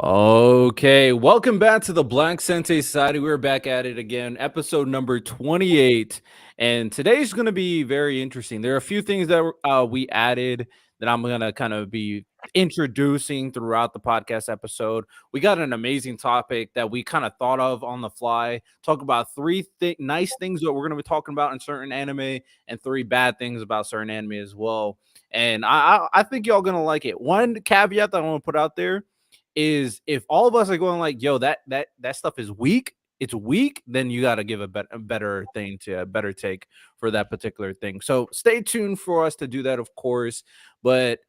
Okay, welcome back to the Black Sensei Society. We're back at it again, episode number 28. And today's going to be very interesting. There are a few things that we added that I'm going to kind of be introducing throughout the podcast episode. We got an amazing topic that we kind of thought of on the fly. Talk about three nice things that we're going to be talking about in certain anime and three bad things about certain anime as well. And I think y'all going to like it. One caveat that I want to put out there is if all of us are going like, yo, that stuff is weak, it's weak, then you got to give a better thing to a better take for that particular thing. So stay tuned for us to do that, of course. But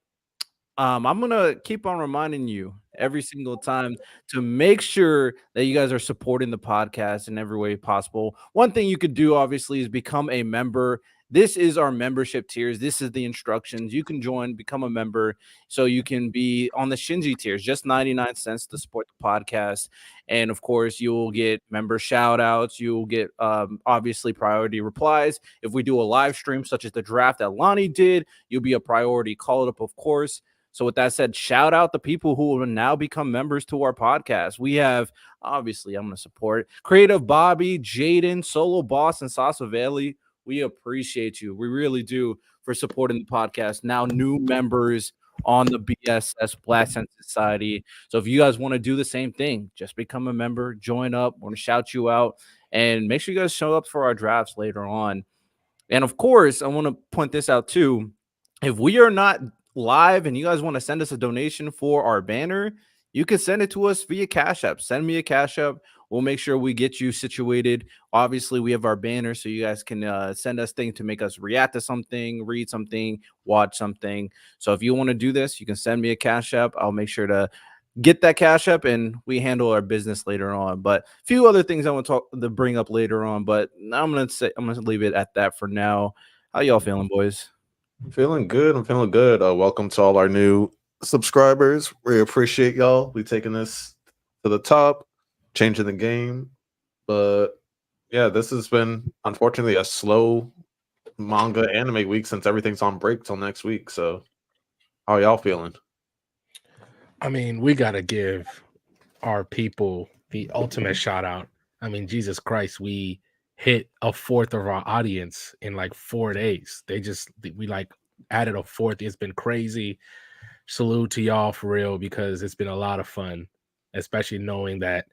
I'm gonna keep on reminding you every single time to make sure that you guys are supporting the podcast in every way possible. One thing you could do, obviously, is become a member. This is our membership tiers. This is the instructions. You can join, become a member, so you can be on the Shinji tiers, just 99 cents to support the podcast. And of course, you will get member shout outs. You will get obviously priority replies. If we do a live stream, such as the draft that Lonnie did, you'll be a priority call up, of course. So with that said, shout out the people who will now become members to our podcast. We have, obviously, I'm going to support Creative Bobby, Jaden, Solo Boss, and Sasa Valley. We appreciate you. We really do for supporting the podcast. Now new members on the BSS Black Sense Society. So if you guys want to do the same thing, just become a member, join up. We're going to shout you out. And make sure you guys show up for our drafts later on. And of course, I want to point this out too. If we are not live and you guys want to send us a donation for our banner, you can send it to us via Cash App. Send me a Cash App. We'll make sure we get you situated. Obviously, we have our banner, so you guys can send us things to make us react to something, read something, watch something. So if you want to do this, you can send me a Cash App. I'll make sure to get that Cash App, and we handle our business later on. But a few other things I want to bring up later on, but I'm gonna leave it at that for now. How y'all feeling, boys? I'm feeling good. I'm feeling good. Welcome to all our new subscribers. We appreciate y'all. We taking this to the top, changing the game. But yeah, this has been unfortunately a slow manga anime week since everything's on break till next week. So how y'all feeling? I mean, we got to give our people the ultimate shout out. I mean, Jesus Christ, we hit a fourth of our audience in like 4 days. We like added a fourth. It's been crazy. Salute to y'all for real, because it's been a lot of fun, especially knowing that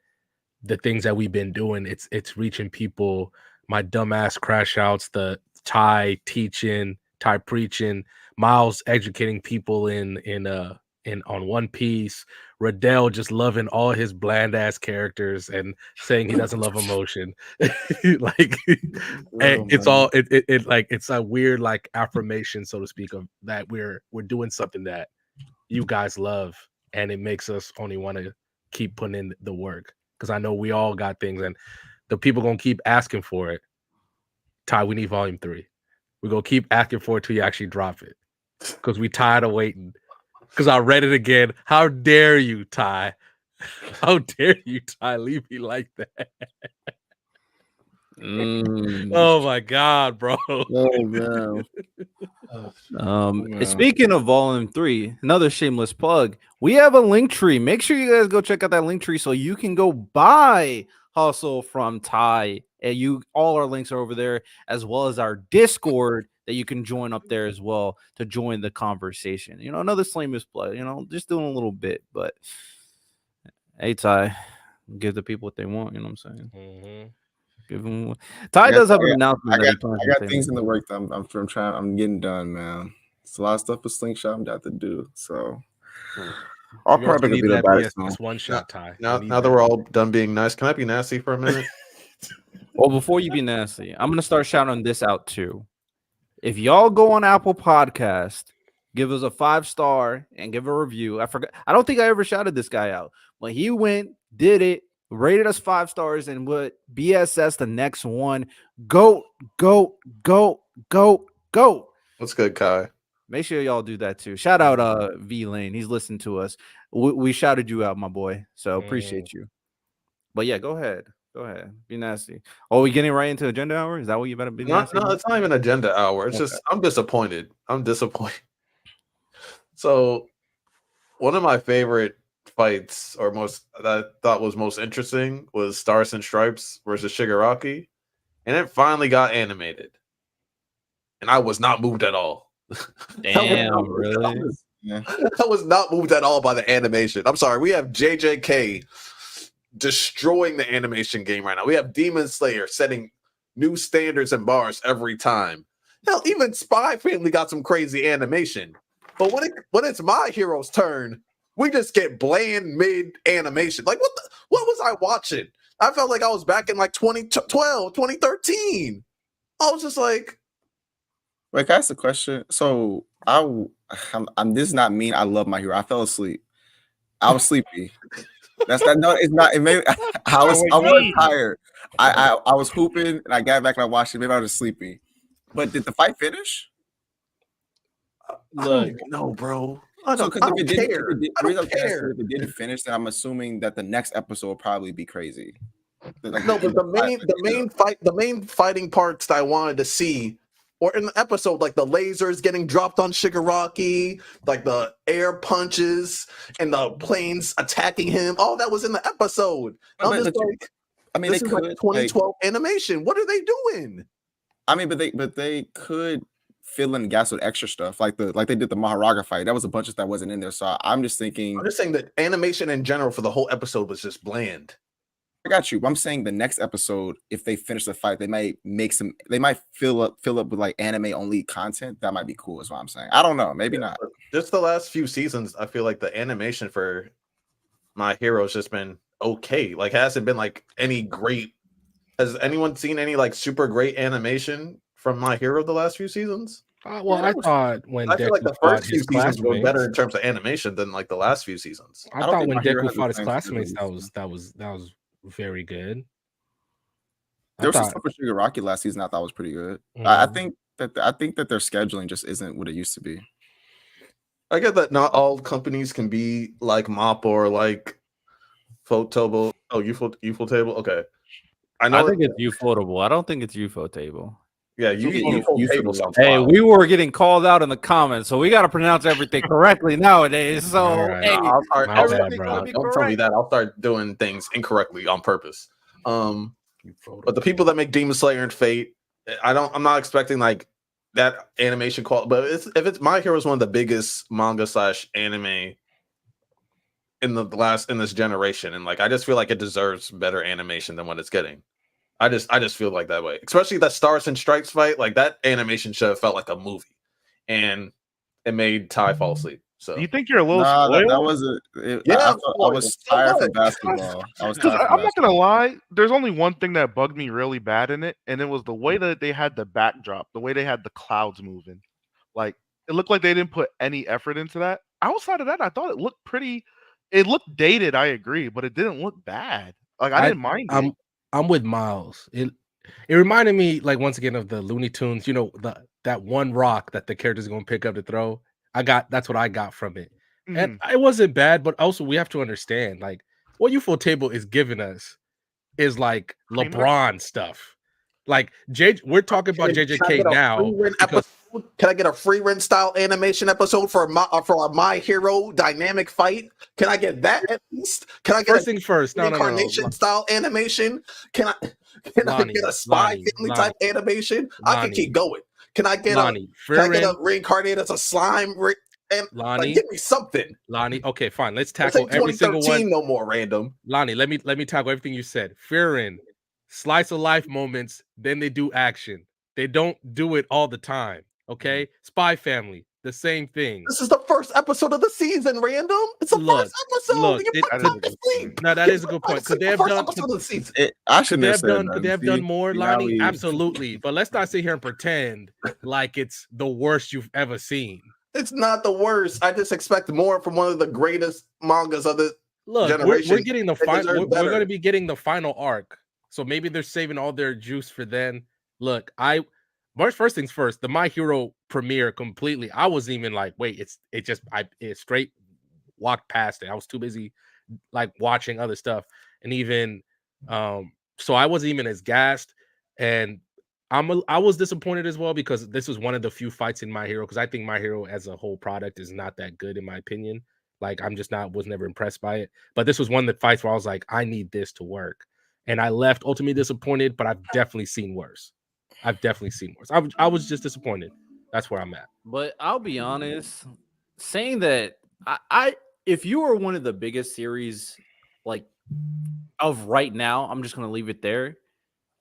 the things that we've been doing, it's reaching people. My dumbass crash outs, the Thai teaching, Thai preaching, Miles educating people in on One Piece, Riddell just loving all his bland ass characters and saying he doesn't love emotion. Like it's all it like it's a weird like affirmation, so to speak, of that we're doing something that you guys love, and it makes us only want to keep putting in the work, because I know we all got things and the people gonna keep asking for it. Ty, we need volume 3. We're gonna keep asking for it till you actually drop it, because we tired of waiting. Because I read it again. How dare you, Ty? How dare you, Ty? Leave me like that. Oh my God, bro. Oh no. Speaking of volume 3, another shameless plug. We have a link tree. Make sure you guys go check out that link tree so you can go buy Hustle from Ty. And all our links are over there, as well as our Discord that you can join up there as well to join the conversation. Another shameless plug. Just doing a little bit, but hey, Ty, give the people what they want. You know what I'm saying? Mm-hmm. Give them. Ty does have an announcement. I got things in the work that I'm getting done, man. It's a lot of stuff with Slingshot I'm got to do. So I'll probably be about it soon. Just one shot, Ty. Now that we're all done being nice, can I be nasty for a minute? Well, before you be nasty, I'm gonna start shouting this out too. If y'all go on Apple Podcast, give us a 5-star and give a review. I don't think I ever shouted this guy out, but he went, did it, rated us 5 stars, and would BSS the next one. Go. What's good, Kai? Make sure y'all do that too. Shout out V Lane. He's listening to us. We shouted you out, my boy. So appreciate you. But yeah, go ahead. Be nasty. Oh, we getting right into agenda hour? Is that what you better be nasty? No, it's not even agenda hour. It's just I'm disappointed. So one of my favorite fights or that I thought was most interesting was Stars and Stripes versus Shigaraki, and it finally got animated, and I was not moved at all. Damn, really? I was not moved at all by the animation. I'm sorry. We have JJK destroying the animation game right now. We have Demon Slayer setting new standards and bars every time. Hell, even Spy Family got some crazy animation. But when it's My Hero's turn, we just get bland mid animation. Like, what was I watching? I felt like I was back in like 2012, 2013. I was just like, wait, can I ask a question? So I'm this is not mean. I love My Hero. I fell asleep. I was sleepy. That's not. No, it's not. It made I was tired. I was hooping and I got back and I watched it. Maybe I was just sleepy. But did the fight finish? Look, no, bro. I don't care. If it didn't finish, then I'm assuming that the next episode will probably be crazy. Like, no, but the main fighting parts that I wanted to see, or in the episode, like the lasers getting dropped on Shigaraki, like the air punches and the planes attacking him, all that was in the episode. This is like 2012 animation. What are they doing? I mean, but they could fill in gaps with extra stuff, like they did the Maharaga fight. That was a bunch of stuff that wasn't in there. So I'm just saying that animation in general for the whole episode was just bland. I got you. I'm saying the next episode, if they finish the fight, they might fill up with like anime only content. That might be cool, is what I'm saying. I don't know, maybe not. Just the last few seasons, I feel like the animation for My Hero has just been okay. Like, hasn't been like any great. Has anyone seen any like super great animation from My Hero the last few seasons? I thought when I feel like the first few seasons were better in terms of animation than like the last few seasons. I thought when Deku fought his classmates, that was very good. There was some stuff with Shigaraki last season I thought was pretty good. I think that their scheduling just isn't what it used to be. I get that not all companies can be like Mop or like Ufotable. Oh, Ufotable. Okay, I think it's Ufotable. I don't think it's Ufotable. Yeah, Ufotable. Hey, we were getting called out in the comments, so we got to pronounce everything correctly nowadays. So, hey, don't tell me that. I'll start doing things incorrectly on purpose. But the people that make Demon Slayer and Fate, I'm not expecting like that animation quality. But if it's My Hero is one of the biggest manga / anime in this generation, and like I just feel like it deserves better animation than what it's getting. I just feel like that way, especially that Stars and Stripes fight. Like that animation should have felt like a movie, and it made Ty fall asleep. So do you think you're a little spoiled? That wasn't. I was tired from basketball. I'm not gonna lie. There's only one thing that bugged me really bad in it, and it was the way that they had the backdrop, the way they had the clouds moving. Like it looked like they didn't put any effort into that. Outside of that, I thought it looked pretty. It looked dated. I agree, but it didn't look bad. Like I didn't mind it. I'm with Miles. It reminded me, like, once again, of the Looney Tunes. You know, that one rock that the character's gonna pick up to throw. That's what I got from it, and it wasn't bad. But also, we have to understand, like, what Ufotable is giving us is like LeBron stuff. Like we're talking about JJK now. Can I get a free rent style animation episode for a My Hero dynamic fight? Can I get that at least? Can I get first things first? Incarnation style animation? Can I get a Spy Family type animation? I can keep going. Can I get a reincarnate as a slime? Like, give me something, Lonnie. Okay, fine. Let's tackle every single one. No more random. Lonnie, let me tackle everything you said. Fearin, slice of life moments. Then they do action. They don't do it all the time. Okay, Spy Family, the same thing. This is the first episode of the season, random. It's the first episode. That is a good point. Could they have done? Could they have done more, Lonnie? Absolutely. But let's not sit here and pretend like it's the worst you've ever seen. It's not the worst. I just expect more from one of the greatest mangas of the generation. We're getting the final. We're going to be getting the final arc. So maybe they're saving all their juice for then. Look, first things first, the My Hero premiere completely. I wasn't even like, wait, it straight walked past it. I was too busy like watching other stuff. And even so I wasn't even as gassed. And I was disappointed as well because this was one of the few fights in My Hero, because I think My Hero as a whole product is not that good in my opinion. Like I'm just was never impressed by it. But this was one of the fights where I was like, I need this to work. And I left ultimately disappointed, but I've definitely seen worse. I was just disappointed. That's where I'm at. But I'll be honest, saying that I if you were one of the biggest series like of right now, I'm just gonna leave it there.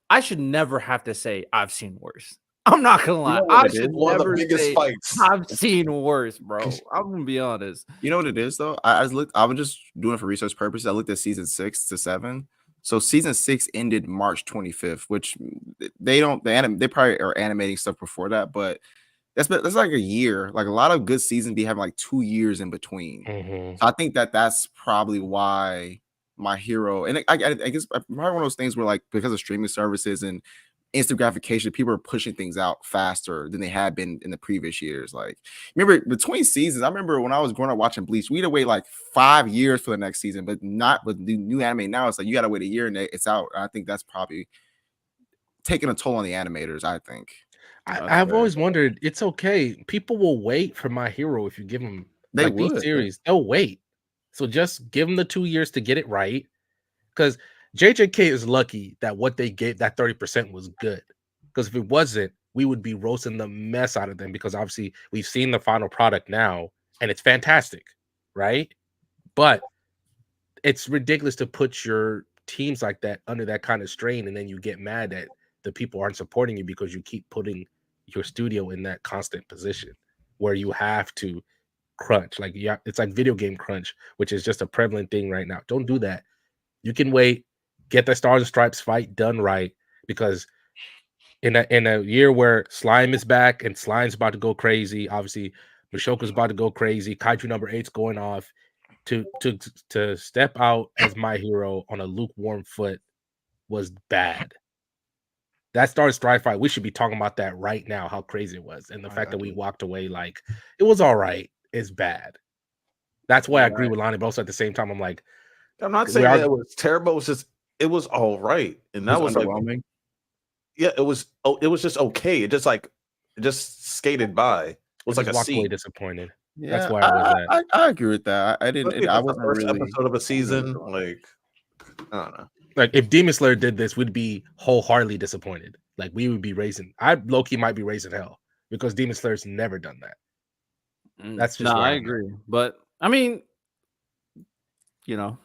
I should never have to say I've seen worse. I'm not gonna lie. know what I it is? should One of the never biggest say fights. I've seen worse, bro. I'm gonna be honest. You know what it is though? I was just doing it for research purposes. I looked at season 6 to 7. So season 6 ended March 25th, which they probably are animating stuff before that, but that's like a year. Like a lot of good seasons be having like 2 years in between. Mm-hmm. So I think that's probably why My Hero, and I guess probably one of those things where like because of streaming services and instant gratification, people are pushing things out faster than they had been in the previous years. Like, remember between seasons, I remember when I was growing up watching Bleach, we had to wait like 5 years for the next season, but not with the new anime now. It's like you got to wait a year and it's out. I think that's probably taking a toll on the animators. I think. I've always wondered, it's okay. People will wait for My Hero if you give them these series. They'll wait. So just give them the 2 years to get it right. Because JJK is lucky that what they gave, that 30% was good. Because if it wasn't, we would be roasting the mess out of them because obviously we've seen the final product now and it's fantastic, right? But it's ridiculous to put your teams like that under that kind of strain and then you get mad that the people aren't supporting you because you keep putting your studio in that constant position where you have to crunch. Like, yeah, it's like video game crunch, which is just a prevalent thing right now. Don't do that. You can wait, get the Stars and Stripes fight done right, because in a year where Slime is back and Slime's about to go crazy, obviously Mashoka's about to go crazy, Kaiju number 8's going off, to step out as My Hero on a lukewarm foot was bad. That Stars Stripe fight, we should be talking about that right now, how crazy it was. And the fact that we walked away like it was all right is bad. That's why I agree with Lonnie, but also at the same time, I'm like, I'm not saying that it was terrible. It was all right, and that was underwhelming. Like, yeah, it was just okay. It just skated by. It was like a walked away C. disappointed. Yeah, that's why I was at. I agree with that. I didn't. I the wasn't first really episode of a season. Like, I don't know. Like if Demon Slayer did this, we'd be wholeheartedly disappointed. Like we would be raising. I low-key might be raising hell because Demon Slayer's never done that. That's just I agree. But I mean, you know,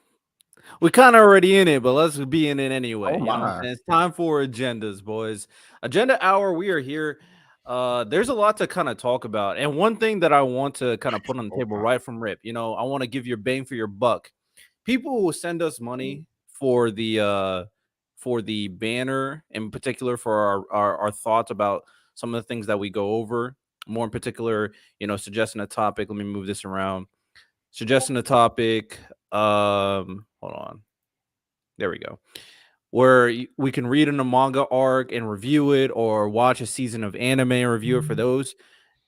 we kind of already in it, but let's be in it anyway. Oh, you know what I'm saying? It's time for agendas, boys. Agenda hour. We are here. There's a lot to kind of talk about, and one thing that I want to kind of put on the table right from rip. You know, I want to give your bang for your buck. People will send us money for the banner, in particular for our thoughts about some of the things that we go over. More in particular, you know, suggesting a topic. Let me move this around. Suggesting a topic. Hold on. There we go. Where we can read in a manga arc and review it, or watch a season of anime and review it. For those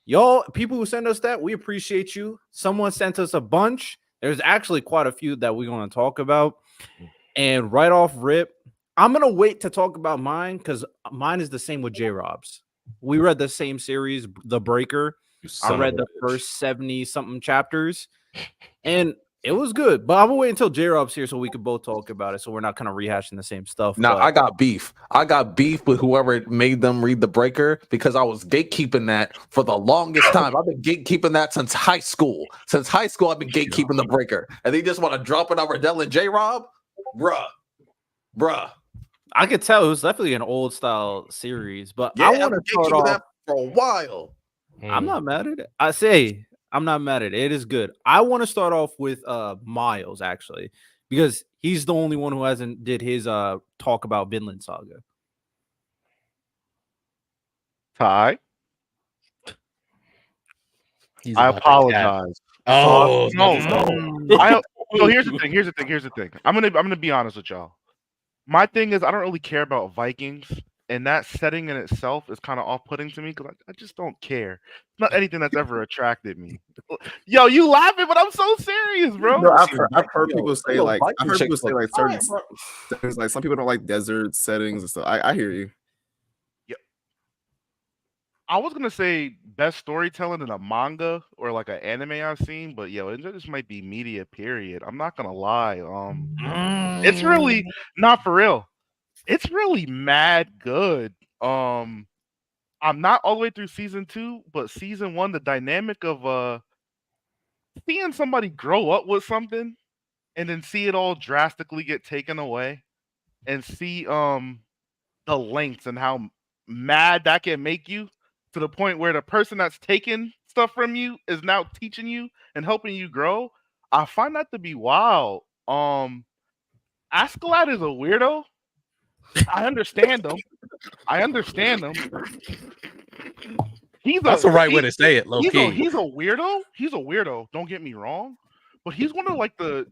y'all, people who send us that, we appreciate you. Someone sent us a bunch. There's actually quite a few that we're going to talk about. And right off rip, I'm going to wait to talk about mine because mine is the same with J-Rob's. We read the same series, The Breaker. I read the first 70-something chapters, and it was good. But I'm going to wait until J-Rob's here so we could both talk about it, so we're not kind of rehashing the same stuff. Now, but I got beef. I got beef with whoever made them read The Breaker because I was gatekeeping that for the longest time. I've been gatekeeping that since high school. Since high school, I've been gatekeeping The Breaker. And they just want to drop it on Riddell and J-Rob? Bruh. I could tell it was definitely an old style series, but Yeah, I want to start off that for a while. I'm not mad at it. I say I'm not mad at it. It is good. I want to start off with Miles actually, because he's the only one who hasn't did his talk about Vinland Saga. Ty, I apologize. Oh no. So here's the thing. I'm gonna be honest with y'all. My thing is I don't really care about Vikings, and that setting in itself is kind of off-putting to me because I just don't care. It's not anything that's ever attracted me. Yo, you laughing, but I'm so serious, bro. No, I've heard people say like certain things, like some people don't like desert settings and stuff. I hear you. I was gonna say best storytelling in a manga or like an anime I've seen, but yo, it just might be media. Period. I'm not gonna lie. It's really not for real. It's really mad good. I'm not all the way through season 2, but season 1, the dynamic of seeing somebody grow up with something and then see it all drastically get taken away and see the lengths and how mad that can make you to the point where the person that's taking stuff from you is now teaching you and helping you grow. I find that to be wild. Askeladd is a weirdo. I understand him. I understand him. That's the right way to say it, low key. He's a weirdo. He's a weirdo. Don't get me wrong, but he's one of like the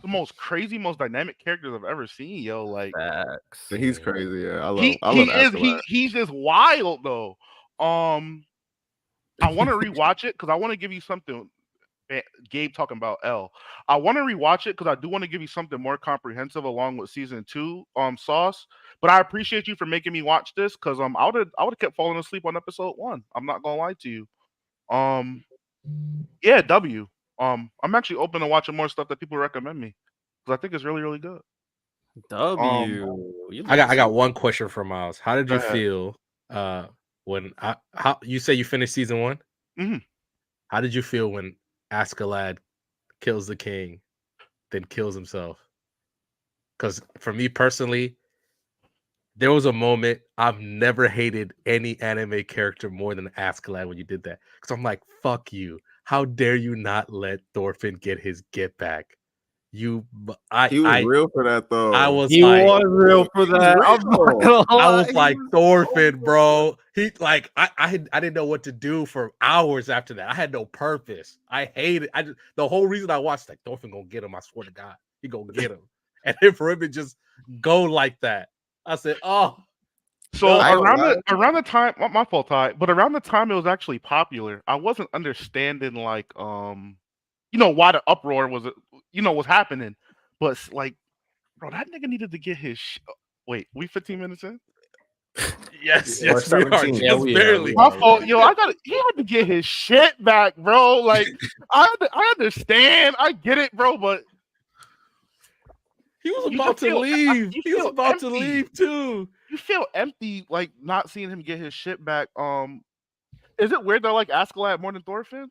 most crazy, most dynamic characters I've ever seen. Yo, like Facts. He's crazy. Yeah, I love. he I love is Askeladd. he's just wild though. I want to rewatch it because I want to give you something. Gabe talking about L. I want to rewatch it because I do want to give you something more comprehensive along with season 2 Sauce. But I appreciate you for making me watch this because I would have kept falling asleep on episode 1. I'm not gonna lie to you. Yeah, W. I'm actually open to watching more stuff that people recommend me because I think it's really, really good. W. I got one question for Miles. How did Go you ahead. feel when how you say you finished season 1? Mhm. How did you feel when Askeladd kills the king, then kills himself? Because for me personally, there was a moment I've never hated any anime character more than Askeladd when you did that. Because I'm like, fuck you. How dare you not let Thorfinn get his get back? He was real for that though. I was He like, was real for that. I'm not gonna I lie. was like, Thorfinn, bro. He like I didn't know what to do for hours after that. I had no purpose. I hated. The whole reason I watched like Thorfinn gonna get him. I swear to God, he gonna get him. And then for him to just go like that, I said, oh. So No, around the time, my fault, Ty, but around the time it was actually popular, I wasn't understanding like why the uproar was was happening, but like, bro, that nigga needed to get his. Wait, we 15 minutes in? yes, Or yes, we are. 17. Just Yeah, we are, barely. we are. My fault, yo. He had to get his shit back, bro. Like, I understand, I get it, bro, but He was you about just to feel- leave. you He was feel about to empty. leave too. You feel empty, like not seeing him get his shit back. Is it weird that I like Askeladd more than Thorfinn?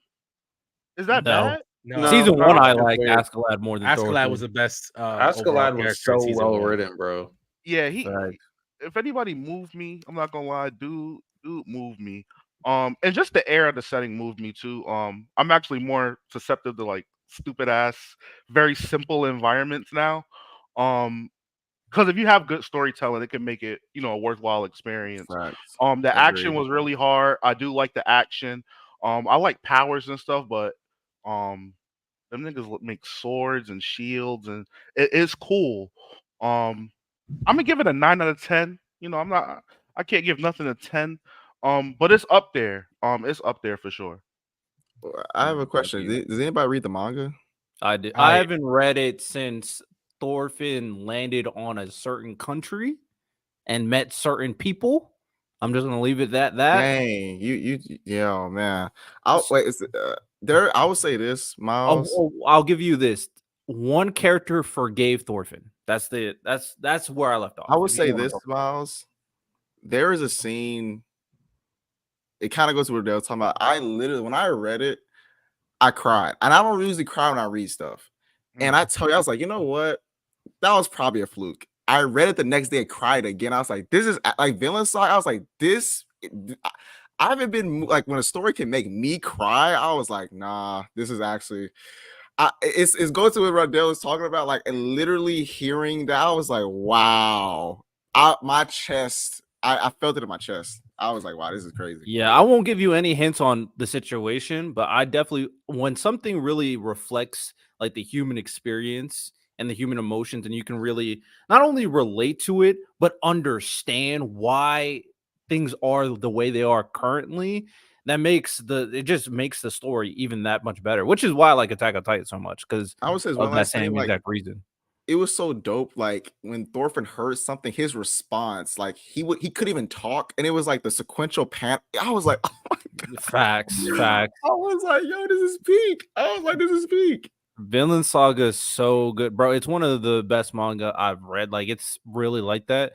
Is that No. bad? No, Season no, 1, I it's like weird. Askeladd more than Askeladd Thorfinn. was the best overall Askeladd was character in so season well 1. written, bro. Yeah, Facts. if anybody moved me, I'm not gonna lie, dude moved me. And just the air of the setting moved me too. I'm actually more susceptible to like stupid ass, very simple environments now. Because if you have good storytelling, it can make it, a worthwhile experience. Facts. The action Agreed. was really hard. I do like the action. I like powers and stuff, but them niggas make swords and shields, and it is cool. I'm gonna give it a 9 out of 10. I can't give nothing a 10. But it's up there. It's up there for sure. I have a question. Does anybody read the manga? I did. I- I haven't read it since Thorfinn landed on a certain country and met certain people. I'm just gonna leave it at that. Dang, yeah, man. Wait. I would say this, Miles. I'll give you this. One character forgave Thorfinn. That's where I left off. I would If you say wanna this, talk- Miles. There is a scene. It kind of goes to what they were talking about. I literally, when I read it, I cried, and I don't usually cry when I read stuff. And I tell you, I was like, you know what? That was probably a fluke. I read it the next day and cried again. I was like, this is like Villain Side. I was like, this. I haven't been like when a story can make me cry. I was like, nah, this is actually. It's going to what Rodell is talking about. Like, and literally hearing that, I was like, wow. My chest. I felt it in my chest. I was like, wow, this is crazy. Yeah, I won't give you any hints on the situation, but I definitely, when something really reflects like the human experience and the human emotions, and you can really not only relate to it, but understand why things are the way they are currently, it just makes the story even that much better, which is why I like Attack on Titan so much, because I would say of one that last same thing, like exact reason. it was so dope. Like when Thorfinn heard something, his response, like he couldn't even talk, and it was like the sequential pan. I was like, oh my god, Facts. I was like, yo, this is peak. I was like, this is peak. Vinland Saga is so good, bro. It's one of the best manga I've read. Like, it's really like that.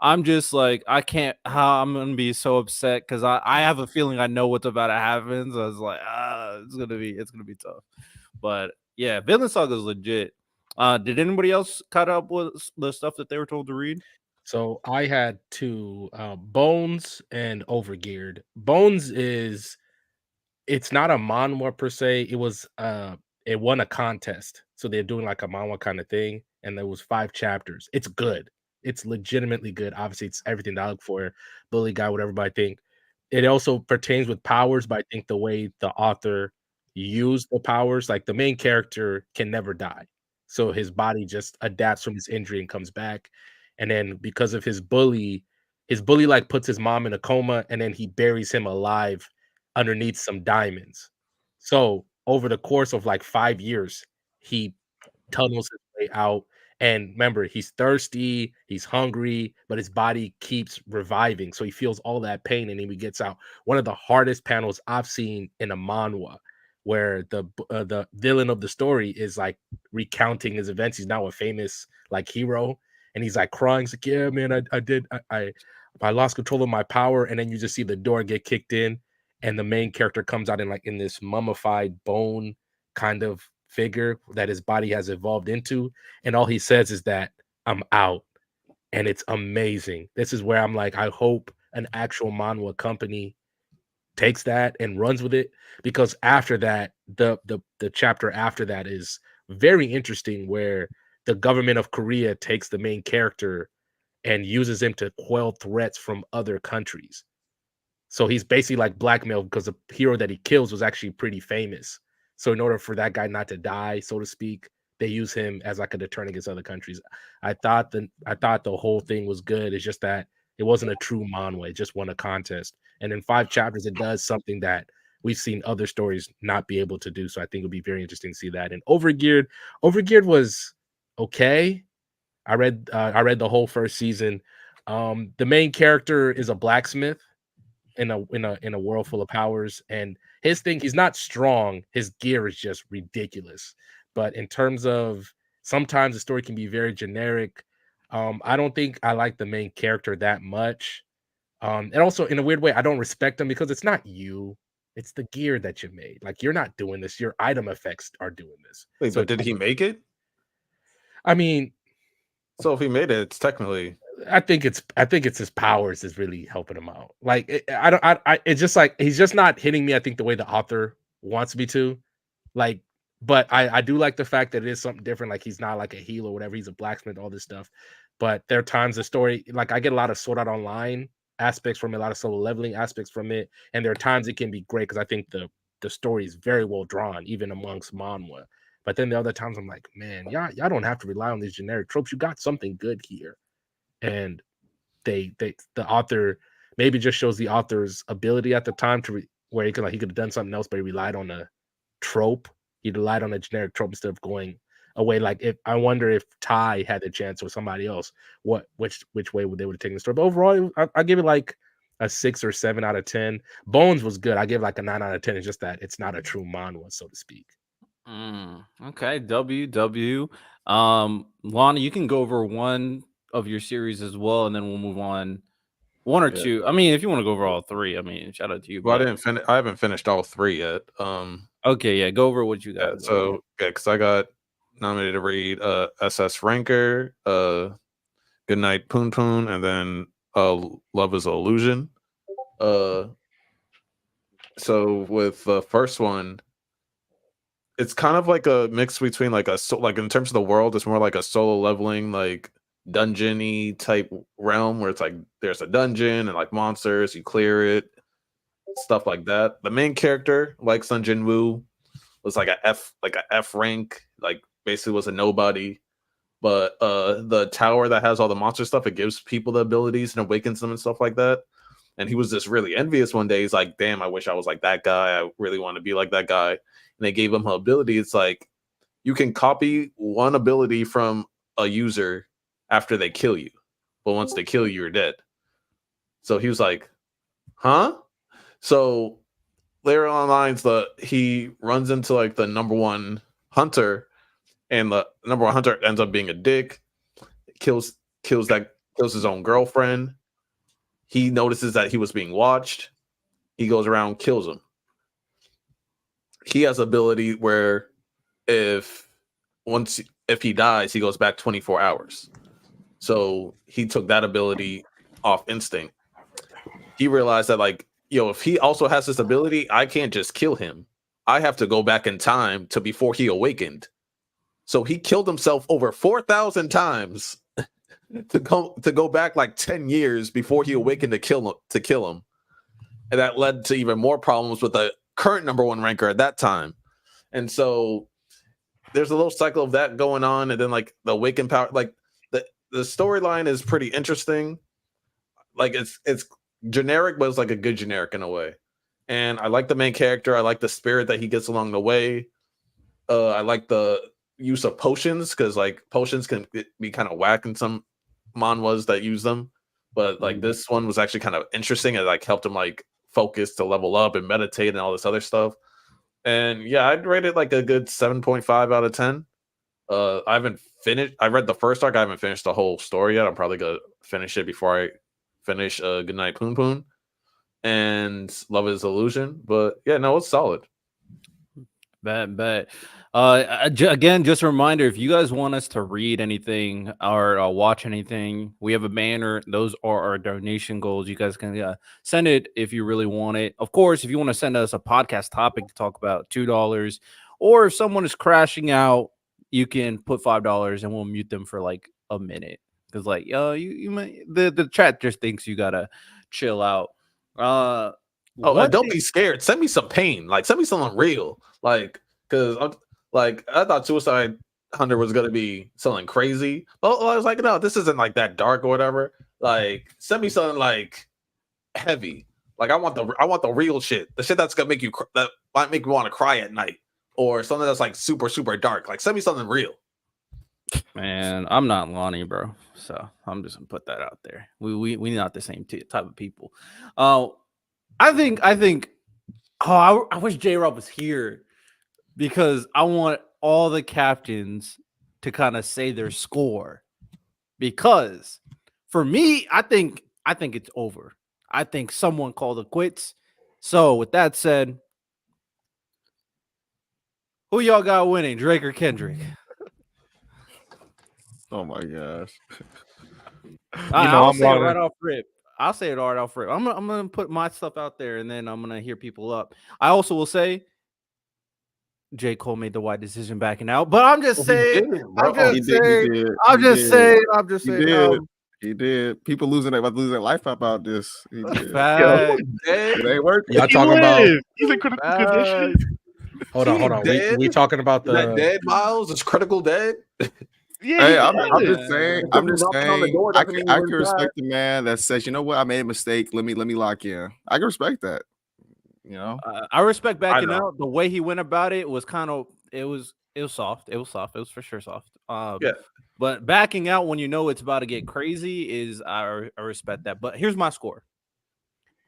I'm just like, I can't. I'm gonna be so upset because I have a feeling I know what's about to happen. So I was like, it's gonna be tough. But yeah, Vinland Saga is legit. Did anybody else caught up with the stuff that they were told to read? So I had two Bones and Overgeared. Bones is it's not a manhwa per se. It won a contest. So they're doing like a manhwa kind of thing. And there was 5 chapters. It's good. It's legitimately good. Obviously, it's everything that I look for. Bully guy, whatever, but I think it also pertains with powers, but I think the way the author used the powers, like the main character can never die. So his body just adapts from his injury and comes back. And then because of his bully like puts his mom in a coma and then he buries him alive underneath some diamonds. So over the course of like 5 years, he tunnels his way out. And remember, he's thirsty, he's hungry, but his body keeps reviving. So he feels all that pain and then he gets out. One of the hardest panels I've seen in a manhwa, where the villain of the story is like recounting his events. He's now a famous like hero, and he's like crying. He's like, "Yeah, man, I lost control of my power." And then you just see the door get kicked in, and the main character comes out in this mummified bone kind of figure that his body has evolved into, and all he says is that I'm out, and it's amazing. This is where I'm like, I hope an actual manhwa company takes that and runs with it, because after that, the chapter after that is very interesting, where the government of Korea takes the main character and uses him to quell threats from other countries. So he's basically like blackmailed because the hero that he kills was actually pretty famous. So in order for that guy not to die, so to speak, they use him as like a deterrent against other countries. I thought the whole thing was good. It's just that it wasn't a true manhwa. It just won a contest. And in 5 chapters, it does something that we've seen other stories not be able to do. So I think it'll be very interesting to see that. And Overgeared was okay. I read the whole first season. The main character is a blacksmith in a world full of powers, and his thing, he's not strong, his gear is just ridiculous. But in terms of, sometimes the story can be very generic. I don't think I like the main character that much. And also in a weird way, I don't respect him because it's not you, it's the gear that you made. Like, you're not doing this, your item effects are doing this. Wait, So but did he make it? I mean, So if he made it, it's technically I think it's his powers is really helping him out. Like, it's just like he's just not hitting me, I think, the way the author wants me to. Like, but I do like the fact that it is something different. Like, he's not like a healer or whatever. He's a blacksmith, all this stuff. But there are times the story, like, I get a lot of Sword Art Online aspects from it, a lot of solo leveling aspects from it, and there are times it can be great because I think the story is very well drawn, even amongst manhwa. But then the other times I'm like, man, y'all don't have to rely on these generic tropes. You got something good here. And the author maybe just shows the author's ability at the time to where he could have done something else, but he relied on a trope. He relied on a generic trope instead of going away. Like, if I wonder if Ty had the chance or somebody else, which way would they would have taken the story? But overall, I give it like a 6 or 7 out of 10. Bones was good. I give like a 9 out of 10. It's just that it's not a true manhwa, so to speak. Okay, WW. Lana, you can go over one of your series as well, and then we'll move on. One or Yeah. two. I mean, if you want to go over all three, I mean, shout out to you. Well, But I haven't finished all 3 yet. okay, yeah, go over what you Yeah, got. so because I got nominated to read SS Ranker, Goodnight Poon Poon, and then Love is an Illusion. So with the first one, it's kind of like a mix between like like in terms of the world, it's more like a solo leveling, like dungeony type realm where it's like there's a dungeon and like monsters, you clear it, stuff like that. The main character, like Sun Jin Woo, was like a F rank, like basically was a nobody. But the tower that has all the monster stuff, it gives people the abilities and awakens them and stuff like that. And he was just really envious one day. He's like, damn, I wish I was like that guy. I really want to be like that guy. And they gave him her ability. It's like you can copy one ability from a user after they kill you, but once they kill you, you're dead. So he was like, huh? So later on lines, he runs into like the number one hunter, and the number one hunter ends up being a dick, kills his own girlfriend. He notices that he was being watched. He goes around, kills him. He has ability where if he dies, he goes back 24 hours. So he took that ability off instinct. He realized that, like, if he also has this ability, I can't just kill him. I have to go back in time to before he awakened. So he killed himself over 4,000 times to go back like 10 years before he awakened to kill him. And that led to even more problems with the current number one ranker at that time. And so there's a little cycle of that going on, and then like the awakened power, like the storyline is pretty interesting. Like it's generic, but it's like a good generic in a way. And I like the main character. I like the spirit that he gets along the way. I like the use of potions, because like potions can be kind of whack in some manhwas that use them, but like this one was actually kind of interesting. It like helped him like focus to level up and meditate and all this other stuff. And yeah, I'd rate it like a good 7.5 out of 10. I haven't finished. I read the first arc. I haven't finished the whole story yet. I'm probably gonna finish it before I finish Goodnight Poon Poon and Love Is Illusion. But yeah, no, it's solid. Bet. Again, just a reminder, if you guys want us to read anything or watch anything, we have a banner. Those are our donation goals. You guys can send it if you really want it. Of course, if you want to send us a podcast topic to talk about, $2. Or if someone is crashing out, you can put $5 and we'll mute them for like a minute. Because like, you might, the chat just thinks you gotta chill out. Don't be scared. Send me some pain. Like, send me something real. Like, because I thought Suicide Hunter was gonna be something crazy. But I was like, no, this isn't like that dark or whatever. Like, send me something like heavy. Like, I want the real shit. The shit that's gonna make you that might make me want to cry at night, or something that's like super super dark. Like, send me something real. Man, I'm not Lonnie, bro. So I'm just gonna put that out there. We not the same type of people. I think. Oh, I wish J-Rob was here, because I want all the captains to kind of say their score. Because for me, I think it's over. I think someone called it quits. So with that said, who y'all got winning, Drake or Kendrick? Oh my gosh. I'll say it right off rip. I'll say it right off rip. I'm gonna put my stuff out there, and then I'm gonna hear people up. I also will say J. Cole made the right decision backing out, but I'm just saying. He did. People about to lose their life about this. He did. It ain't working. Y'all talking about? He's in critical condition. Hold on. We talking about that dead Miles is critical dead. Yeah, hey, I'm just saying. I can even respect the man that says, you know what, I made a mistake. Let me lock in. I can respect that. You know, I respect backing out. The way he went about it was kind of it was soft. It was soft. It was for sure soft. Yeah. But backing out when you know it's about to get crazy is I respect that. But here's my score.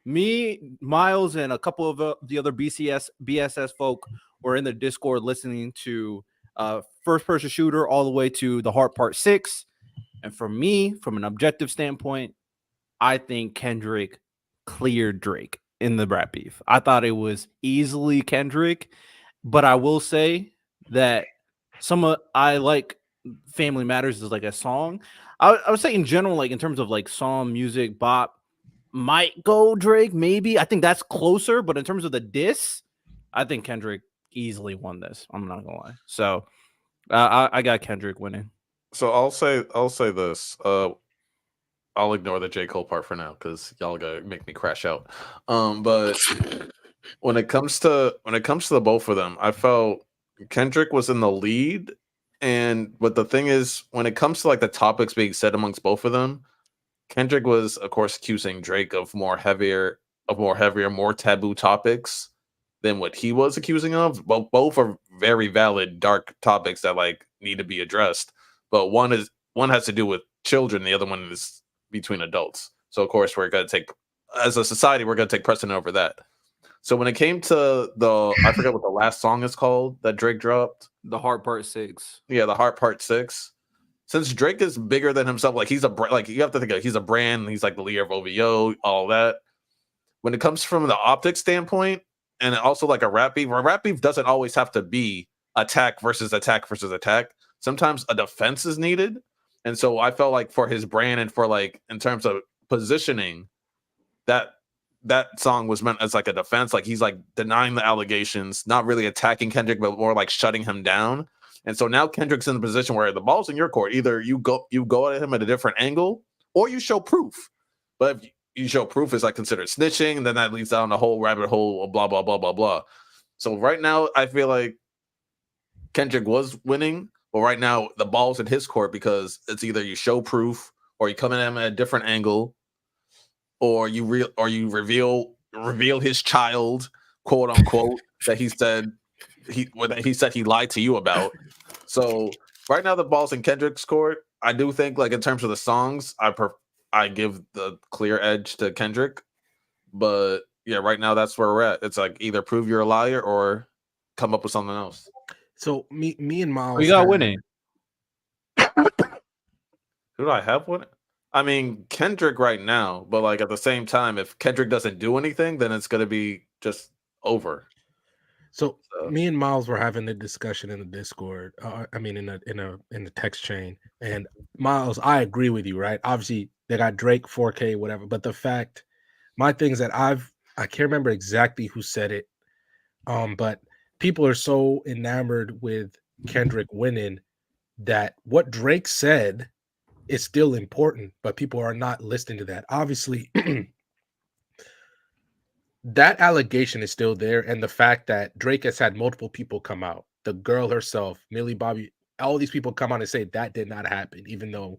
Me, Miles, and a couple of the other BSS folk were in the Discord listening to first-person shooter all the way to the Heart Part 6. And for me, from an objective standpoint, I think Kendrick cleared Drake in the rap beef. I thought it was easily Kendrick, but I will say that I like Family Matters as like a song. I would say in general, like in terms of like song, music, bop, might go Drake, maybe. I think that's closer, but in terms of the diss, I think Kendrick easily won this. I'm not gonna lie. So I got Kendrick winning. So I'll say this. I'll ignore the J. Cole part for now, because y'all gotta make me crash out. But when it comes to the both of them, I felt Kendrick was in the lead. But the thing is, when it comes to like the topics being said amongst both of them, Kendrick was, of course, accusing Drake of more heavier, more taboo topics than what he was accusing of. Both are very valid, dark topics that like need to be addressed. but one has to do with children, the other one is between adults. So of course we're gonna take, as a society, we're gonna take precedent over that. So when it came to I forget what the last song is called that Drake dropped. The Heart Part 6. Yeah, the Heart Part 6. Since Drake is bigger than himself, like he's like you have to think of, he's a brand, he's like the leader of OVO, all that. When it comes from the optic standpoint, and also like a rap beef doesn't always have to be attack versus attack versus attack. Sometimes a defense is needed. And so I felt like for his brand and for like in terms of positioning, that song was meant as like a defense. Like he's like denying the allegations, not really attacking Kendrick, but more like shutting him down. And so now Kendrick's in the position where the ball's in your court. Either you go at him at a different angle, or you show proof. But if you show proof, is like considered snitching, and then that leads down the whole rabbit hole of blah blah blah blah blah. So right now, I feel like Kendrick was winning, but right now the ball's in his court because it's either you show proof, or you come at him at a different angle, or you reveal his child, quote unquote, that he said he lied to you about. So right now the ball's in Kendrick's court. I do think, like in terms of the songs, I give the clear edge to Kendrick. But yeah, right now that's where we're at. It's like either prove you're a liar or come up with something else. So me and Miles, We got winning. Who do I have winning? I mean, Kendrick right now, but like at the same time, if Kendrick doesn't do anything, then it's gonna be just over. So me and Miles were having a discussion in the Discord. I mean, in the text chain. And Miles, I agree with you, right? Obviously, they got Drake 4K, whatever. But my thing is that I can't remember exactly who said it. But people are so enamored with Kendrick winning that what Drake said is still important, but people are not listening to that. Obviously, that allegation is still there, and the fact that Drake has had multiple people come out, the girl herself, Millie Bobby, all these people come out and say that did not happen, even though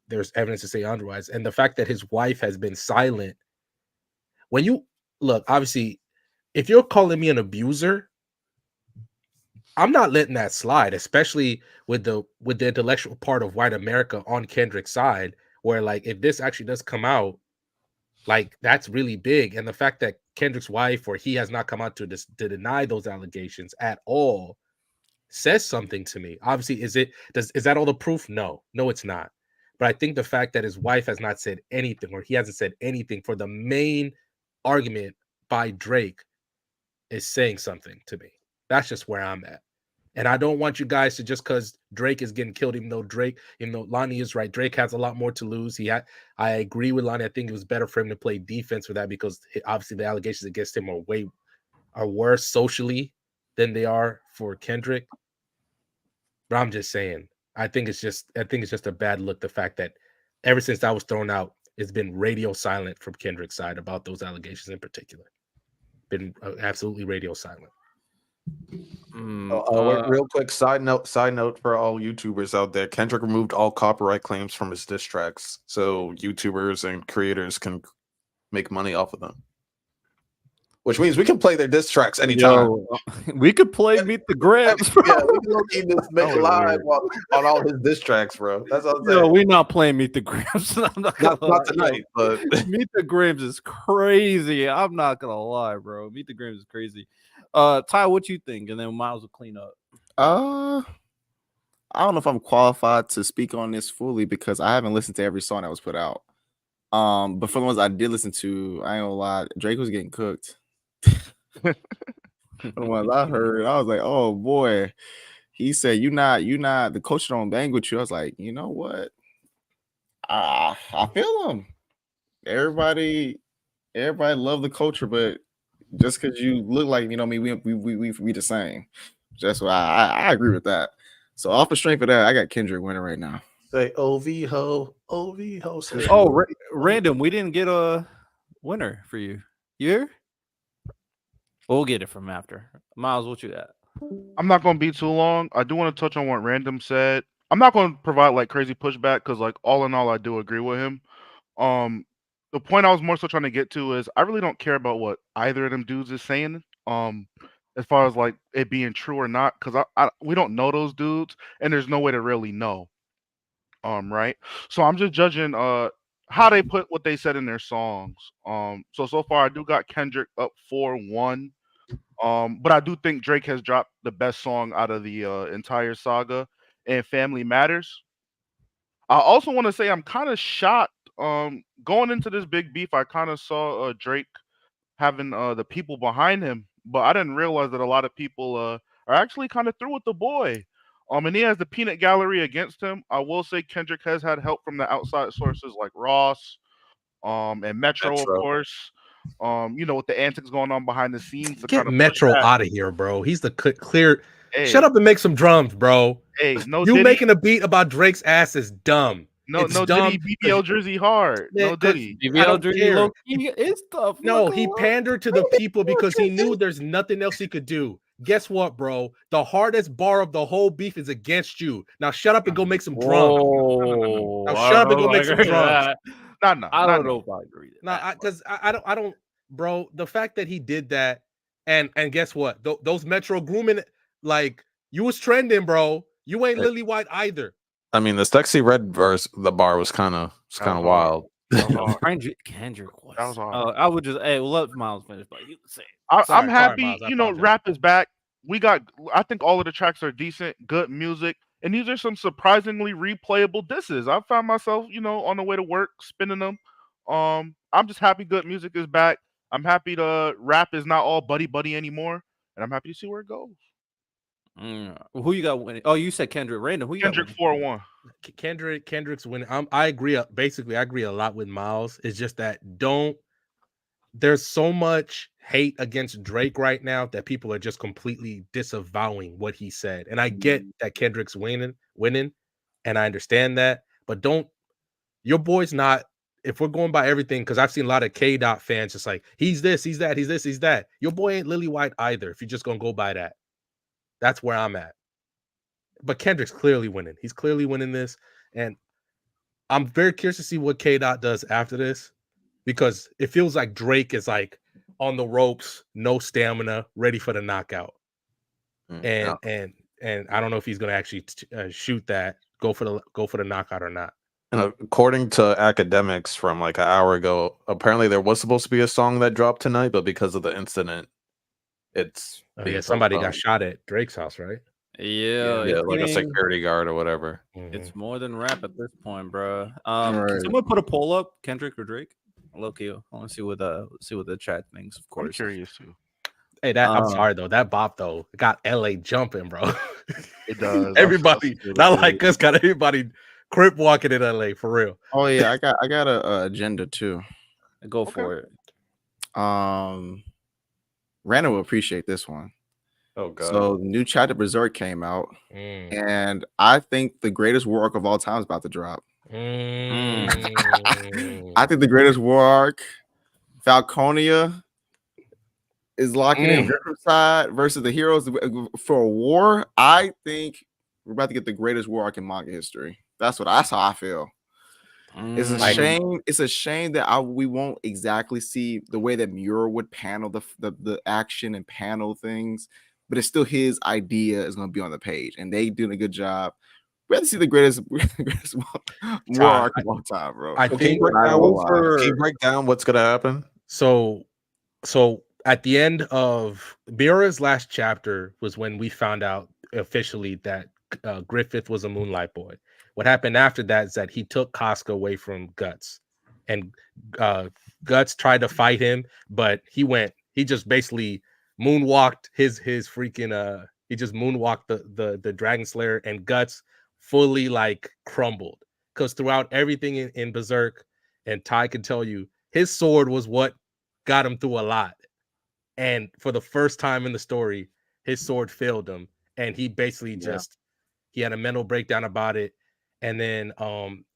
there's evidence to say otherwise. And the fact that his wife has been silent. When you look, obviously, if you're calling me an abuser, I'm not letting that slide, especially with the intellectual part of white America on Kendrick's side, where like if this actually does come out, like that's really big. And the fact that Kendrick's wife or he has not come out to deny those allegations at all says something to me. Obviously, is that all the proof? No, it's not. But I think the fact that his wife has not said anything, or he hasn't said anything for the main argument by Drake, is saying something to me. That's just where I'm at. And I don't want you guys to, just because Drake is getting killed, even though Lonnie is right, Drake has a lot more to lose. I agree with Lonnie. I think it was better for him to play defense for that, because obviously the allegations against him are worse socially than they are for Kendrick. But I'm just saying, I think it's just a bad look. The fact that ever since that was thrown out, it's been radio silent from Kendrick's side about those allegations in particular. Been absolutely radio silent. Real quick side note for all YouTubers out there: Kendrick removed all copyright claims from his diss tracks, so YouTubers and creators can make money off of them. Which means we can play their diss tracks anytime. We could play Meet the Gramps, bro. Yeah, we don't need this make live on all his diss tracks, bro. That's what I'm saying. No, we're not playing Meet the Gramps. Not tonight, but Meet the Grams is crazy. I'm not gonna lie, bro. Meet the Grams is crazy. Ty, what you think? And then Miles will clean up. I don't know if I'm qualified to speak on this fully because I haven't listened to every song that was put out. But for the ones I did listen to, I ain't gonna lie, Drake was getting cooked. The ones I heard, I was like, oh boy. He said, you not the coach don't bang with you. I was like, you know what? I feel him. Everybody love the culture, but just because you look like, you know, me, we the same. That's why I agree with that. So off the strength of that, I got Kendrick winning right now. Say OV ho. Say Random. We didn't get a winner for you. You here? We'll get it from after. Miles, what you got? I'm not going to be too long. I do want to touch on what Random said. I'm not going to provide like crazy pushback because like all in all, I do agree with him. The point I was more so trying to get to is I really don't care about what either of them dudes is saying. As far as like it being true or not, because we don't know those dudes, and there's no way to really know. Right. So I'm just judging how they put what they said in their songs. So far I do got Kendrick up 4-1. But I do think Drake has dropped the best song out of the entire saga, and Family Matters. I also want to say I'm kind of shocked. Going into this big beef, I kind of saw Drake having the people behind him, but I didn't realize that a lot of people are actually kind of through with the boy. And he has the peanut gallery against him. I will say Kendrick has had help from the outside sources like Ross, and Metro, of course. With the antics going on behind the scenes to Get kind of push Metro that. out of here, bro. He's the clear. Hey, Shut up and make some drums, bro. hey, no You Diddy, making a beat about Drake's ass is dumb. no It's no dumb Diddy, BBL Jersey hard, no 'cause Diddy. I BBL don't Jersey care. low key is tough. No, he pandered to the people because he knew there's nothing else he could do. Guess what, bro? The hardest bar of the whole beef is against you. Now shut up and go make some drums. Whoa! Now shut up and go make some drums. I don't know if I agree. No, because I don't, bro. The fact that he did that, and guess what? Those Metro grooming, like you was trending, bro. You ain't Lily White either. I mean, the Sexy Red verse, the bar was kind of wild. Kendrick was. That was hard. I would just we'll let Miles finish, but you say. I'm happy. Miles, I apologize. Rap is back. I think all of the tracks are decent, good music, and these are some surprisingly replayable disses. I found myself, on the way to work spinning them. I'm just happy good music is back. I'm happy the rap is not all buddy buddy anymore, and I'm happy to see where it goes. Who you got winning? Oh, you said Kendrick. Random. Who you Kendrick got 4-1. Kendrick's winning. I agree. Basically, I agree a lot with Miles. It's just that there's so much hate against Drake right now that people are just completely disavowing what he said. And I get that Kendrick's winning, and I understand that. But your boy's not. If we're going by everything, because I've seen a lot of K-Dot fans just like he's this, he's that, he's this, he's that. Your boy ain't Lily White either. If you're just gonna go by that, that's where I'm at. But Kendrick's clearly winning. He's clearly winning this. And I'm very curious to see what K-Dot does after this, because it feels like Drake is like on the ropes, no stamina, ready for the knockout. And I don't know if he's going to actually shoot that, go for the knockout or not. And according to academics from like an hour ago, apparently there was supposed to be a song that dropped tonight, but because of the incident, it's somebody got shot at Drake's house, right? Yeah, like a security guard or whatever. It's more than rap at this point, bro. Can someone put a poll up, Kendrick or Drake? Low key, I want to see what the chat thinks. Of course, I'm curious too. Hey, I'm sorry though. That bop though got LA jumping, bro. It does. Everybody, not like us, got everybody crip walking in LA for real. Oh yeah, I got a agenda too. Go for it. Random will appreciate this one. Oh god. So the new chapter Berserk came out, and I think the greatest war arc of all time is about to drop. I think the greatest war arc, Falconia, is locking in Riverside versus the heroes for a war. I think we're about to get the greatest war arc in manga history. That's how I feel. It's a shame. It's a shame that we won't exactly see the way that Muir would panel the action and panel things, but it's still his idea is going to be on the page, and they doing a good job. We have to see the greatest war arc of all time, bro. I think. Can you break down what's going to happen? So at the end of Miura's last chapter was when we found out officially that Griffith was a Moonlight Boy. What happened after that is that he took Casca away from Guts, and Guts tried to fight him, but he just basically moonwalked his freaking he just moonwalked the Dragon Slayer, and Guts fully like crumbled, because throughout everything in Berserk, and Ty can tell you, his sword was what got him through a lot. And for the first time in the story, his sword failed him, and he basically he had a mental breakdown about it. And then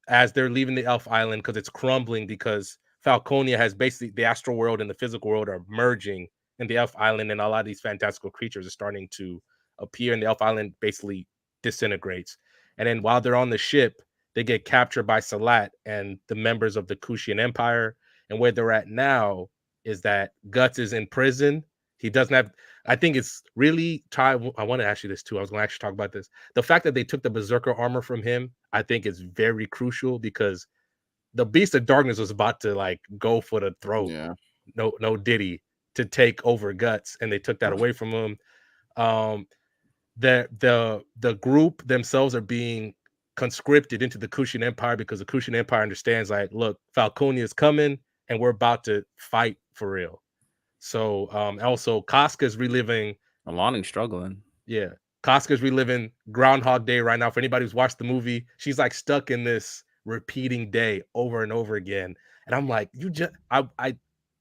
as they're leaving the Elf Island, because it's crumbling, because Falconia has basically, the astral world and the physical world are merging in the Elf Island, and a lot of these fantastical creatures are starting to appear, and the Elf Island basically disintegrates. And then while they're on the ship, they get captured by Salat and the members of the Kushian Empire. And where they're at now is that Guts is in prison. He doesn't have I think it's really Ty. I want to ask you this too. I was going to actually talk about this. The fact that they took the Berserker armor from him, I think, is very crucial because the Beast of Darkness was about to like go for the throat. Yeah. No Diddy to take over Guts, and they took that away from him. The group themselves are being conscripted into the Kushan Empire because the Kushan Empire understands, like, look, Falconia is coming, and we're about to fight for real. So also Casca's reliving. Alani's struggling. Yeah, Casca's reliving Groundhog Day right now. For anybody who's watched the movie, she's like stuck in this repeating day over and over again. And I'm like,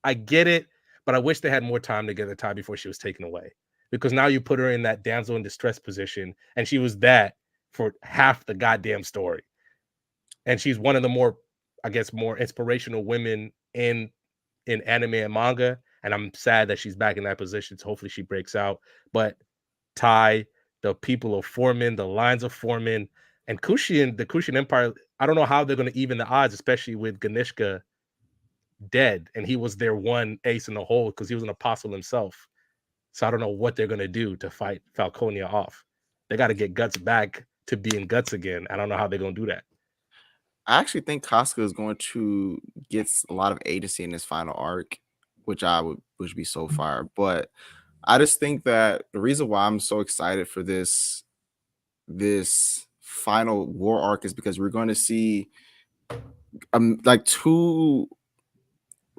I get it, but I wish they had more time together, Ty, before she was taken away. Because now you put her in that damsel in distress position, and she was that for half the goddamn story. And she's one of the more, I guess, more inspirational women in anime and manga. And I'm sad that she's back in that position. So hopefully she breaks out. But Ty, the people of Foreman, the lines of Foreman, and Kushan, the Kushan Empire, I don't know how they're going to even the odds, especially with Ganishka dead. And he was their one ace in the hole because he was an apostle himself. So I don't know what they're going to do to fight Falconia off. They got to get Guts back to being Guts again. I don't know how they're going to do that. I actually think Casca is going to get a lot of agency in this final arc, which would be so fire. But I just think that the reason why I'm so excited for this final war arc is because we're going to see like two.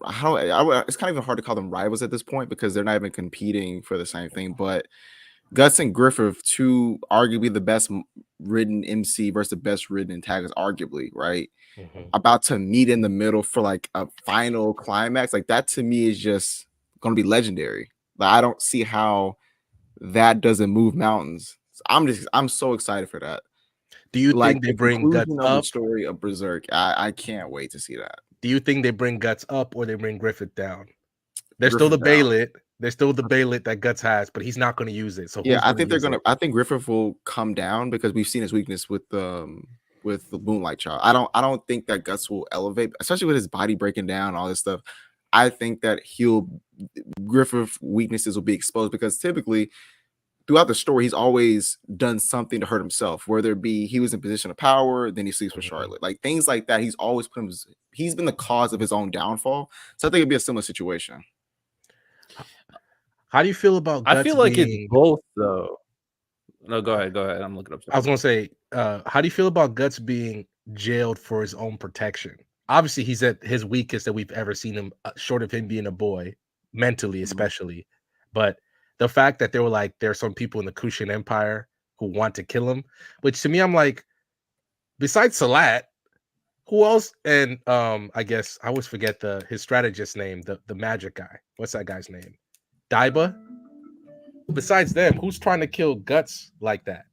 It's kind of even hard to call them rivals at this point because they're not even competing for the same thing. But Guts and Griffith, two arguably the best written MC versus the best written antagonist, arguably, right? Mm-hmm. About to meet in the middle for like a final climax. Like that to me is just going to be legendary. Like I don't see how that doesn't move mountains. So I'm so excited for that. Do you think they bring Guts up? The story of Berserk. I can't wait to see that. Do you think they bring Guts up or they bring Griffith down? There's still the Baylet. There's still the Baylet that Guts has, but he's not going to use it. So yeah, I think they're going to. I think Griffith will come down because we've seen his weakness with the Moonlight Child. I don't think that Guts will elevate, especially with his body breaking down, all this stuff. I think that Griffith weaknesses will be exposed because typically throughout the story, he's always done something to hurt himself, whether it be he was in position of power, then he sleeps with Charlotte, like things like that. He's always he's been the cause of his own downfall. So I think it'd be a similar situation. How do you feel about Guts? I feel like it's both, though. No, go ahead. I'm looking up something. I was going to say, how do you feel about Guts being jailed for his own protection? Obviously, he's at his weakest that we've ever seen him, short of him being a boy, mentally especially. Mm-hmm. But the fact that there are some people in the Kushan Empire who want to kill him, which to me, I'm like, besides Salat, who else? And I guess I always forget his strategist name, the magic guy. What's that guy's name? Daiba. Besides them, who's trying to kill Guts like that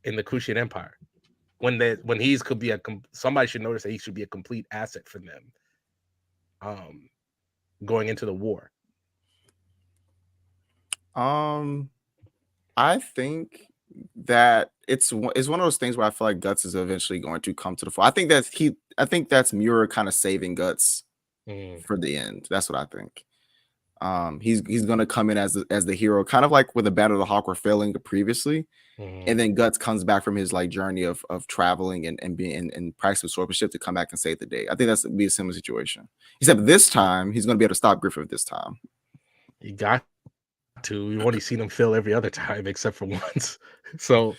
in the Kushan Empire? When he's could be somebody should notice that he should be a complete asset for them. Going into the war. I think that it's one of those things where I feel like Guts is eventually going to come to the fore. I think that's Miura kind of saving Guts for the end. That's what I think. He's going to come in as the hero, kind of like with the Battle of the Hawk were failing previously, and then Guts comes back from his like journey of traveling and being and practicing swordsmanship to come back and save the day. I think that's be a similar situation, except this time he's going to be able to stop Griffith this time. He got to. We've only seen him fail every other time except for once. So,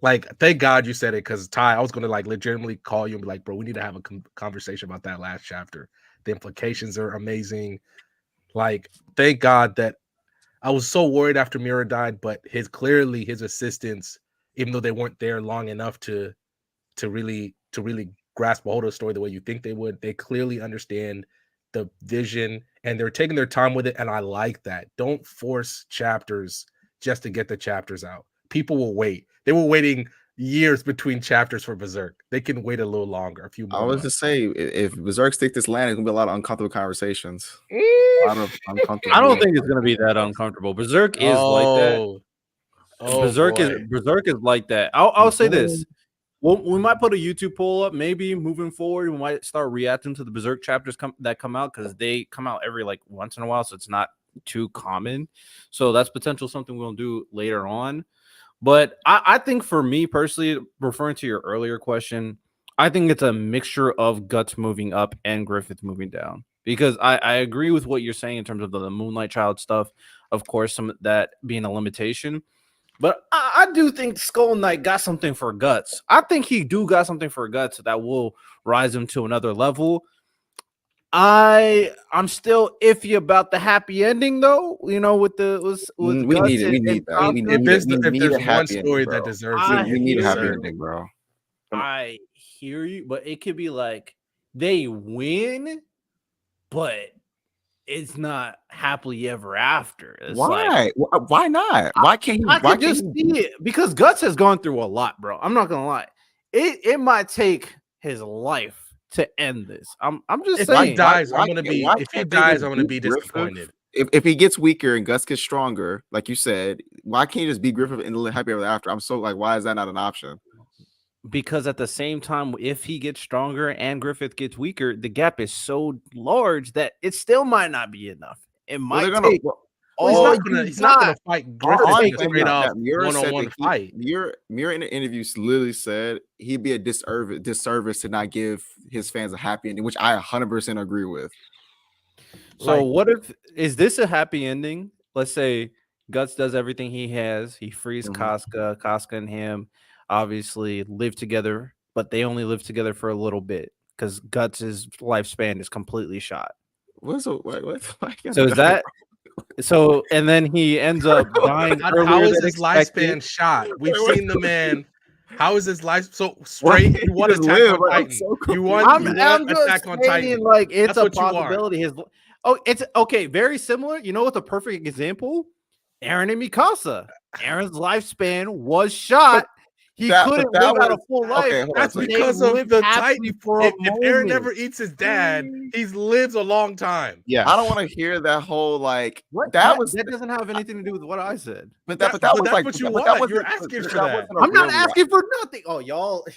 like, thank God you said it, because Ty, I was going to like legitimately call you and be like, bro, we need to have a conversation about that last chapter. The implications are amazing. Like, thank God that I was so worried after Miura died, but his assistants, even though they weren't there long enough to really grasp a hold of the story the way you think they would, they clearly understand the vision and they're taking their time with it. And I like that. Don't force chapters just to get the chapters out. People will wait. They were waiting years between chapters for Berserk. They can wait a little longer, a few more. I was just say, if Berserk stick this land, it's gonna be a lot of uncomfortable conversations. I don't think it's gonna be that uncomfortable. Berserk is like that. Berserk is like that. I'll say this. Well, we might put a YouTube poll up. Maybe moving forward, we might start reacting to the Berserk chapters that come out, because they come out every like once in a while, so it's not too common. So that's potential something we'll do later on. But I think for me personally, referring to your earlier question, I think it's a mixture of Guts moving up and Griffith moving down. Because I agree with what you're saying in terms of the Moonlight Child stuff. Of course, some of that being a limitation. But I do think Skull Knight got something for Guts. I think he do got something for Guts that will rise him to another level. I'm still iffy about the happy ending though. You know, with We Guts need it. We and need that. We If need there's it. We if need there's a one happy story ending, that bro. deserves I it, We need a it's happy Berserk. ending, bro. I hear you, but it could be like they win, but it's not happily ever after. It's like Why not? Why can't he? I Why could can't just he? see it because Guts has gone through a lot, bro. I'm not gonna lie. It might take his life to end this. I'm just If saying. he dies, Why I'm gonna can't- be. why If he can't they dies, just I'm gonna beat be Griffith? disappointed. If he gets weaker and Gus gets stronger, like you said, why can't you just beat Griffith and live happy ever after? I'm so like, why is that not an option? Because at the same time, if he gets stronger and Griffith gets weaker, the gap is so large that it still might not be enough. It Well, might they're gonna. take Well, all He's not gonna fight Griffith on in take a him straight out. up one-on-one fight. Muir in the interview literally said he'd be a disservice to not give his fans a happy ending, which I 100% agree with. So Like- what if is this a happy ending? Let's say Guts does everything he has. He frees Mhm. Casca and him obviously live together, but they only live together for a little bit because Guts's lifespan is completely shot. What's a, what? So is that so? And then he ends up dying How earlier is than his expected. lifespan shot? We've Wait, seen the man. How is his life so Why straight? can't You he want just Attack live? on Like, I'm Titan? so You confused. want I'm just Attack on saying, Titan? like it's That's a what you are. possibility. It's okay. Very similar. You know what's a perfect example? Aaron and Mikasa. Aaron's lifespan was shot. He couldn't that live out a was- full life. okay, hold on a That's second. because They of lived the happily Titan. for a If Aaron moment. never eats his dad, he lives a long time. Yeah, I don't want to hear that whole like What that was. that doesn't have anything to do with what I said. But But was that's like what you but that want. You're wasn't- asking but for that. wasn't a I'm not real reaction. asking for nothing. Oh, y'all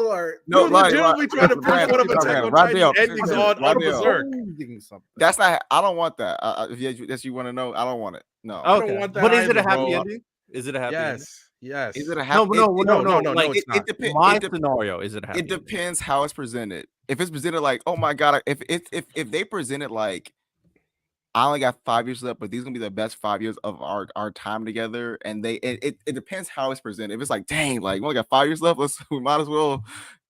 are You're legitimately trying to push one of Attack on Titan endings on Berserk. holding something. That's not. I don't want that. If you want to know, I don't want it. No. I don't Okay. want that But is it a either, happy bro. ending? Is it a happy ending? Yes. Is it a No, happy? but no, Like, it's not. My scenario is it a happy It ending? depends how it's presented. If it's presented like, oh my god, if they present it like, I only got 5 years left, but these are gonna be the best 5 years of our time together, and it depends how it's presented. If it's like, dang, like we only got 5 years left, we might as well.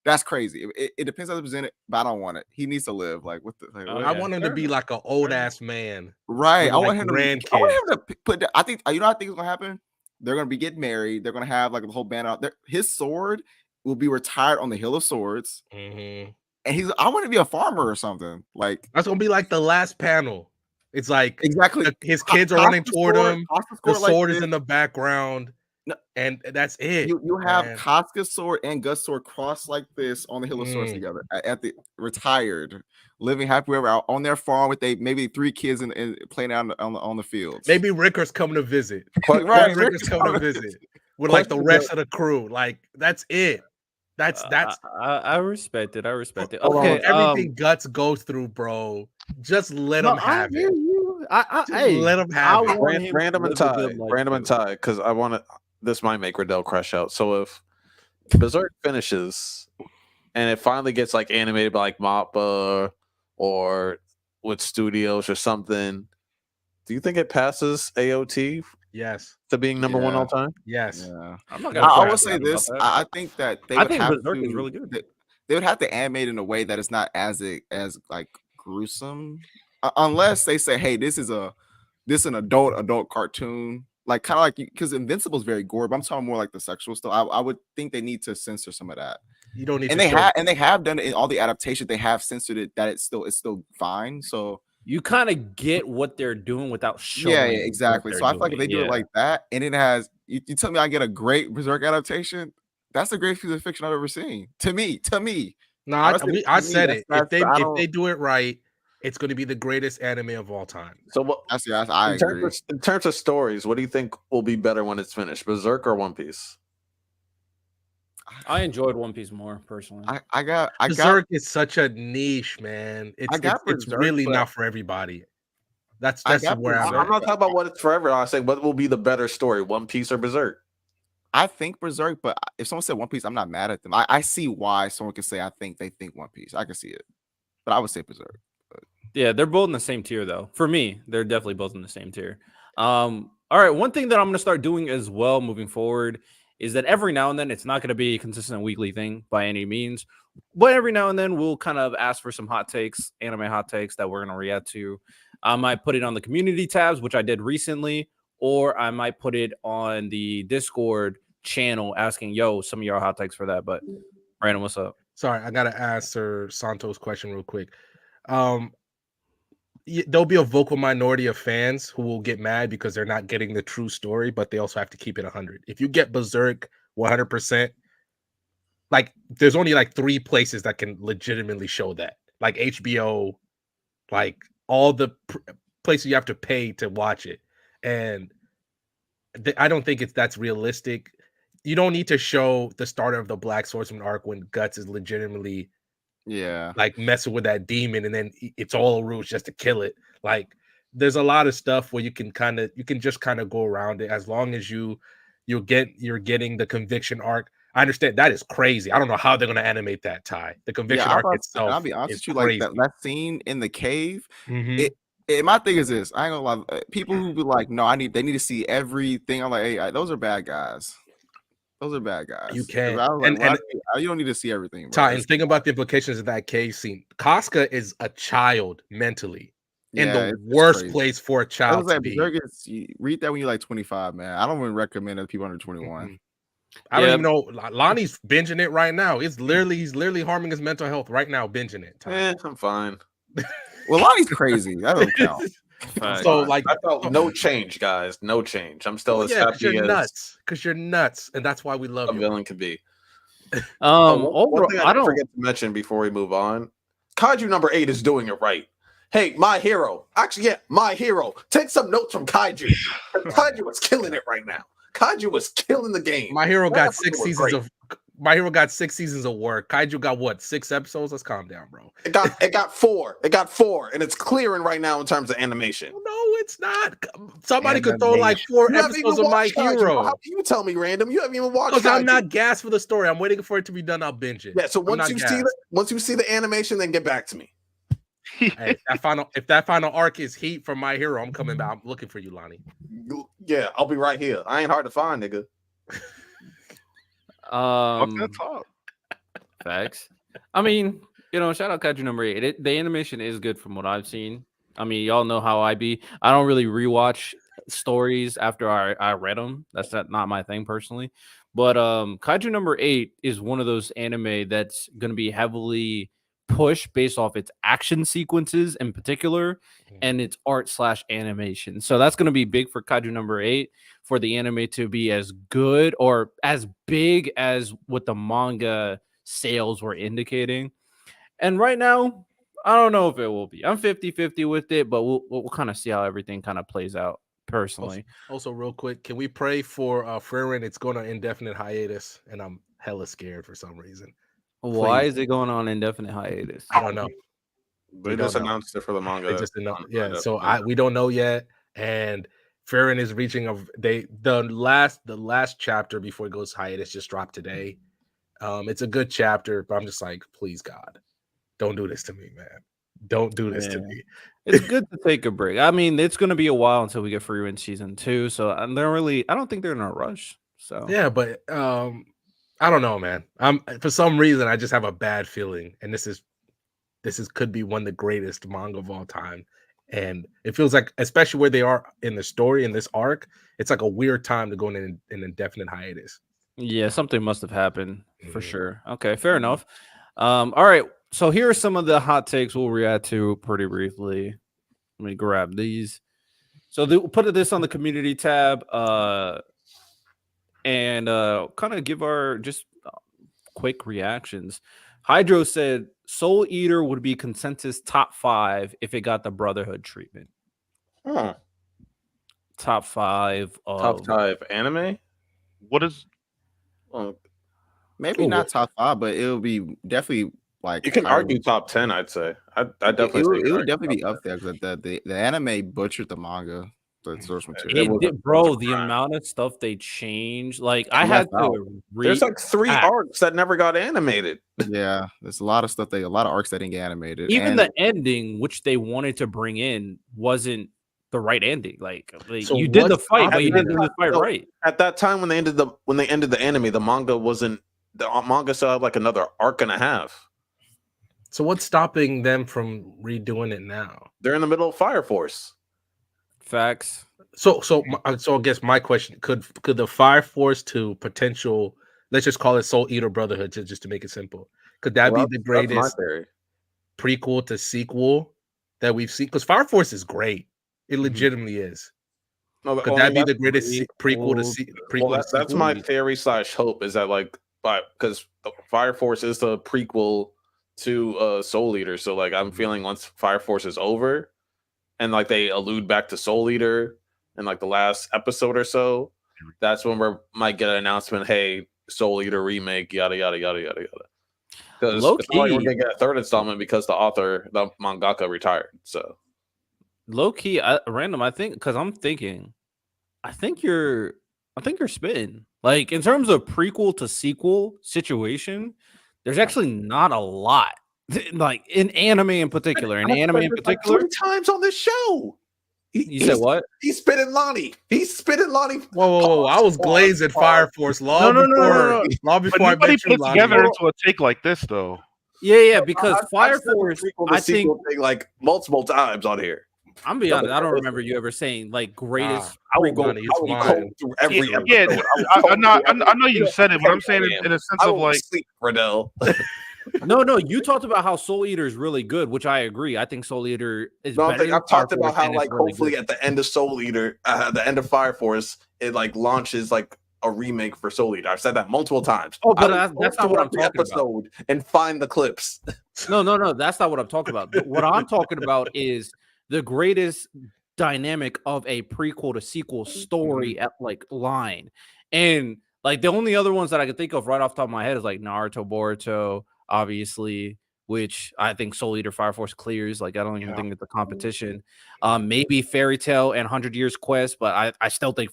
That's crazy. It depends how it's presented, but I don't want it. He needs to live. Like what the? Like, I want him to be like an old ass man. right. with, I like, want him to. grandkids. I want him to put. I think you know. What I think is gonna happen. They're gonna be getting married. They're gonna have like the whole band out there. His sword will be retired on the Hill of Swords, Mhm. and I want to be a farmer or something. Like That's gonna be like the last panel. It's like exactly. his kids are running toward him. The Like sword is this. in the background, No. and that's it. You have man. Casca's sword and Gus' sword crossed like this on the Hill of Swords together at the retired, living happy ever out on their farm with maybe 3 kids and playing out on the fields. Maybe Ricker's coming to visit. Right, Ricker's coming to visit with like the rest of the crew. Like that's it. That's I respect it. I respect it. for Okay, everything Guts goes through, bro. Just let him have hear it. you. Just let him have it. want him to Random and live a good tie, life, random and too. tie, because I want to. This might make Riddell crash out. So if Berserk finishes and it finally gets like animated by like Mappa or with studios or something, do you think it passes AOT Yes. to being number one Yeah. all time? Yes. Yeah. I'm not I gonna will say this. I think that they I would think have Berserk to, is really good. They would have to animate in a way that it's not as like gruesome, unless they say, "Hey, this is an adult cartoon." Like kind of like because Invincible is very gore, but I'm talking more like the sexual stuff. I would think they need to censor some of that. You don't need And to they have done it in all the adaptations. They have censored it that it's still fine. So You kind of get what they're doing without showing. yeah, what exactly. they're So I feel like if they doing. do it like that, and it has you tell me I get a great Berserk adaptation, that's the greatest piece of fiction I've ever seen. To me. No, Honestly, I to me, said it. If that's- they do it right, it's going to be the greatest anime of all time. So what? I In terms, agree. in terms of stories, what do you think will be better when it's finished, Berserk or One Piece? I enjoyed One Piece more personally. I got Berserk is such a niche, man. It's got it's Berserk, really but- not for everybody. That's got where I'm Berserk. I'm not talking about what it's forever. I say what will be the better story, One Piece or Berserk. I think Berserk, but if someone said One Piece, I'm not mad at them. I see why someone can say they think One Piece. I can see it, but I would say Berserk. Yeah, they're both in the same tier though. For me, they're definitely both in the same tier. All right, one thing that I'm going to start doing as well moving forward is that every now and then, it's not going to be a consistent weekly thing by any means, but every now and then we'll kind of ask for some hot takes, anime hot takes that we're going to react to. I might put it on the community tabs, which I did recently, or I might put it on the Discord channel asking, yo, some of your hot takes for that. But Brandon, what's up? Sorry, I gotta answer Santos' question real quick. There'll be a vocal minority of fans who will get mad because they're not getting the true story, but they also have to keep it 100. If you get Berserk 100%, like there's only like 3 places that can legitimately show that, like HBO, like all the places you have to pay to watch it, and I don't think that's realistic. You don't need to show the starter of the Black Swordsman arc when Guts is legitimately like messing with that demon, and then it's all a ruse just to kill it. Like there's a lot of stuff where you can just kind of go around it as long as you're getting the conviction arc. I understand that is crazy. I don't know how they're gonna animate that, Ty. The conviction arc itself. I'll be honest with you, crazy. like that scene in the cave. My thing is this: I ain't gonna lie. People who be like, "No, they need to see everything." I'm like, "Hey, those are bad guys. Those are bad guys." You can't. I was like, you don't need to see everything, bro. Ty, and think about the implications of that cave scene. Casca is a child mentally, in the worst place for a child to be. Read that when you're like 25, man. I don't even recommend it to people under 21. I don't even know. Lonnie's binging it right now. He's literally harming his mental health right now, binging it. I'm fine. Well, Lonnie's crazy. That don't count. So like, I felt no change, guys. No change. I'm still as happy you're nuts. Because you're nuts, and that's why we love a you. villain could be. One thing I don't forget to mention before we move on: Kaiju number 8 is doing it right. Hey, my hero. Actually, yeah, my hero. Take some notes from Kaiju. Kaiju was killing it right now. Kaiju was killing the game. My hero got 6 seasons of. My hero got 6 seasons of work. Kaiju got what? 6 episodes? Let's calm down, bro. It got 4. It got 4, and it's clearing right now in terms of animation. No, it's not. Somebody could throw like 4 episodes of My Hero. How can you tell me random? You haven't even watched. Because I'm not gassed for the story. I'm waiting for it to be done. I'll binge it. Yeah. So once you see the animation, then get back to me. Hey, if that final arc is heat from My Hero, I'm coming back. I'm looking for you, Lonnie. Yeah, I'll be right here. I ain't hard to find, nigga. Facts. I mean, shout out Kaiju number 8. The animation is good from what I've seen. I mean, y'all know how I be. I don't really rewatch stories after I read them. That's not my thing personally. But Kaiju number 8 is one of those anime that's going to be heavily pushed based off its action sequences in particular and its art/animation. So that's going to be big for Kaiju number 8 for the anime to be as good or as big as what the manga sales were indicating. And right now, I don't know if it will be. I'm 50-50 with it, but we'll kind of see how everything kind of plays out personally. Also, real quick, can we pray for Freerin? It's going on indefinite hiatus, and I'm hella scared for some reason. Why is it going on indefinite hiatus? I don't know. They just announced it for the manga. They just announced, so we don't know yet. And Freerin is reaching the last chapter before it goes hiatus just dropped today. It's a good chapter, but I'm just like, please God, don't do this to me, man. Don't do this to me. It's good to take a break. I mean, it's going to be a while until we get Freerin season 2, so I don't think they're in a rush. So yeah, but I don't know, man. For some reason I just have a bad feeling, and this could be one of the greatest manga of all time. And it feels like, especially where they are in the story in this arc, it's like a weird time to go in an indefinite hiatus. Yeah, something must have happened for sure. Okay, fair enough. All right. So here are some of the hot takes we'll react to pretty briefly. Let me grab these. So we'll put this on the community tab and kind of give our just quick reactions. Hydro said Soul Eater would be consensus top 5 if it got the Brotherhood treatment. Top 5 anime? What is maybe not top 5, but it'll be definitely like You can higher argue top 10, I'd say. I It, definitely it say would, you it can would argue definitely be top up there because the anime butchered the manga, the source material. It was a Bro, the crime. amount of stuff they changed, like I And had left out. to There's like 3 read arcs that never got animated. Yeah, there's a lot of stuff. A lot of arcs that didn't get animated. even and the ending, which they wanted to bring in, wasn't the right ending. Like So you did the what's fight, but you stopping didn't do the fight No, right. At that time when they ended the anime, the manga still had like another arc and a half. So what's stopping them from redoing it now? They're in the middle of Fire Force. Facts. So I guess my question: Could the Fire Force to potential, let's just call it Soul Eater Brotherhood, just to make it simple, could that Well, be the that's my greatest theory. prequel to sequel that we've seen? Because Fire Force is great; it legitimately is. No, Could well, I that mean, be the greatest prequel to prequel? well, To that's sequel? my theory / hope is that like, because Fire Force is the prequel to Soul Eater. So like, I'm feeling once Fire Force is over, and like they allude back to Soul Eater in like the last episode or so, that's when we might get an announcement. Hey, Soul Eater remake, yada yada yada yada yada. Because Low it's not like we're key. gonna get a third installment because the mangaka retired. So Low key, random. I think because I'm thinking, I think you're spitting. Like in terms of prequel to sequel situation, there's actually not a lot. Like in anime in particular, like 3 times on this show. You said what? He's spitting Lonnie. He's spitting Lonnie. Whoa! I was glazing Fire Force long No. long But before I nobody met put you, it Lonnie. together into a take like this, though. Yeah, because I've Fire said the Force, prequel to I think sequel thing like multiple times on here. I'm be honest, I don't remember you ever saying like greatest. I will go. Lonnie, it's I will fine. go through every episode. Yeah, I will go I through know you said it, but I'm saying in a sense I of will like, sleep, Riddell. No, you talked about how Soul Eater is really good, which I agree. I think Soul Eater is No, better. Than I've Fire talked about Force, how and it's like really hopefully good. at the end of Soul Eater, the end of Fire Force, it like launches like a remake for Soul Eater. I've said that multiple times. Oh, but I will that's go not what I'm through every talking about. episode and find the clips. No, that's not what I'm talking about. What I'm talking about is the greatest dynamic of a prequel to sequel story at like line. And like the only other ones that I can think of right off the top of my head is like Naruto, Boruto, obviously, which I think Soul Eater Fire Force clears. Like I don't even think it's a competition. Maybe Fairy Tail and 100 Years Quest, but I still think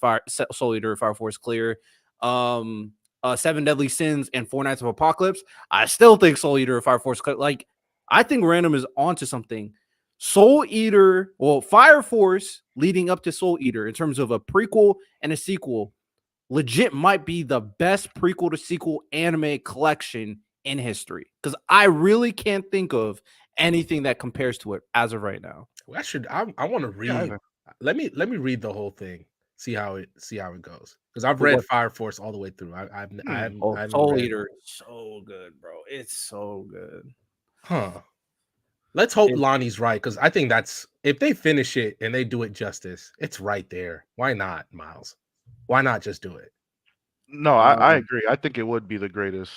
Soul Eater Fire Force clear. Seven Deadly Sins and Four Nights of Apocalypse. I still think Soul Eater Fire Force clear. Like I think Random is onto something. Soul Eater, well, Fire Force leading up to Soul Eater in terms of a prequel and a sequel, legit might be the best prequel to sequel anime collection in history. Because I really can't think of anything that compares to it as of right now. I want to read. Let me read the whole thing. See how it goes. Because I've read Fire Force all the way through. I haven't Soul read. Eater, so good, bro. It's so good. Huh. Let's hope Lonnie's right, because I think that's if they finish it and they do it justice, it's right there. Why not, Miles? Why not just do it? No, I agree. I think it would be the greatest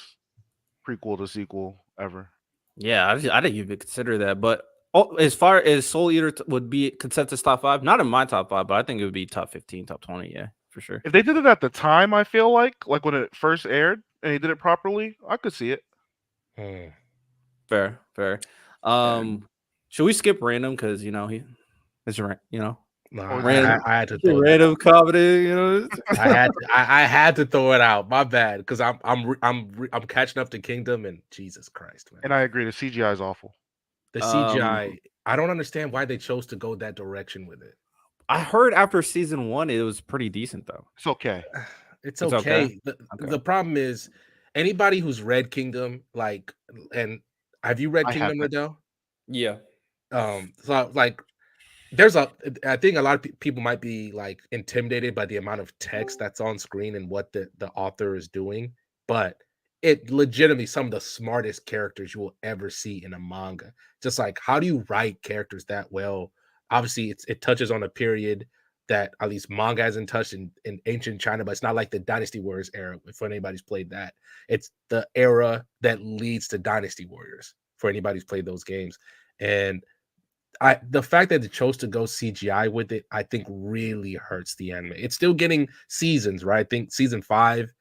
prequel to sequel ever. Yeah, I didn't even consider that. But as far as Soul Eater would be consensus top 5, not in my top 5, but I think it would be top 15, top 20. Yeah, for sure. If they did it at the time, I feel like when it first aired and they did it properly, I could see it. Fair. Should we skip Random because it's random. I had to throw random comedy. I had to throw it out. My bad, because I'm catching up to Kingdom and Jesus Christ, man. And I agree, the CGI is awful. The CGI, I don't understand why they chose to go that direction with it. I heard after season 1 it was pretty decent though. It's okay. It's okay. The problem is anybody who's read Kingdom, and have you read Kingdom, Riddell? Yeah. So I think a lot of people might be like intimidated by the amount of text that's on screen and what the author is doing, but it legitimately some of the smartest characters you will ever see in a manga. Just like, how do you write characters that well? Obviously, it touches on a period that at least manga hasn't touched in ancient China, but it's not like the Dynasty Warriors era. If anybody's played that, it's the era that leads to Dynasty Warriors. For anybody who's played those games, and the fact that they chose to go CGI with it, I think really hurts the anime. It's still getting seasons, right? I think season 5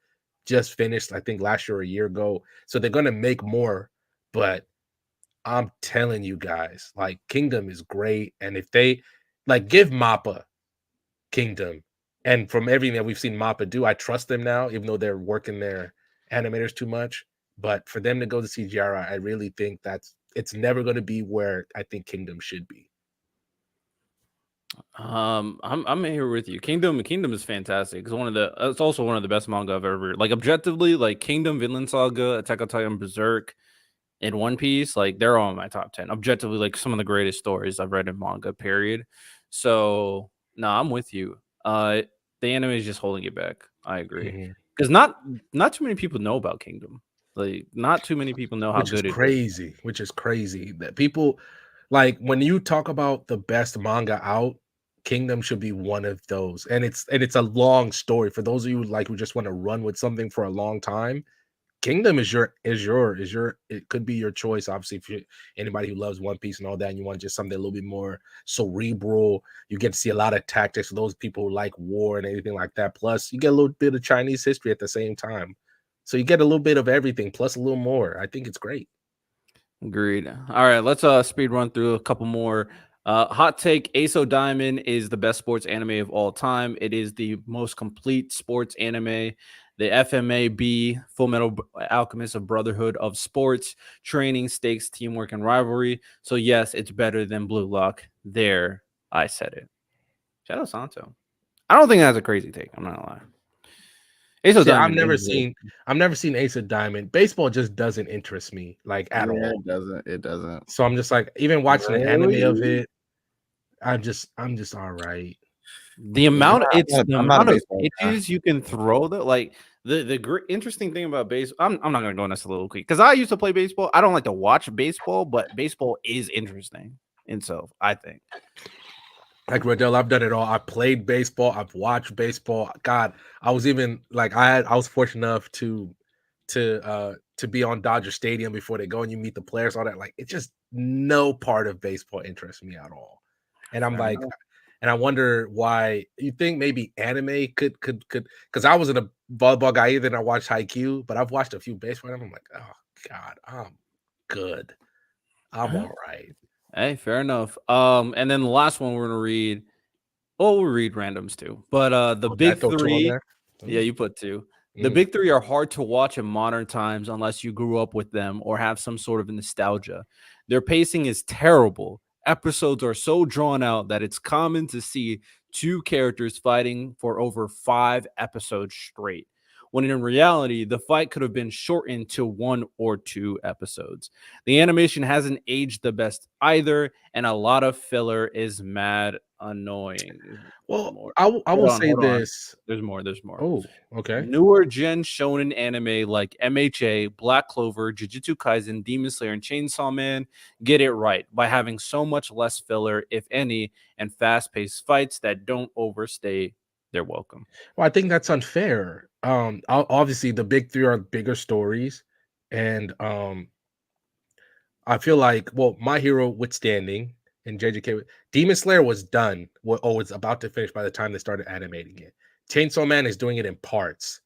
just finished, I think last year or a year ago. So they're gonna make more, but I'm telling you guys, like Kingdom is great, and if they like give Mappa Kingdom, and from everything that we've seen Mappa do, I trust them now, even though they're working their animators too much. But for them to go to CGI, I really think it's never going to be where I think Kingdom should be. I'm here with you. Kingdom is fantastic. It's also one of the best manga I've ever, like, objectively, like Kingdom, Vinland Saga, Attack on Titan, Berserk, and One Piece, like they're all in my top 10. Objectively, like some of the greatest stories I've read in manga, period. So no, I'm with you. The anime is just holding it back. I agree. Mhm. Because not too many people know about Kingdom. Like, not too many people know how Which is good it is. crazy. Which is crazy that people like when you talk about the best manga out, Kingdom should be one of those. And it's a long story for those of you like who just want to run with something for a long time. Kingdom is your it could be your choice. Obviously, if you anybody who loves One Piece and all that, and you want just something a little bit more cerebral, you get to see a lot of tactics for those people who like war and anything like that. Plus, you get a little bit of Chinese history at the same time. So you get a little bit of everything, plus a little more. I think it's great. Agreed. All right, let's speed run through a couple more. Hot take: Aso Diamond is the best sports anime of all time. It is the most complete sports anime. The FMAB, Full Metal Alchemist of Brotherhood of Sports, training, stakes, teamwork, and rivalry. So yes, it's better than Blue Lock. There, I said it. Shout out Santo. I don't think that's a crazy take. I'm not gonna lie. Aso See, I've Diamond never is good. seen Ace of Diamond. Baseball just doesn't interest me like at all. It doesn't. It doesn't. So I'm just like, even watching the anime of Really? it, I'm just all right. The amount I'm not a of baseball guy. pitches you can throw that, like, the interesting thing about baseball. I'm not gonna go on this a little quick because I used to play baseball. I don't like to watch baseball, but baseball is interesting in itself, I think. Like Riddell, I've done it all. I played baseball. I've watched baseball. God, I was even like I was fortunate enough to be on Dodger Stadium before they go and you meet the players, all that. Like it's just no part of baseball interests me at all. And I'm Fair like, enough. and I wonder why you think maybe anime could because I wasn't a volleyball guy either, and I watched Haikyuu, but I've watched a few baseball and I'm like, oh God, I'm good. I'm Huh? all right. Hey, fair enough. And then the last one we're gonna read. Oh, we'll read randoms too. But the Oh, did I big throw two on three. there? Yeah, you put two. The Mm. big three are hard to watch in modern times unless you grew up with them or have some sort of nostalgia. Their pacing is terrible. Episodes are so drawn out that it's common to see two characters fighting for over 5 episodes straight, when in reality, the fight could have been shortened to 1 or 2 episodes. The animation hasn't aged the best either, and a lot of filler is mad annoying. Well, More. I will say Hold on. this. There's more. There's more. Oh, okay. Newer gen shonen anime like MHA, Black Clover, Jujutsu Kaisen, Demon Slayer, and Chainsaw Man get it right by having so much less filler, if any, and fast-paced fights that don't overstay their welcome. Well, I think that's unfair. Obviously the big three are bigger stories, and I feel like My Hero withstanding and JJK Demon Slayer was done. Was about to finish by the time they started animating it. Chainsaw Man is doing it in parts,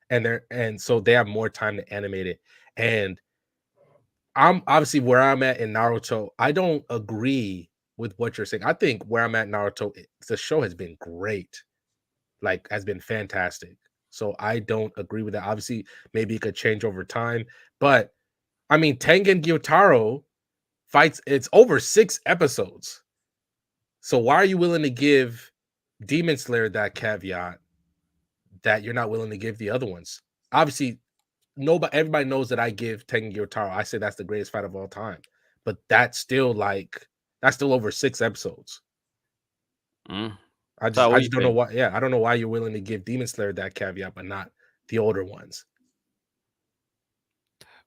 and so they have more time to animate it. And I'm obviously where I'm at in Naruto. I don't agree with what you're saying. I think where I'm at in Naruto, the show has been great, like has been fantastic. So I don't agree with that. Obviously, maybe it could change over time, but I mean, Tengen Gyotaro fights. It's over 6 episodes. So why are you willing to give Demon Slayer that caveat that you're not willing to give the other ones? Obviously, everybody knows that I give Tengen Gyotaro. I say that's the greatest fight of all time, but that's still over 6 episodes. Mm. I So, what do you just don't know think? why. Yeah, I don't know why you're willing to give Demon Slayer that caveat, but not the older ones.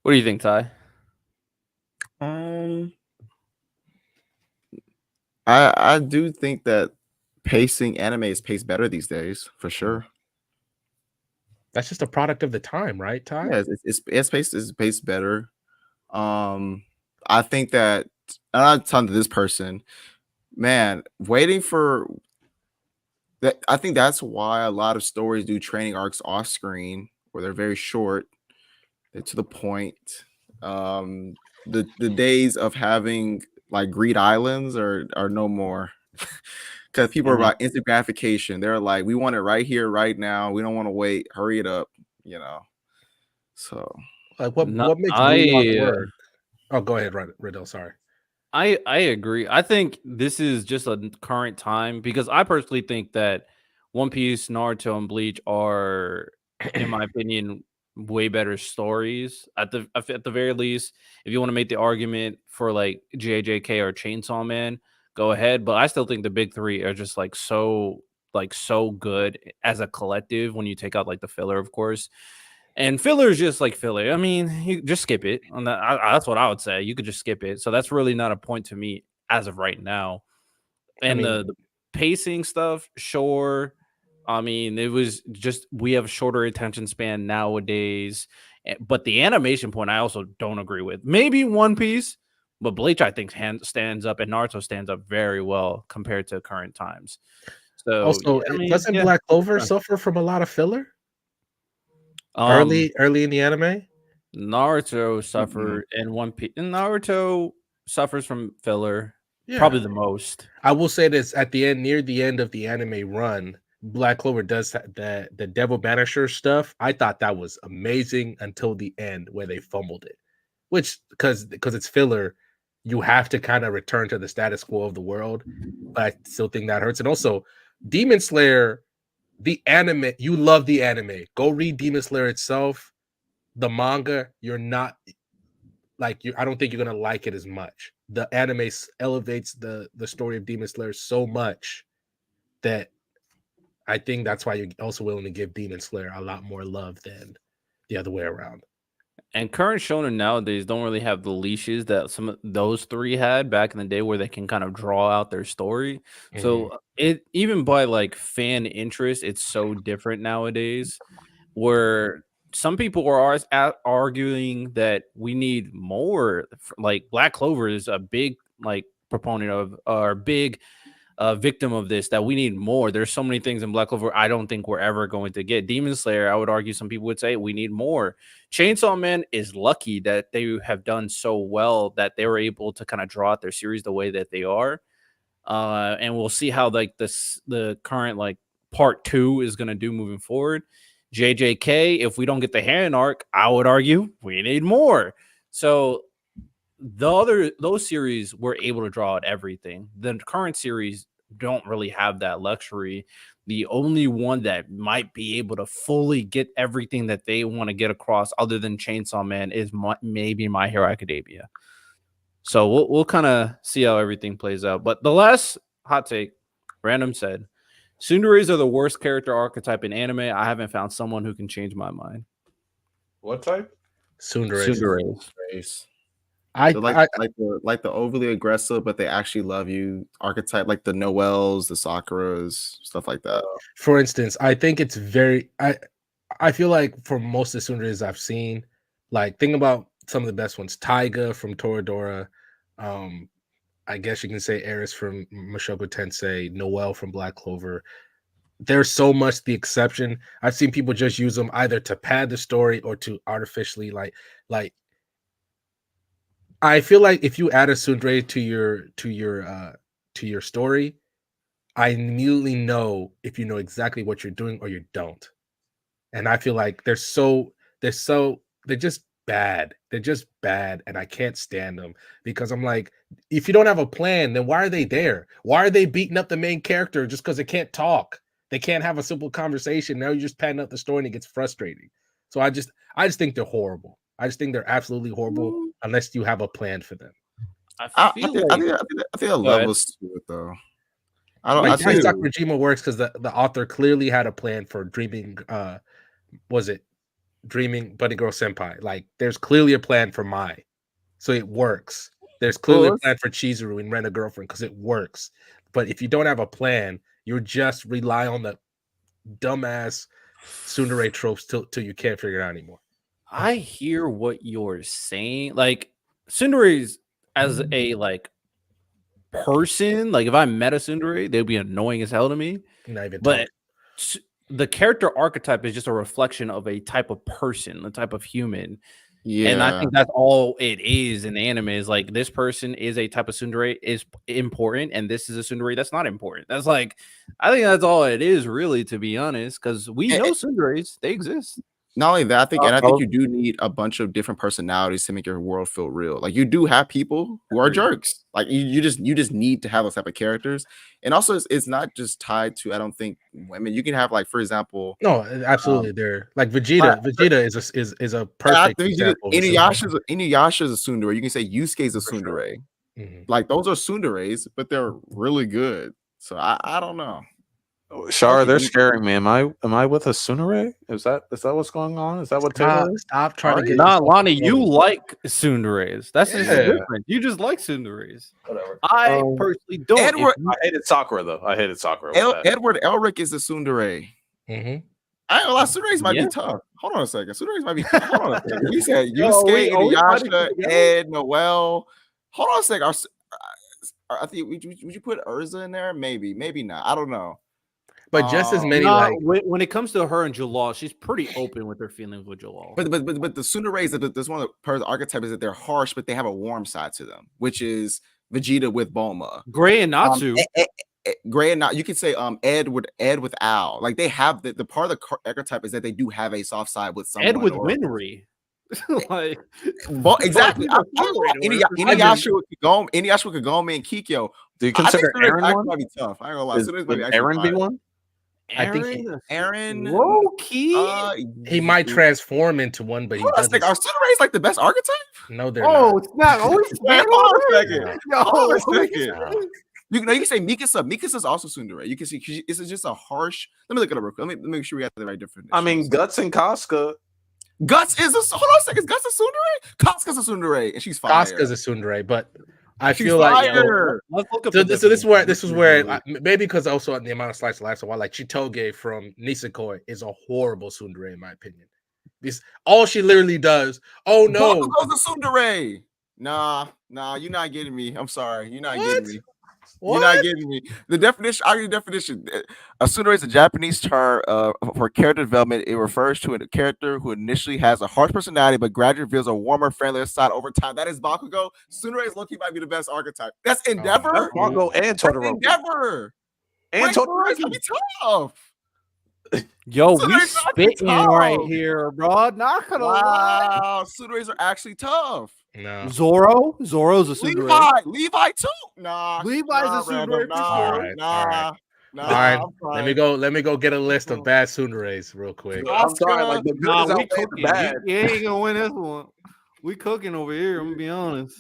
What do you think, Ty? I do think that pacing anime is paced better these days for sure. That's just a product of the time, right, Ty? Yeah, it's paced better. I think that I'm not talking to this person, man. Waiting for that, I think that's why a lot of stories do training arcs off screen, where they're very short, they're to the point. the days of having like Greed Islands are no more. Because people are about instant gratification. They're like, we want it right here, right now. We don't want to wait. Hurry it up, you know. So Like No, what makes Mulan work? Oh, go ahead, Riddle. Sorry. I agree. I think this is just a current time because I personally think that One Piece, Naruto, and Bleach are, in my opinion, way better stories. At the very least, if you want to make the argument for like JJK or Chainsaw Man, go ahead. But I still think the big three are just so good as a collective when you take out like the filler, of course. And filler is just like filler. I mean, you just skip it. On that, that's what I would say. You could just skip it. So that's really not a point to me as of right now. And the pacing stuff, sure. I mean, it was just we have a shorter attention span nowadays. But the animation point, I also don't agree with. Maybe One Piece, but Bleach, I think, stands up, and Naruto stands up very well compared to current times. So, also, doesn't Black Clover suffer from a lot of filler? Early in the anime, Naruto suffered in One Piece. Naruto suffers from filler, yeah. probably the most. I will say this: at the end, near the end of the anime run, Black Clover does the Devil Banisher stuff. I thought that was amazing until the end where they fumbled it, which because it's filler, you have to kind of return to the status quo of the world. But I still think that hurts. And also, Demon Slayer. The anime, you love the anime. Go read Demon Slayer itself. The manga, you're not like you. I don't think you're gonna like it as much. The anime elevates the story of Demon Slayer so much that I think that's why you're also willing to give Demon Slayer a lot more love than the other way around. And current shonen nowadays don't really have the leashes that some of those three had back in the day, where they can kind of draw out their story. So it even by like fan interest, it's so different nowadays. Where some people are arguing that we need more. Like Black Clover is a big like proponent of, or big victim of this, that we need more. There's so many things in Black Clover I don't think we're ever going to get. Demon Slayer, I would argue some people would say we need more. Chainsaw Man is lucky that they have done so well that they were able to kind of draw out their series the way that they are. And we'll see how like the current like part 2 is going to do moving forward. JJK, if we don't get the Hand arc, I would argue we need more. So those series were able to draw out everything. The current series don't really have that luxury. The only one that might be able to fully get everything that they want to get across, other than Chainsaw Man, is maybe My Hero Academia. So we'll kind of see how everything plays out. But the last hot take, Random said, Tsunderes are the worst character archetype in anime. I haven't found someone who can change my mind. What type? Tsunderes. I like the overly aggressive, but they actually love you archetype, like the Noels, the Sakuras, stuff like that. For instance, I think it's very. I feel like for most of the Tsunderes I've seen, like think about some of the best ones. Taiga from Toradora, I guess you can say Eris from Mushoku Tensei, Noel from Black Clover. There's so much the exception. I've seen people just use them either to pad the story or to artificially like. I feel like if you add a tsundere to your story, I immediately know if you know exactly what you're doing or you don't. And I feel like they're just bad. They're just bad, and I can't stand them because I'm like, if you don't have a plan, then why are they there? Why are they beating up the main character just because they can't talk? They can't have a simple conversation. Now you're just padding up the story and it gets frustrating. So I just think they're horrible. I just think they're absolutely horrible unless you have a plan for them. I think a levels to it though. I think Sakurajima works because the author clearly had a plan for dreaming. Dreaming Bunny Girl Senpai? Like, there's clearly a plan for Mai, so it works. There's clearly a plan for Chizuru and Rent a Girlfriend because it works. But if you don't have a plan, you just rely on the dumbass tsundere tropes till you can't figure it out anymore. I hear what you're saying. Like tsunderes as a like person, like if I met a tsundere, they'd be annoying as hell to me. But the character archetype is just a reflection of a type of person, a type of human. Yeah, And I think that's all it is in anime is like this person is a type of tsundere is important, and this is a tsundere that's not important. That's like, I think that's all it is, really, to be honest, because we know tsunderes, they exist. not only that, I I think was- you do need a bunch of different personalities to make your world feel real. Like you do have people who are Agreed. jerks. Like you just need to have those type of characters. And also, it's not just tied to I don't think women. You can have like, for example, No, absolutely. They're like Vegeta. Vegeta is a perfect example. Of a tsundere. Inuyasha's a tsundere. You can say Yusuke's a tsundere. Mhm. Like those are tsunderes, but they're really good. So I don't know. Shar, they're scaring me. Am I with a tsundere? Is that what's going on? Is that what Taylor is? Stop trying to get. Nah, yourself Lonnie, in you trouble. like tsunderes. That's just Yeah. different. You just like tsunderes. Whatever. I personally don't. Edward- I hated Sakura though. I hated Sakura. with that. Edward Elric is a tsundere. Mhm. I ain't gonna lie, tsunderes might Yeah. be tough. Hold on a second. Tsunderes might be hold on a second. You said Yo, we Yusuke, fighting Inuyasha, together? Ed, Noel. Hold on a second. I think would you put Urza in there? Maybe not. I don't know. But just as many Nah, like when it comes to her and Jalal, she's pretty open with her feelings with Jalal. But the tsunderes, that's one of the part of the archetype is that they're harsh, but they have a warm side to them, which is Vegeta with Bulma. Gray and Natsu. Gray and not you could say Ed with Al. Like they have the part of the archetype is that they do have a soft side with someone. Ed with or- Winry. Like, Well, exactly. Fuck, you know, Inuyasha with Kagome and Kikyo. Do you I think consider Tsunderes Aaron actually one? might be tough. I ain't gonna lie. Is, Tsunderes might would be actually Aaron be fire. I one? think Aaron, low key. he might transform into one, but he Hold on a doesn't. second. Are Tsunderes like the best archetype? No, they're Oh, not. it's not always Man, hold on a second. Yo, Hold on a second. No. You can say Mikasa. Mikasa's also tsundere. You can see this is just a harsh. Let me look it up real quick. Let me make sure we got the right definition. I mean, Guts and Casca. Guts is a hold on a second. Is Guts a tsundere? Casca's a tsundere, and she's fire. Casca's a tsundere, but I She's feel like fire. let's look up so the this is where definition. maybe because also the amount of slice of life. So why like Chitoge from Nisekoi is a horrible tsundere in my opinion. This all she literally does. Oh no, Bakugo's a tsundere. Nah, you're not getting me. I'm sorry, you're not getting me. What? You're not getting me. The definition, I'll give you the definition. A tsundere is a Japanese term for character development. It refers to a character who initially has a harsh personality, but gradually reveals a warmer, friendlier side over time. That is Bakugo. Tsundere low-key might be the best archetype. That's Endeavor. That's Marco and That's Todoroki. Endeavor. And Wait, Tsunere's Todoroki. gonna be tough. Yo, So we they're not spitting tough. right here, bro. Not gonna lie. Wow, Tsuneres are actually tough. no. Zoro's a tsundere. Levi too. Nah, Levi's nah, a tsundere Random. for Nah, sure. Alright, nah, alright. nah. All right, I'm let me go get a list of bad tsunderes real quick. I'm sorry, like the good Nah, is we outweigh the cooking. bad. You ain't gonna win this one. We cooking over here. I'm gonna be honest.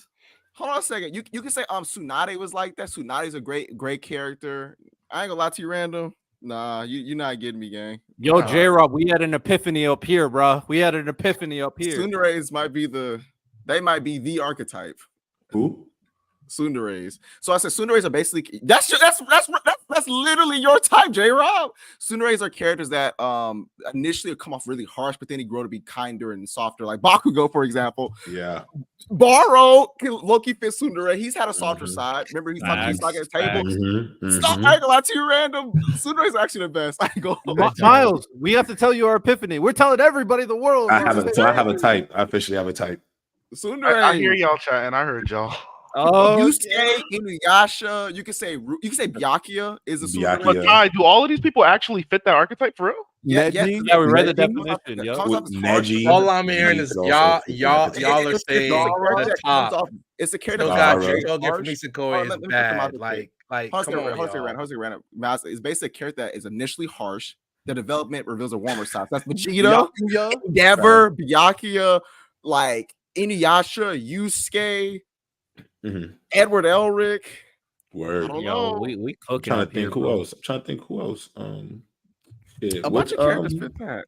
Hold on a second. You can say Tsunade was like that. Tsunade's a great character. I ain't gonna lie to you, Random. Nah, you're not getting me, gang. Yo, J-Rob, we had an epiphany up here, bro. We had an epiphany up here. Tsunderes might be the archetype. Who? Tsunderes. So I said Tsunderes are basically that's literally your type, J-Rob. Tsunderes are characters that initially come off really harsh, but then they grow to be kinder and softer, like Bakugo, for example. Yeah. Baro Loki fit Tsundere. He's had a softer Mhm. side. Remember, he's Facts, talking at his table. Mm-hmm. Stop! I ain't gonna lie to you, Random. Tsundere is actually the best. I ain't gonna. Miles, we have to tell you our epiphany. We're telling everybody the world. I have a type. I officially have a type. Tsundere. I hear y'all chatting. I heard y'all. Oh, Yusuke, Inuyasha. You can say Byakuya is a Tsundere. But Ty, do all of these people actually fit that archetype for real? Yes, yeah, we read the Neji. definition. Yo. Comes off as Neji. harsh. All I'm hearing is y'all are saying the top. It's a character. Still Zara. got very Chitoge from harsh. Nisekoi is Let me put them bad. out there. Like come on, y'all. It's basically a character that is initially harsh. The development reveals a warmer side. That's Vegeta, Endeavor, Byakuya, like Inuyasha, Yusuke, Mhm. Edward Elric. Word. I don't Yo, know. we I'm cooking. trying up to think here, who bro. else. I'm trying to think who else. Shit, A bunch of characters fit that.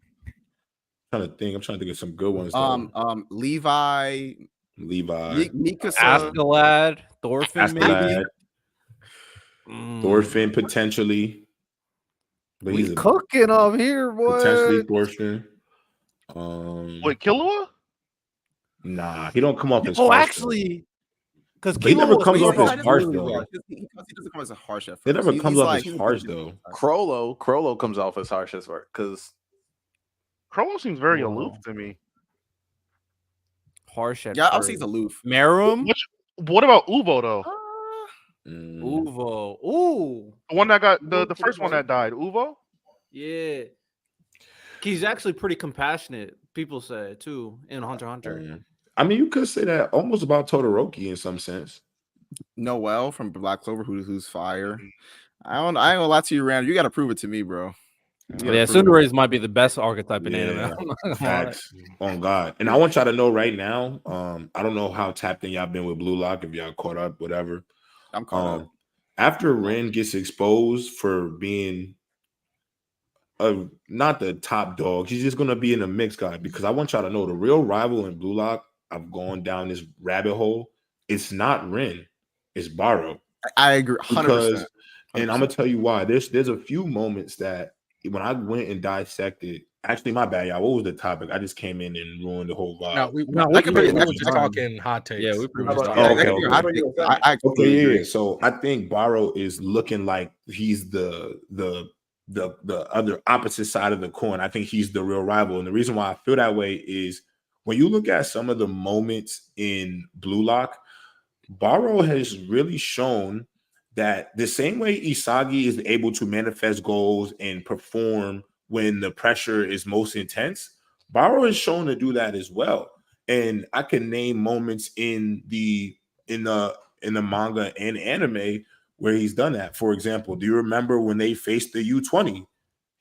I'm trying to think of some good ones. Though. Levi, Levi, Mikasa. Askeladd, Thorfinn, maybe. Askeladd, Thorfinn potentially, but he's We a, cooking up here, boy. potentially Thorfinn. Wait, Killua? Nah, he don't come off as Oh, harsh, actually, because But he never comes off as harsh, though. He doesn't come as a harsh at though. It first. never He's comes off like- as harsh though. Crollo comes off as harsh as work because Crollo seems very Whoa. aloof to me. harsh at Yeah, first. I'll say he's aloof. Merum, What about Uvo though? Uvo. Ooh, The one that got the Uvo's first one that died. Uvo. yeah. He's actually pretty compassionate. People say too in Hunter x Hunter. I mean, you could say that almost about Todoroki in some sense. Noel from Black Clover, who's fire. I ain't gonna lie to you, Rand. You gotta prove it to me, bro. Yeah, Sundare's might be the best archetype in anime. Yeah, I'm not gonna lie. facts. On God. And I want y'all to know right now, I don't know how tapped in y'all been with Blue Lock, if y'all caught up, whatever. I'm caught up. After Ren gets exposed for being not the top dog, he's just gonna be in a mix guy, because I want y'all to know the real rival in Blue Lock. I've gone down this rabbit hole. It's not Ren, it's Barrow. I agree 100%. Because, and I'm gonna tell you why. There's a few moments that when I went and dissected. Actually, my bad, y'all. What was the topic? I just came in and ruined the whole vibe. We pretty were just talking hot takes. Yeah, we pretty much Okay. So I think Barrow is looking like he's the other opposite side of the coin. I think he's the real rival, and the reason why I feel that way is when you look at some of the moments in Blue Lock, Barrow has really shown that the same way Isagi is able to manifest goals and perform when the pressure is most intense, Barrow is shown to do that as well. And I can name moments in the manga and anime where he's done that. For example, do you remember when they faced the U20?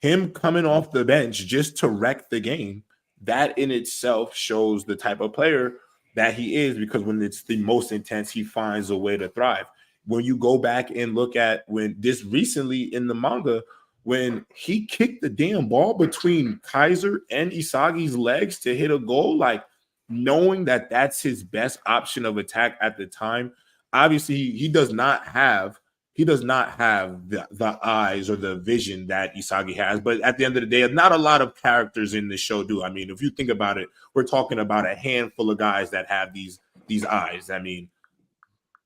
Him coming off the bench just to wreck the game, that in itself shows the type of player that he is, because when it's the most intense, he finds a way to thrive. When you go back and look at when this recently in the manga, when he kicked the damn ball between Kaiser and Isagi's legs to hit a goal, like knowing that that's his best option of attack at the time. Obviously, he does not have the eyes or the vision that Isagi has. But at the end of the day, not a lot of characters in the show do. I mean, if you think about it, we're talking about a handful of guys that have these eyes. I mean,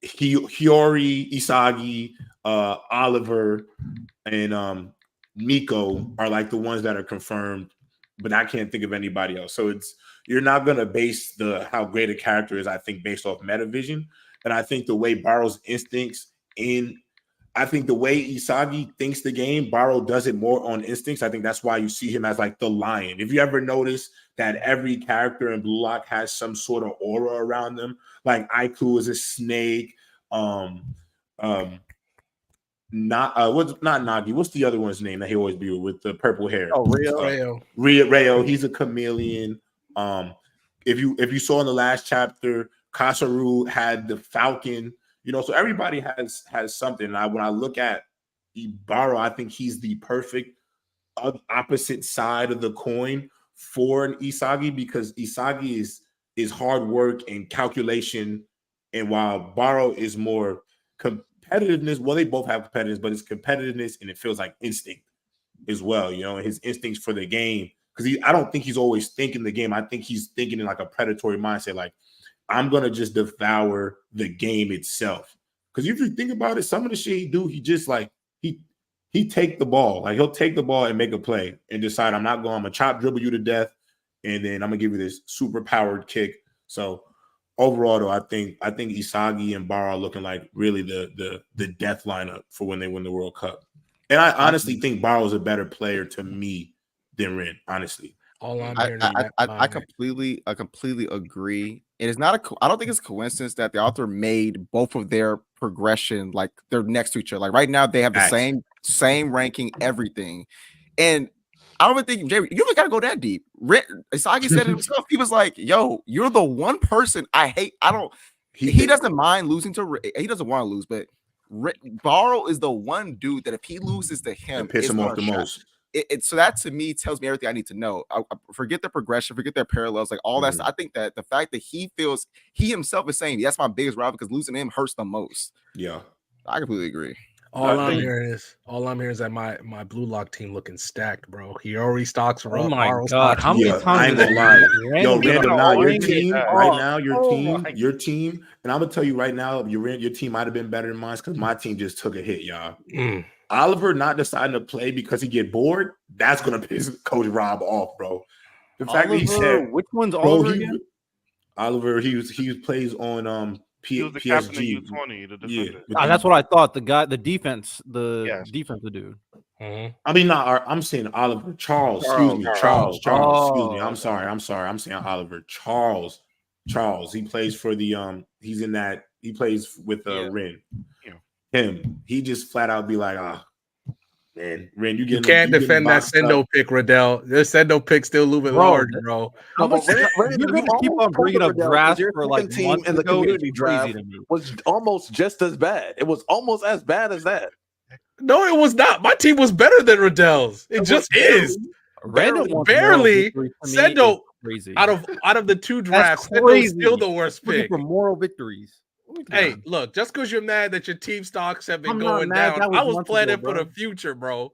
Hiyori, Isagi, Oliver, and Miko are like the ones that are confirmed, but I can't think of anybody else. So you're not gonna base how great a character is, I think, based off meta vision. And I think the way Barrow's instincts I think the way Isagi thinks the game, Barrow does it more on instincts. I think that's why you see him as like the lion. If you ever notice that every character in Blue Lock has some sort of aura around them, like Aiku is a snake, not Nagi. What's the other one's name that he always be with the purple hair? Oh, Rayo. Rayo. He's a chameleon. If you saw in the last chapter, Kasaru had the falcon. So everybody has something. And when I look at Barrow, I think he's the perfect opposite side of the coin for an Isagi, because Isagi is hard work and calculation, and while Barrow is more competitiveness. Well, they both have competitiveness, but it's competitiveness and it feels like instinct as well. His instincts for the game, because I don't think he's always thinking the game. I think he's thinking in like a predatory mindset, like I'm gonna just devour the game itself. Because if you think about it, some of the shit he do, he just like he take the ball, like he'll take the ball and make a play and decide I'm gonna chop dribble you to death, and then I'm gonna give you this super powered kick. So overall, though, I think Isagi and Barra are looking like really the death lineup for when they win the World Cup. And I honestly think Barrow's a better player to me than Ren, honestly. All I'm hearing I completely agree. It is not I don't think it's a coincidence that the author made both of their progression like they're next to each other. Like right now, they have the same ranking, everything. And I don't even think Jay, you don't got to go that deep. Isagi said it himself. He was like, "Yo, you're the one person I hate. He doesn't mind losing to. He doesn't want to lose, but Barrow is the one dude that if he loses to him, it pisses him off the most." So that to me tells me everything I need to know. I forget the progression, forget their parallels, like all that. I think that the fact that he feels he himself is saying that's my biggest rival because losing him hurts the most. Yeah, I completely agree. All I'm hearing is that my Blue Lock team looking stacked, bro. He already stocks. Oh my god! How many times? I ain't gonna lie. Yo, Random, now your team right now, your team, and I'm gonna tell you right now, your team might have been better than mine because my team just took a hit, y'all. Oliver not deciding to play because he get bored, that's gonna piss Coach Rob off, bro. The fact that he said, which one's Oliver again? Oliver, he plays on He was the captain of PSG. U20, the Yeah, defender. with That's what I thought. The defensive Yes. dude. I mean, not. I'm saying Oliver Charles. Excuse me, Charles. Excuse me. I'm sorry. I'm saying Oliver Charles. He plays for the He's in that. He plays with Ren. Yeah. Him. He just flat out be like, man, Ren, You can't defend that Sendo pick, Riddell. This Sendo pick still looming large, bro. How much you're gonna keep on bringing up drafts for like team months in the ago? community It's crazy draft to me. was almost just as bad. It was almost as bad as that. No, it was not. My team was better than Riddell's. It just is. Barely. Sendo, crazy. out of the two drafts, Sendo's still the worst pick. For moral victories. Hey, look, just because you're mad that your team stocks have been going down, I was planning for the future, bro.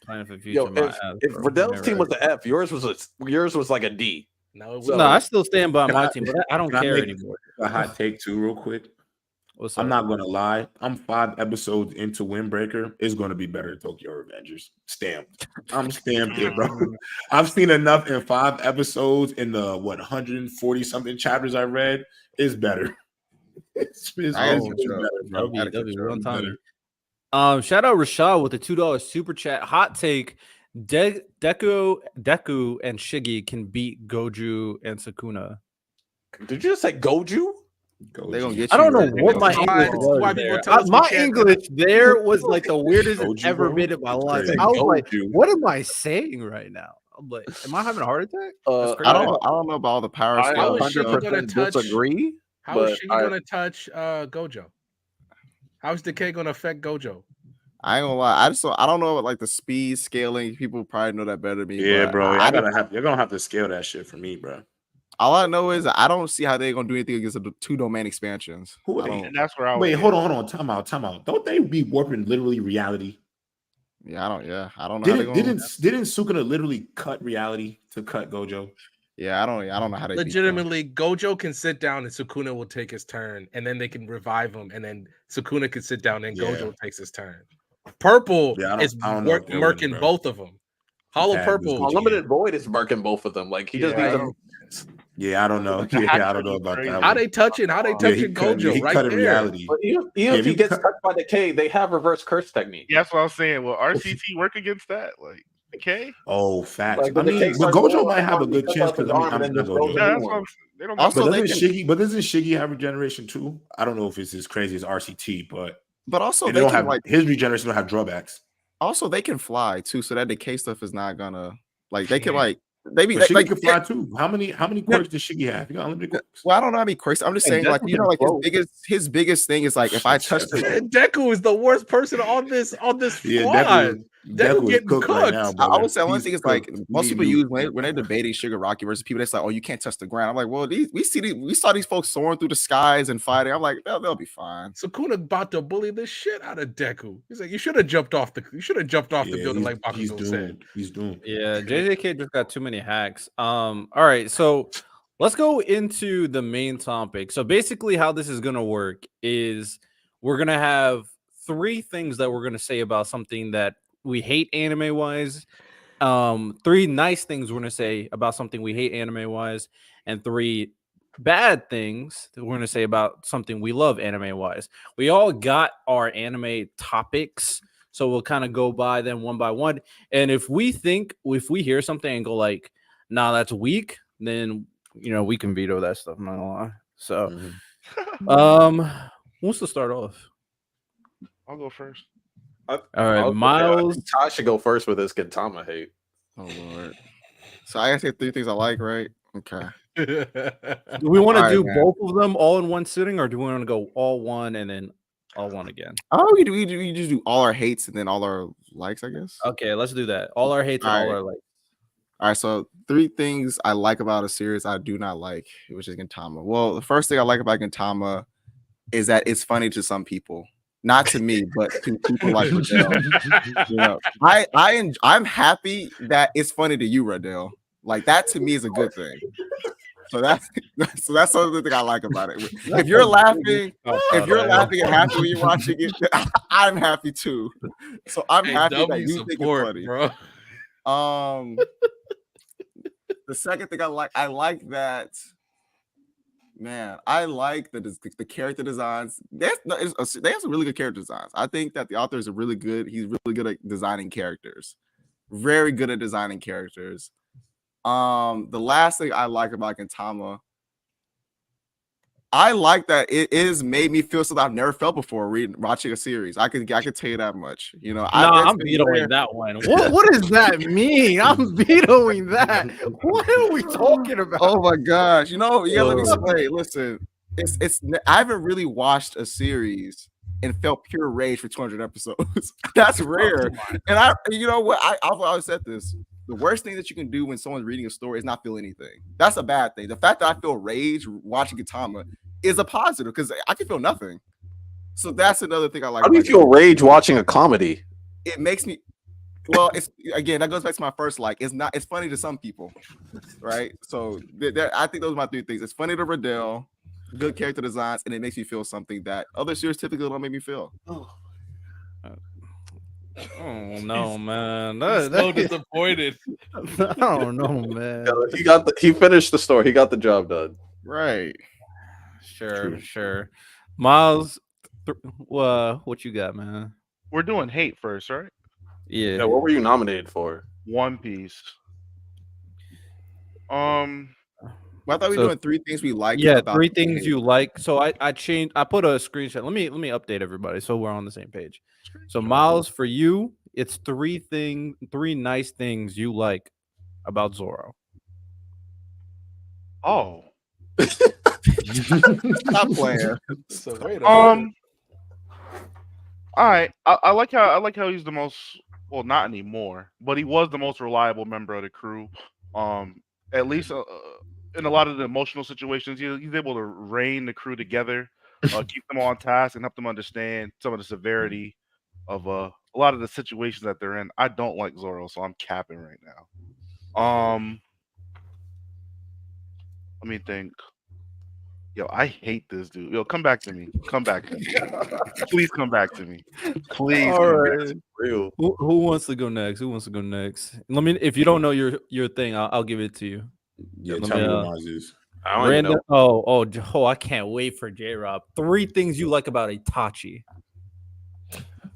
Planning for the future. If Riddell's team was an F, yours was like a D. No, I still stand by my team, but I don't care anymore. A hot take too, real quick. I'm not gonna lie. I'm 5 episodes into Windbreaker. It's gonna be better than Tokyo Revengers. Stamped. I'm stamped here, bro. I've seen enough in 5 episodes in the 140 something chapters I read. It's better. It's better, bro. That'll be one time. Shout out Rashad with the $2 super chat. Hot take: Deku and Shiggy can beat Goju and Sukuna. Did you just say Goju? They gonna get you. I don't know what my English was there. My English there was like the weirdest it's ever been in my life. I was like, what am I saying right now? I'm like, am I having a heart attack? I don't know about all the power I skills. 100% disagree. How is Shiggy gonna touch Gojo? How is Decay gonna affect Gojo? I ain't gonna lie. I don't know like the speed scaling. People probably know that better than me. Yeah, bro. You're gonna have to scale that shit for me, bro. All I know is I don't see how they're gonna do anything against the 2 domain expansions. And that's where I wait. Hold on. Time out. Don't they be warping literally reality? Yeah, I don't know. Didn't Sukuna literally cut reality to cut Gojo? Yeah, I don't know how they legitimately Gojo can sit down and Sukuna will take his turn, and then they can revive him, and then Sukuna can sit down and Gojo takes his turn. Purple is murking both of them. Hollow Purple, Unlimited Void is marking both of them. Like he just needs them. Yeah, I don't know. Yeah, I don't know about that. How they touching Gojo he right cut there. Reality. But even if he gets cut by Decay, they have reverse curse technique. Yeah, that's what I was saying. Will RCT work against that? Like, okay. Oh, facts. Like, I mean, but Gojo might have a good chance because I'm not Gojo. Yeah, that's what I'm saying. They don't also, doesn't Shiggy have regeneration too? I don't know if it's as crazy as RCT, but also they don't have like his regeneration don't have drawbacks. Also, they can fly too, so that Decay stuff is not gonna like they can like. Shiggy can fly too. How many quirks does Shiggy have? You got unlimited quirks. Well, I don't know how many quirks. I'm just saying, like like his biggest thing is like if I touch Deku is the worst person on this squad. Deku getting cooked. Right now, I would say one thing is like most people use when they're debating Shigaraki versus people that's like, oh, you can't touch the ground. I'm like, well, we saw these folks soaring through the skies and fighting. I'm like, they'll be fine. Sukuna about to bully the shit out of Deku. He's like, you should have jumped off the building like Bakugo said. He's doomed. Yeah, JJK just got too many hacks. All right, so let's go into the main topic. So basically how this is gonna work is we're gonna have 3 things that we're gonna say about something that we hate anime wise, 3 nice things we're gonna say about something we hate anime wise, and 3 bad things that we're gonna say about something we love anime wise. We all got our anime topics, so we'll kind of go by them one by one. And if we hear something and go like, nah, that's weak, then we can veto that stuff. I'm not gonna lie. So who wants to start off? I'll go first. All right, Miles. I should go first with this Gintama hate. Oh Lord. So I gotta say 3 things I like, right? Okay. Do we want to do both of them all in one sitting, or do we want to go all one and then all one again? Oh, we just do all our hates and then all our likes, I guess. Okay, let's do that. All our hates and all our likes. All right, so 3 things I like about a series I do not like, which is Gintama. Well, the first thing I like about Gintama is that it's funny to some people. Not to me, but to people like Radell. I'm happy that it's funny to you, Radell. Like that to me is a good thing. So that's the thing I like about it. If you're laughing and happy when you're watching it, I'm happy too. So I'm happy that you think it's funny, bro. The second thing I like that Man, I like the character designs. They have some really good character designs. I think that the authors are really good. He's really good at designing characters. Very good at designing characters. The last thing I like about Gintama, I like that it is made me feel something I've never felt before watching a series. I could tell you that much. You know, I'm vetoing that one. What does that mean? I'm vetoing that. What are we talking about? Oh my gosh! You know, yeah. Let me explain. Listen, I haven't really watched a series and felt pure rage for 200 episodes. That's rare. And you know what? I've always said this. The worst thing that you can do when someone's reading a story is not feel anything. That's a bad thing. The fact that I feel rage watching Gintama is a positive because I can feel nothing. So that's another thing I like. How do you feel rage watching a comedy? It makes me. Well, it's again that goes back to my first like. It's funny to some people, right? So I think those are my three things. It's funny to Riddell, good character designs, and it makes me feel something that other series typically don't make me feel. Oh no, man! So disappointed. I don't know, man. He finished the story. He got the job done. Right. Sure. Miles, what you got, man? We're doing hate first, right? Yeah. What were you nominated for? One Piece. Well, I thought we were doing three things we like. Yeah, three things you like. So I changed. I put a screenshot. Let me update everybody so we're on the same page. So Miles, for you, it's three nice things you like about Zoro. Oh. Stop playing. So wait All right. I like how he's the most, well, not anymore, but he was the most reliable member of the crew. At least in a lot of the emotional situations, he's able to rein the crew together, keep them on task, and help them understand some of the severity of a lot of the situations that they're in. I don't like Zoro, so I'm capping right now. Let me think. Yo, I hate this dude. Yo, come back to me. Come back to me. Please come back to me. Please. All right. Real. Who wants to go next? Let me. If you don't know your thing, I'll give it to you. Yeah, tell me what mine is. Random. Oh! I can't wait for J-Rob. Three things you like about Itachi.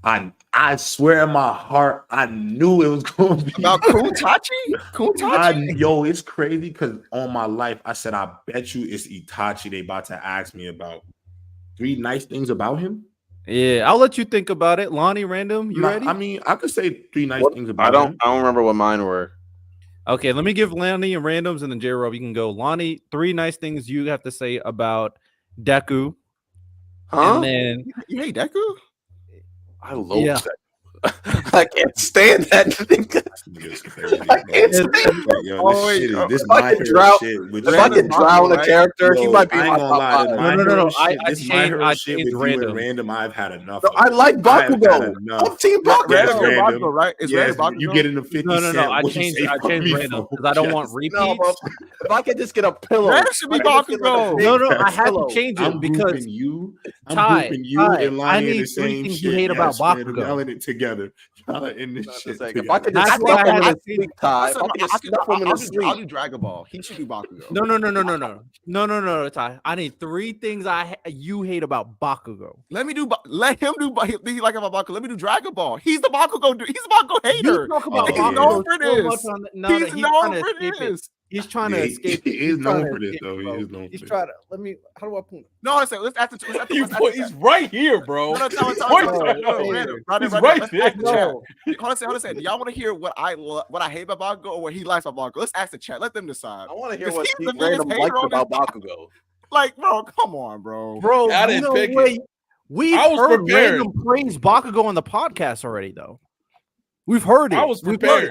I swear in my heart, I knew it was going to be about Itachi. Yo, it's crazy because on my life, I said, I bet you it's Itachi they about to ask me about. Three nice things about him? Yeah, I'll let you think about it. Lonnie, Random, you ready? I mean, I could say three nice things about him. I don't remember what mine were. Okay, let me give Lonnie and Randoms, and then J-Rob, you can go. Lonnie, three nice things you have to say about Deku. Huh? And then you hate Deku? I loathe that. I can't stand that thing. I can't stand it. This my hero shit. If I could drown a character, he might be my top five. No. This my hero shit with you and Random. I've had enough. I like Bakugo. I'm Team Bakugo, right? It's Bakugo. You get in the 50 No. I changed Random because I don't want repeats. No, bro. If I could just get a pillow, that should be Bakugo. No, I had to change it because I'm grouping you and I Lonnie in need the same things shit. you hate about Bakugo. Yelling it together. Y'all in this shit. If I could just snuff him in a sleep tie, I'll do Dragon Ball. He should do Bakugo. No, Ty. I need three things you hate about Bakugo. Let him do. He like about Bakugo. Let me do Dragon Ball. He's the Bakugo dude. He's the Bakugo hater. You talk about He's Bakugo known for this. He's known for this. He's trying to escape. He is known for this, though. He is known for this. He's trying to. Let me. How do I point? No, I said let's after. He's right here, bro. No, he's right there. Hold on. Do y'all want to hear what I hate about Bakugo or what he likes about Bakugo? Let's ask the chat. Let them decide. I want to hear what Team Random likes about Bakugo. Like, bro, come on, bro. I didn't pick it. We've heard Random praise Bakugo on the podcast already, though. We've heard it. I was prepared.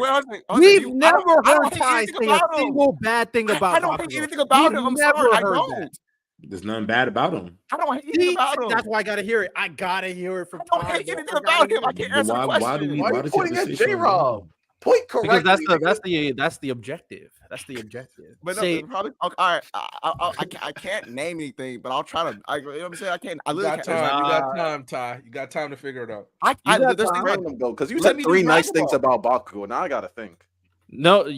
We've never heard Ty say a single bad thing about Bakugo. I don't hate anything about him. I'm sorry, I don't. There's nothing bad about him. I don't hate anything about him. That's why I gotta hear it. I gotta hear it from Ty. I don't hate anything about him. I can't answer the question. Why are you pointing at J-Rob? Point correctly. Because that's the objective. That's the objective. But no, probably okay, all right. I can't name anything, but I'll try to. You know what I'm saying? I can't. I literally You can't. got time, Ty. You got time to figure it out. Random though, because you said three nice things about Bakugo. Now I gotta think. No,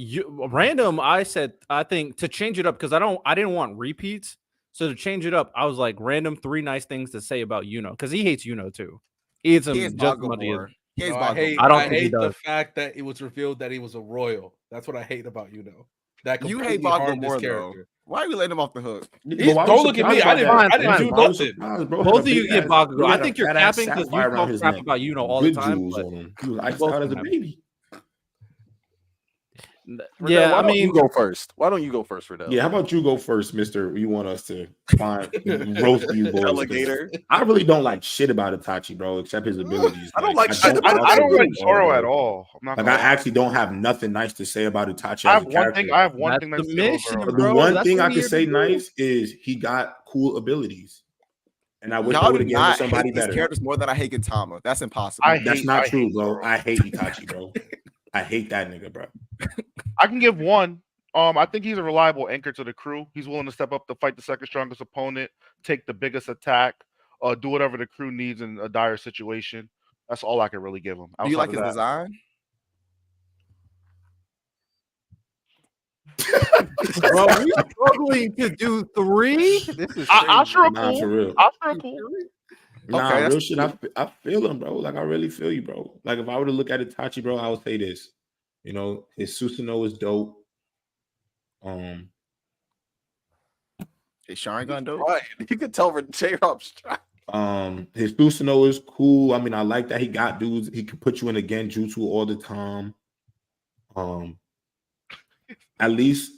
Random. I think to change it up because I didn't want repeats. So to change it up, I was like, random 3 nice things to say about Yuno because he hates Yuno too. He hates him He hates just as Bago much as more. He hates No, Bago I hate, more. I don't I think he hate the does. fact that it was revealed that he was a royal. That's what I hate about That You completely hate Bago harmed more his though. character. Why are we letting him off the hook? He's- why don't was look at surprised me. by I didn't. that? I didn't Fine, do Dude, I was nothing. surprised, bro. Both Had of a you big get ass- Bakugo. he I had think a you're fat-ass capping because you sapphire around talk his crap neck. about Yuno all Good the time. jewels But on him. He was iced both out of as a them. baby. Yeah, Why I don't mean, you go first. Why don't you go first, Riddell? Yeah, how about you go first, Mister? You want us to find roast you boys? 'Cause Alligator. I really don't like shit about Itachi, bro, except his abilities. I don't like shit don't about fuck I don't with like him Zoro bro. at all. I'm not Like, gonna I lie. actually don't have nothing nice to say about Itachi I as have a one character. thing. I have one that's thing the nice to say about mission, Zoro. But the bro. one That's thing what I we can here say to do. nice is he got cool abilities. And I wish Y'all they would do have given it to not somebody hate these better. characters more than I hate Gintama. That's impossible. That's not I true, hate bro. Zoro. I hate Itachi, bro. I hate that nigga, bro. I can give one. I think he's a reliable anchor to the crew. He's willing to step up to fight the second strongest opponent, take the biggest attack, do whatever the crew needs in a dire situation. That's all I can really give him. Do you like Outside his of that, design? Bro, we struggling to do 3. This is crazy. Ashura Nah, for cool. real. Ashura cool. Nah, Okay, real that's shit. I feel him, bro. Like, I really feel you, bro. Like, if I were to look at Itachi, bro, I would say this. You know, his Susanoo is dope. Is Sharingan dope? Right. You can tell J-Rob's trying. His Susanoo is cool. I mean, I like that he got dudes. He can put you in a genjutsu all the time. At least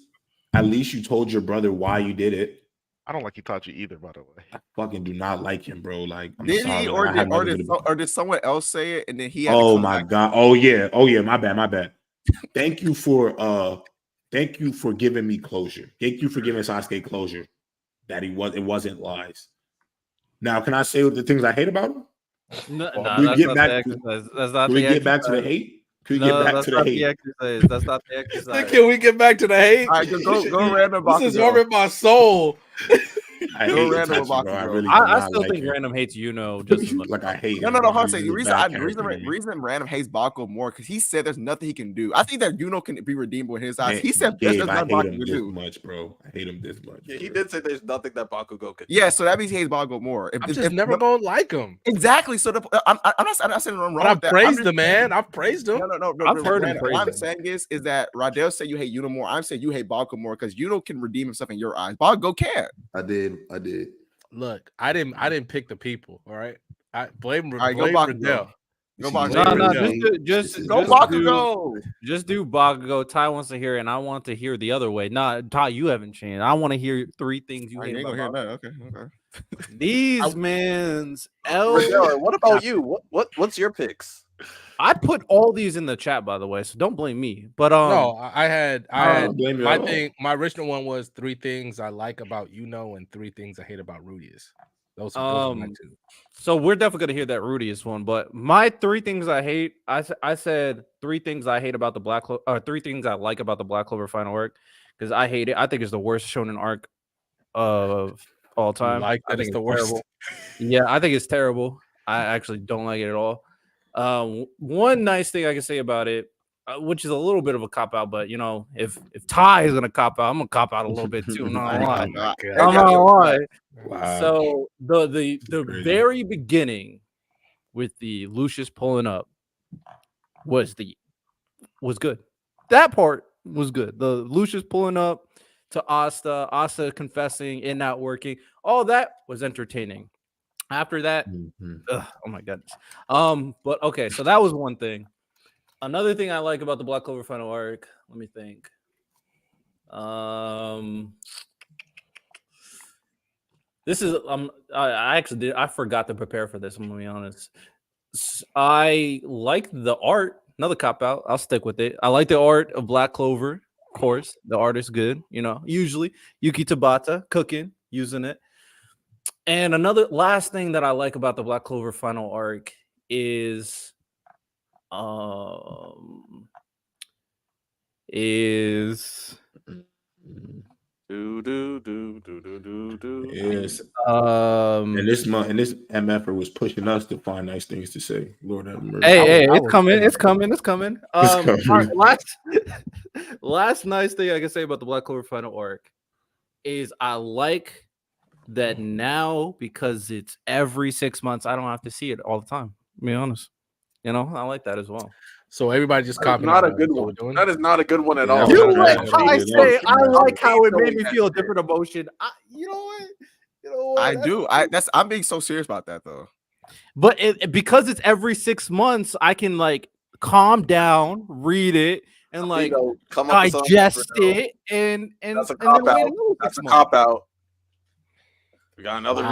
you told your brother why you did it. I don't like Itachi either, by the way. I fucking do not like him, bro. Like, I'm Did sorry. he Like, I have nothing to or did someone else say it and then he had to Oh come my back? god. Oh yeah. My bad. Thank you for giving me closure. Thank you for giving Sasuke closure. That it wasn't lies. Now, can I say the things I hate about him? No, Can we that's get not back the to- exercise. That's not Can we the get back to the exercise. hate? Can we No, get back that's to the not hate? the exercise. That's not the exercise. Can we get back to the hate? All right, go random This is Bakugo. warming my soul. I Go hate random Itachi, bro. I Bakugo. really do I not still like think him. random hates just as much. Like, I hate No, him. no, bro. Hussein. He's The a reason bad character to me. reason random hates Bakugo more because he said there's nothing he can do. I think that Yuno can be redeemable in his eyes. Man, He said there's Gabe, I nothing hate Bakugo him can this do. much, bro. I hate him this much. Yeah, he did say there's nothing that Bakugo could do. Yeah, so that means he hates Bakugo more. I'm just never gonna like him. Exactly. So I'm not saying I'm wrong. But I've with that. praised I'm the man. I've praised him. No. I've heard him Random, praise what I'm him. saying is that Radell said you hate Yuno more. I'm saying you hate Bakugo more because Yuno can redeem himself in your eyes. Bakugo can't. I did. Look, I didn't pick the people. All right, I blame All right, go blame Bakugo. Riddell. Go No, Bakugo. No, just Go do, Bakugo. just do Bakugo. Ty wants to hear it, and I want to hear the other way. Nah, Ty, you haven't changed. I want to hear 3 things you I hate ain't about gonna hear Bakugo. that. Okay. These man's Riddell, what about you? What's your picks? I put all these in the chat, by the way, so don't blame me. But No, I had don't blame you my at all. thing. My original one was 3 things I like about and 3 things I hate about Rudius. Those are my 2. so we're definitely gonna hear that Rudius one. But my 3 things I hate, I said 3 things I hate about the Black Clover, or 3 things I like about the Black Clover final arc, because I hate it. I think it's the worst shonen arc of all time. Like I that think it's the it's worst. terrible. Yeah, I think it's terrible. I actually don't like it at all. One nice thing I can say about it, which is a little bit of a cop out, but you know, if Ty is gonna cop out, I'm gonna cop out a little bit too. I'm not gonna lie. I'm not gonna lie. Wow. So the Crazy. very beginning with the Lucius pulling up was good. That part was good. The Lucius pulling up to Asta confessing and not working. All that was entertaining. After that, oh my goodness. But okay, so that was one thing. Another thing I like about the Black Clover final arc, let me think. This is I actually I forgot to prepare for this. I'm gonna be honest. I like the art. Another cop out. I'll stick with it. I like the art of Black Clover. Of course, the art is good. You know, usually Yuki Tabata cooking, using it. And another last thing that I like about the Black Clover final arc is Yes. and this MFer was pushing us to find nice things to say. Lord have mercy. Hey, it's coming. It's coming. coming. Last nice thing I can say about the Black Clover final arc is I like that now, because it's every 6 months, I don't have to see it all the time. To be honest, I like that as well. So everybody just That is copying not out a good what one. we're doing. That is not a good one at Yeah, all. that's You what I'm like saying. how I Yeah, say I like how it I'm made me that feel a shit. different emotion. You know what? You know what? I do. I'm being so serious about that though. But because it's every 6 months, I can like calm down, read it, and like Come up with something digest different, it, and That's a then cop wait out. another That's 6 a months. cop out. We got another Wow.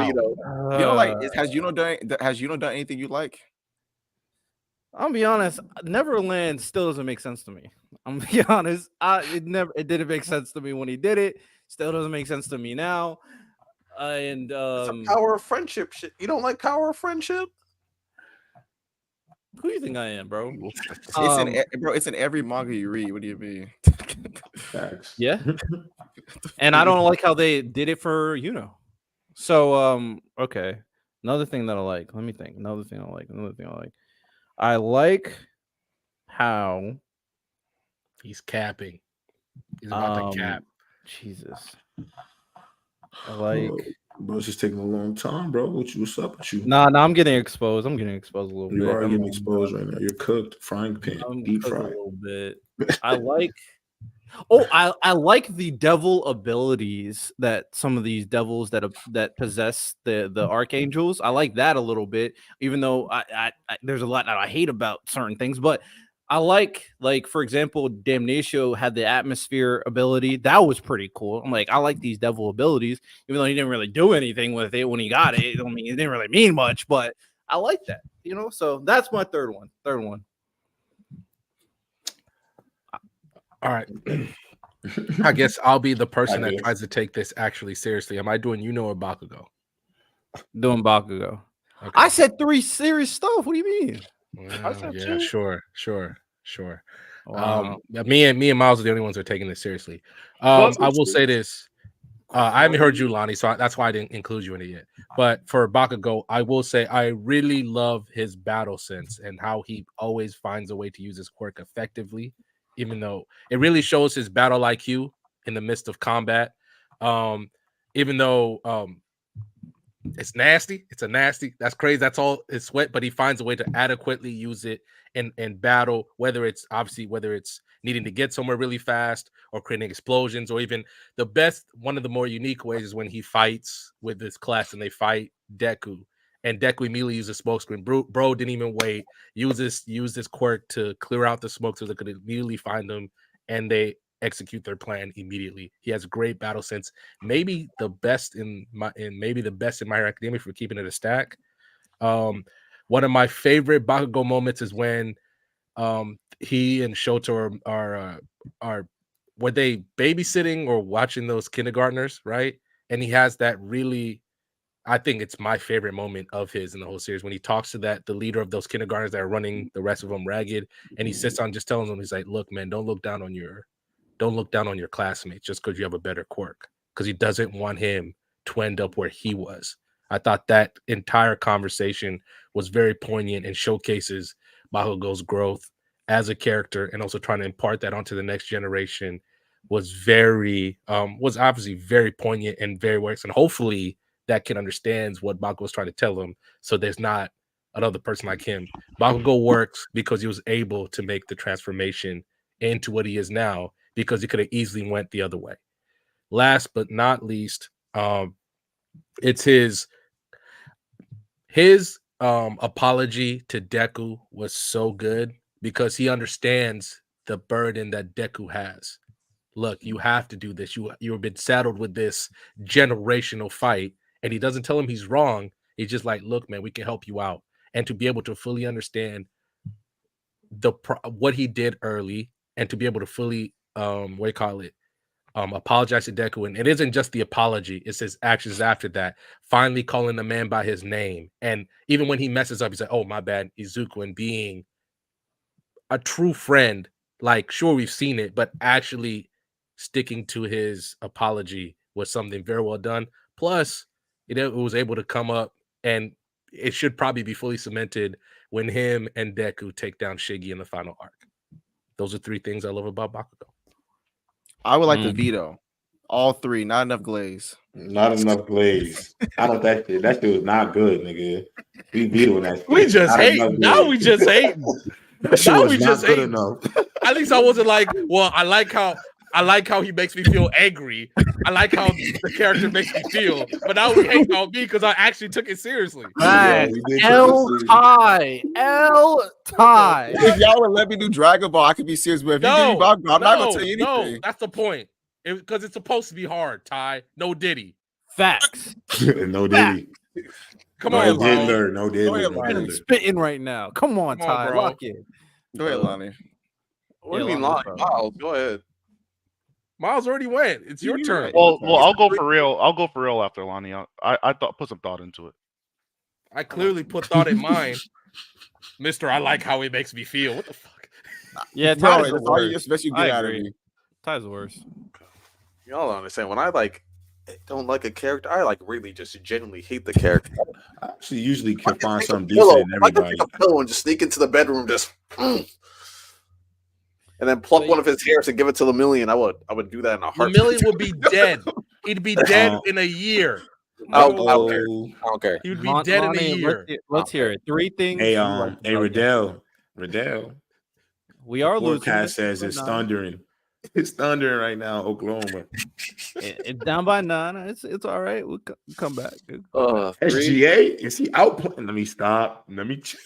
veto. Has Yuno done anything you like? I'll be honest, Neverland still doesn't make sense to me. I'm gonna be honest. It didn't make sense to me when he did it. Still doesn't make sense to me now. And It's a power of friendship shit. You don't like power of friendship? who do you think I am, bro? It's in every manga you read. What do you mean? Facts. Yeah. And I don't like how they did it for So okay. Another thing that I like. Let me think. Another thing I like. I like how He's capping. He's about to cap. Jesus. I like Bro, it's just taking a long time, bro. What's up with you? Nah, I'm getting exposed. I'm getting exposed a little You bit. are getting exposed right now. You're cooked, frying pan, I'm deep cooked a fried. little bit. I like I like the devil abilities that some of these devils that possess the archangels. I like that a little bit, even though I there's a lot that I hate about certain things, but I like for example, Damnatio had the atmosphere ability. That was pretty cool. I'm like, I like these devil abilities, even though he didn't really do anything with it when he got it. I mean, it didn't really mean much, but I like that, So that's my third one. All right. I guess I'll be the person I that guess. tries to take this actually seriously. Am I doing or Bakugo? Doing Bakugo. Okay. I said 3 serious stuff. What do you mean? Well, said yeah, 2. sure. Wow. Me and Miles are the only ones who are taking this seriously. But- I will say this. I haven't heard you, Lonnie, so that's why I didn't include you in it yet. But for Bakugo, I will say I really love his battle sense and how he always finds a way to use his quirk effectively, even though it really shows his battle IQ in the midst of combat. Even though it's nasty, that's crazy. That's all it's sweat, but he finds a way to adequately use it in battle, whether it's needing to get somewhere really fast or creating explosions, or even one of the more unique ways is when he fights with this class and they fight Deku, and Deku immediately uses smoke screen. Bro didn't even wait, used this quirk to clear out the smoke so they could immediately find them, and they execute their plan immediately. He has great battle sense, maybe the best in My Hero Academia for keeping it a stack. One of my favorite Bakugo moments is when he and Shoto are were they babysitting or watching those kindergartners, right? And he has that really, I think it's my favorite moment of his in the whole series when he talks to the leader of those kindergartners that are running the rest of them ragged, and he sits on just telling them, he's like, look, man, don't look down on your classmates just because you have a better quirk, because he doesn't want him to end up where he was. I thought that entire conversation was very poignant and showcases Bakugo's growth as a character, and also trying to impart that onto the next generation was obviously very poignant and very works. And hopefully that kid understands what Bakugo was trying to tell him, so there's not another person like him. Bakugo works because he was able to make the transformation into what he is now, because he could have easily went the other way. Last but not least, it's his apology to Deku was so good, because he understands the burden that Deku has. Look, you have to do this. You've been saddled with this generational fight, and he doesn't tell him he's wrong. He's just like, look, man, we can help you out. And to be able to fully understand what he did early, and to be able to fully apologize to Deku. And it isn't just the apology, it's his actions after that, finally calling the man by his name. And even when he messes up, he's like, oh, my bad, Izuku, and being a true friend. Like, sure, we've seen it, but actually sticking to his apology was something very well done. Plus, it was able to come up, and it should probably be fully cemented when him and Deku take down Shiggy in the final arc. Those are 3 things I love about Bakugo. I would like to veto. All three, not enough glaze. Not enough glaze. I don't that shit. That shit was not good, nigga. We vetoing that shit. We just Not hating. enough Now glaze. we just hating. That shit Now was we not just good hating. enough. At least I wasn't like, well, I like how he makes me feel angry. I like how the character makes me feel. But now we hate on me because I actually took it seriously. Yeah, we did take L this tie. L tie. If y'all would let me do Dragon Ball, I could be serious. But if you give me Bakugo, I'm not gonna tell you anything. No, that's the point. Because it's supposed to be hard, Ty. No Diddy. Facts. No Diddy. Come No on, bro. Diddler. No Go ahead, Diddler. No Lonnie. I'm Diddler. spitting right now. Come on, Come on, Ty. bro. Lock in. Go ahead, Lonnie. What do you Yeah, mean, Lonnie's Lonnie? up. Miles, go ahead. Miles already went. It's your You're turn. right. Well, I'll go for real. I'll go for real after Lonnie. I thought put some thought into it. I clearly put thought in mine. Mister, I like how he makes me feel. What the fuck? Yeah, Bro, Ty's the that's all you, worst. that's the best you I get out of agree. me. Ty's the worst. Y'all don't understand. When I don't like a character, I really just genuinely hate the character. I actually usually can find Pick a something pillow. decent in I can everybody. pick a pillow and just sneak into the bedroom, and then pluck one of his hairs and give it to Lemillion. I would do that in a heartbeat. Lemillion would be dead. He'd be dead in a year. I don't care. Oh, I don't care. He would be dead in a year. Let's hear it. Three things. hey, you like hey, about Riddell. We are losing. Forecast says it's thundering. It's thundering right now, Oklahoma. It's down by 9. It's all right. We'll come back. Three SGA, is he out playing? Let me stop. Let me check.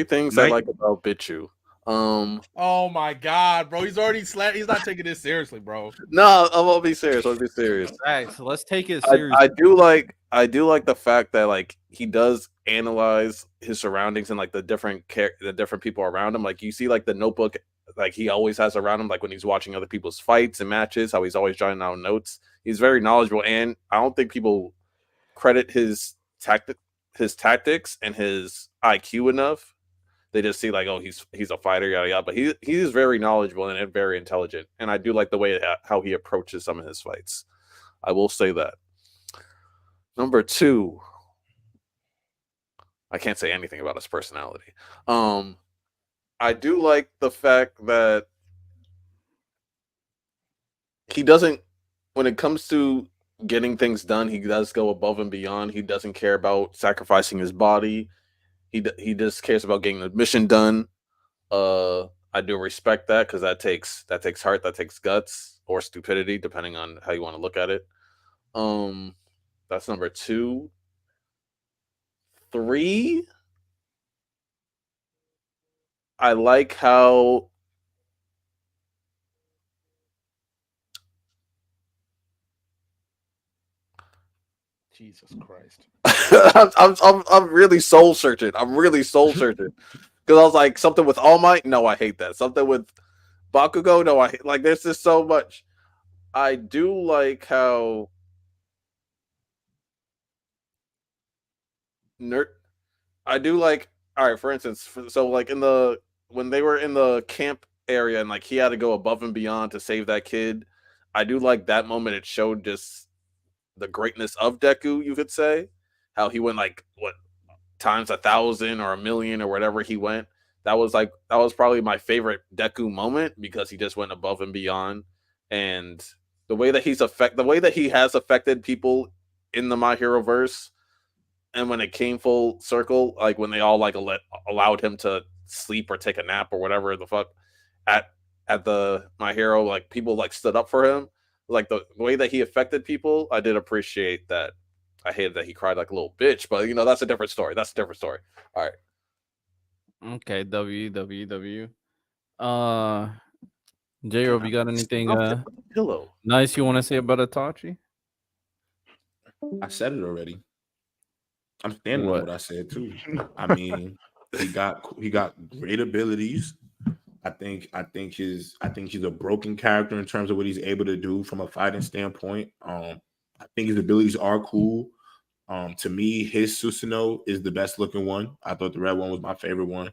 things I like about Bichu. Oh my god, bro. He's already He's not taking this seriously, bro. No, I won't be serious. I'll be serious. All right, so let's take it seriously. I do like the fact that like he does analyze his surroundings and like the different people around him. Like you see like the notebook like he always has around him, like when he's watching other people's fights and matches, how he's always jotting down notes. He's very knowledgeable, and I don't think people credit his tactics and his IQ enough. They just see like, oh, he's a fighter, yada yada. But he is very knowledgeable and very intelligent, and I do like the way how he approaches some of his fights. I will say that. Number 2, I can't say anything about his personality. I do like the fact that he doesn't, when it comes to getting things done, he does go above and beyond. He doesn't care about sacrificing his body. He just cares about getting the mission done. I do respect that because that takes heart, that takes guts or stupidity, depending on how you want to look at it. That's number 2. 3. I like how Jesus Christ. I'm really soul searching. I'm really soul searching because I was like, something with All Might. No, I hate that. Something with Bakugo. No, I hate, like. There's just so much. I do like how I do like. All right, for instance, so like when they were in the camp area and like he had to go above and beyond to save that kid. I do like that moment. It showed just the greatness of Deku, you could say, how he went like what times 1,000 or 1,000,000 or whatever he went. That was probably my favorite Deku moment because he just went above and beyond, and the way that he has affected people in the My Hero verse, and when it came full circle, like when they all like allowed him to sleep or take a nap or whatever the fuck at the My Hero, like people like stood up for him. Like the way that he affected people, I did appreciate that. I hated that he cried like a little bitch, but that's a different story. All right. Okay, W. J-Rob, you got anything Pillow. nice you want to say about Itachi? I said it already. I'm standing on what I said too. I mean, he got great abilities. I think he's a broken character in terms of what he's able to do from a fighting standpoint. I think his abilities are cool. To me, his Susanoo is the best looking one. I thought the red one was my favorite one.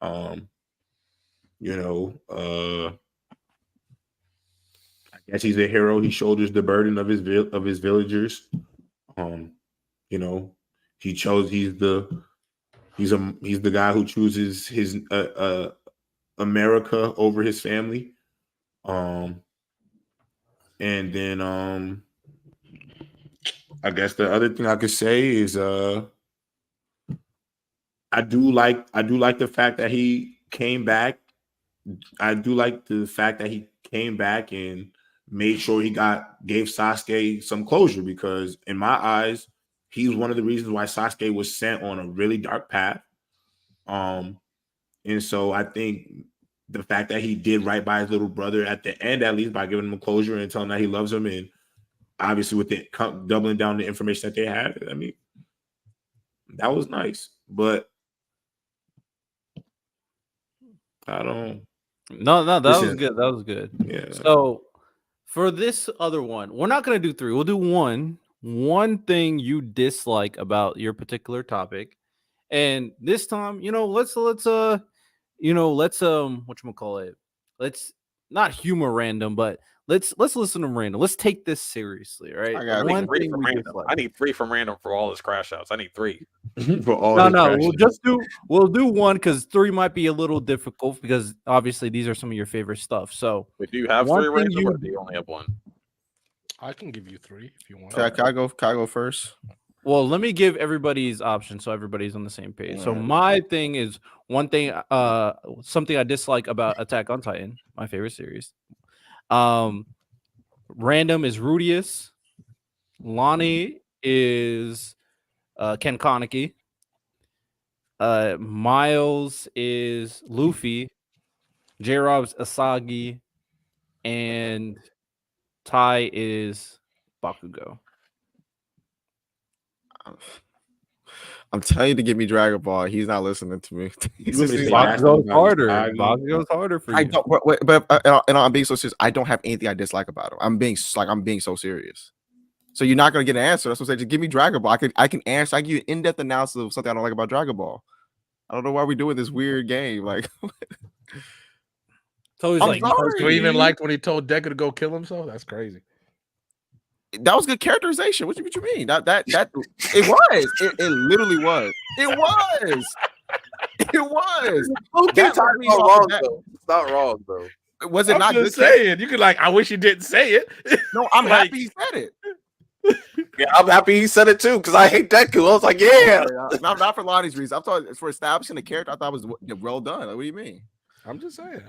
I guess he's a hero. He shoulders the burden of his villagers. He chose. He's the guy who chooses his America over his family. And then I guess the other thing I could say is I do like the fact that he came back. I do like the fact that he came back and made sure gave Sasuke some closure, because in my eyes, he's one of the reasons why Sasuke was sent on a really dark path. And so I think the fact that he did right by his little brother at the end, at least by giving him a closure and telling him that he loves him, and obviously with it doubling down the information that they had, I mean, that was nice. But I don't. No, that Listen, was good. That was good. Yeah. So for this other one, we're not gonna do 3. We'll do one. One thing you dislike about your particular topic, and this time, let's whatchamacallit, let's not humor random, but let's listen to random. Let's take this seriously, all right? I got One Three thing from we random. dislike. I need 3 from random for all his crash outs. I need 3. For all No, his no, crashes. we'll do one because 3 might be a little difficult because obviously these are some of your favorite stuff. So But do you have one 3 thing random, you- or do you only have 1? I can give you 3 if you want. Can I go first? Well, let me give everybody's options so everybody's on the same page. So Alright. my thing is one thing, something I dislike about Attack on Titan, my favorite series. Random is Rudius. Lonnie is Ken Kaneki. Miles is Luffy. J-Rob's Asagi. And Ty is Bakugo. I'm telling you to give me Dragon Ball. He's not listening to me. He's You just- want me to say Bakugo's Asagi? harder. Asagi? Bakugo's harder for you. I don't. But I'm being so serious. I don't have anything I dislike about him. I'm being so serious. So you're not gonna get an answer. That's what I'm saying. Just give me Dragon Ball. I can answer. I give you an in-depth analysis of something I don't like about Dragon Ball. I don't know why we're doing this weird game. Like, It's always I'm like sorry. You even liked when he told Deku to go kill himself? That's crazy. that was good characterization. What you mean? That it was. It literally was. It was. It was. Okay, That Ty's was me not off wrong the bat. though. It's not wrong though. Was it I'm not good? just saying. You could I wish you didn't say it. No, I'm Like- happy he said it. Yeah, I'm happy he said it too because I hate Deku. I was like, yeah. Not for Lonnie's reasons. I'm talking for establishing the character. I thought it was well done. Like, what do you mean? I'm just saying.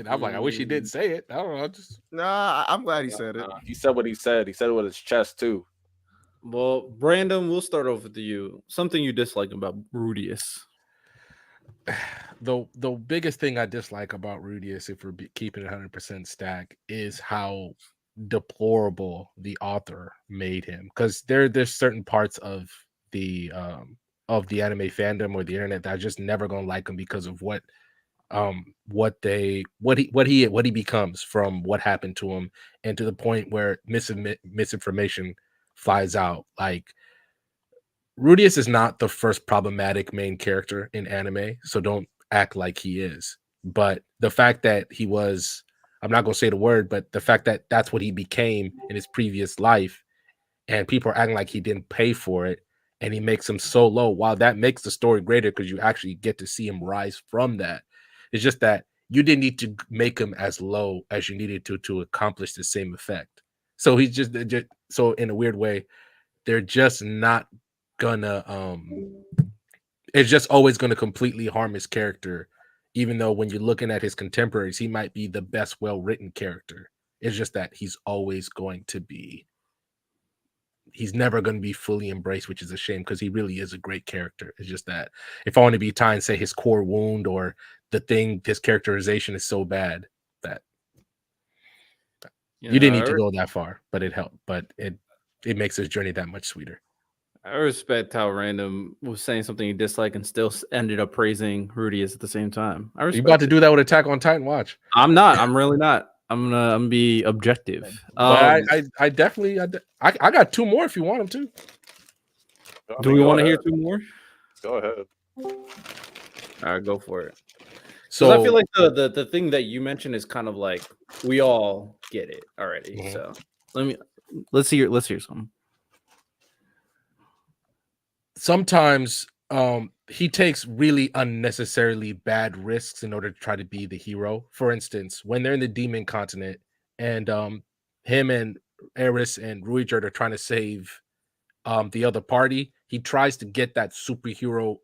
I'm like, I wish he didn't say it. I don't know. Nah, I'm glad he said it. He said what he said. He said it with his chest too. Well, Brandon, we'll start off with you. Something you dislike about Rudius. The biggest thing I dislike about Rudius, if we're keeping it 100% stack, is how deplorable the author made him. Because there's certain parts of the anime fandom or the internet that are just never gonna like him because of what he becomes from what happened to him, and to the point where misinformation flies out. Like, Rudius is not the first problematic main character in anime, so don't act like he is. But the fact that he was, I'm not going to say the word, but the fact that that's what he became in his previous life, and people are acting like he didn't pay for it, and he makes him so low, while that makes the story greater because you actually get to see him rise from that. It's just that you didn't need to make him as low as you needed to accomplish the same effect. So he's just so in a weird way, they're just not gonna it's just always gonna completely harm his character, even though when you're looking at his contemporaries, he might be the best well-written character. It's just that he's never going to be fully embraced, which is a shame because he really is a great character. It's just that if I want to be tying, say, his core wound or the thing, his characterization is so bad that you didn't need to go that far, but it helped. But it makes his journey that much sweeter. I respect how Random was saying something you dislike and still ended up praising Rudius at the same time. I You respect about to do that with Attack on Titan? Watch. I'm not. I'm really not. I'm gonna be objective. But I definitely I got 2 more if you want them to. Do we want to hear 2 more? Go ahead. All right, go for it. So So I feel like the thing that you mentioned is kind of like we all get it already. Mhm. So let's hear something. sometimes he takes really unnecessarily bad risks in order to try to be the hero. For instance, when they're in the demon continent and him and Eris and Ruijerd are trying to save the other party, he tries to get that superhero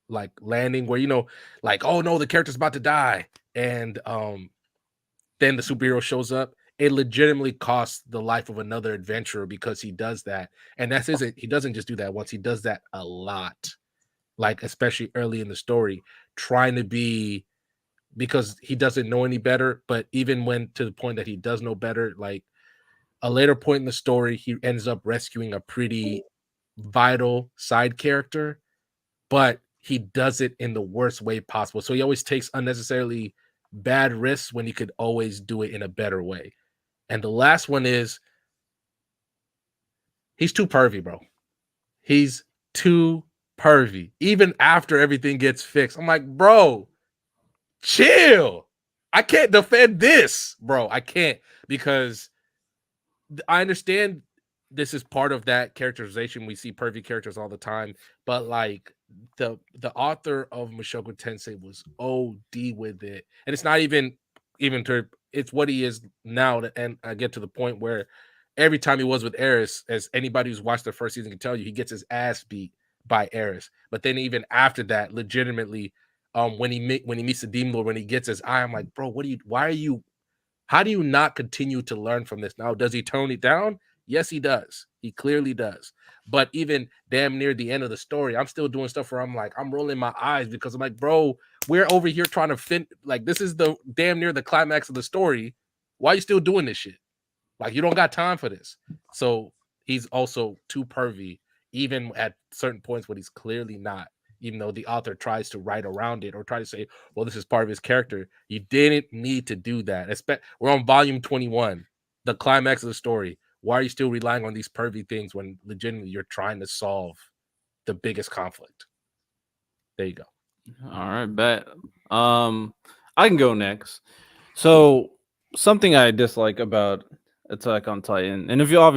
like landing where, you know, like, oh no, the character's about to die, and then the superhero shows up. It legitimately costs the life of another adventurer because he does that. And that's isn't he doesn't just do that once, he does that a lot. Like, especially early in the story, trying to be, because he doesn't know any better, but even when to the point that he does know better, like a later point in the story, he ends up rescuing a pretty vital side character, but he does it in the worst way possible. So he always takes unnecessarily bad risks when he could always do it in a better way. And the last one is he's too pervy, bro. He's too pervy. Even after everything gets fixed, I'm like, bro, chill. I can't defend this, bro. I can't, because I understand this is part of that characterization. We see pervy characters all the time, but like the author of Mushoku Tensei was OD with it, and it's not even to, it's what he is now. And I get to the point where every time he was with Eris, as anybody who's watched the first season can tell you, he gets his ass beat by Eris. But then even after that, legitimately, when he meets the Demon Lord, when he gets his eye, I'm like, bro, how do you not continue to learn from this? Now, does he tone it down? Yes, he does. He clearly does. But even damn near the end of the story, I'm still doing stuff where I'm like, I'm rolling my eyes because I'm like, bro, we're over here trying to like, this is the damn near the climax of the story. Why are you still doing this shit? Like, you don't got time for this. So he's also too pervy, even at certain points when he's clearly not. Even though the author tries to write around it or try to say, well, this is part of his character. You didn't need to do that. We're on volume 21, the climax of the story. Why are you still relying on these pervy things when legitimately you're trying to solve the biggest conflict? There you go. All right, bet. I can go next. So something I dislike about Attack on Titan, and if y'all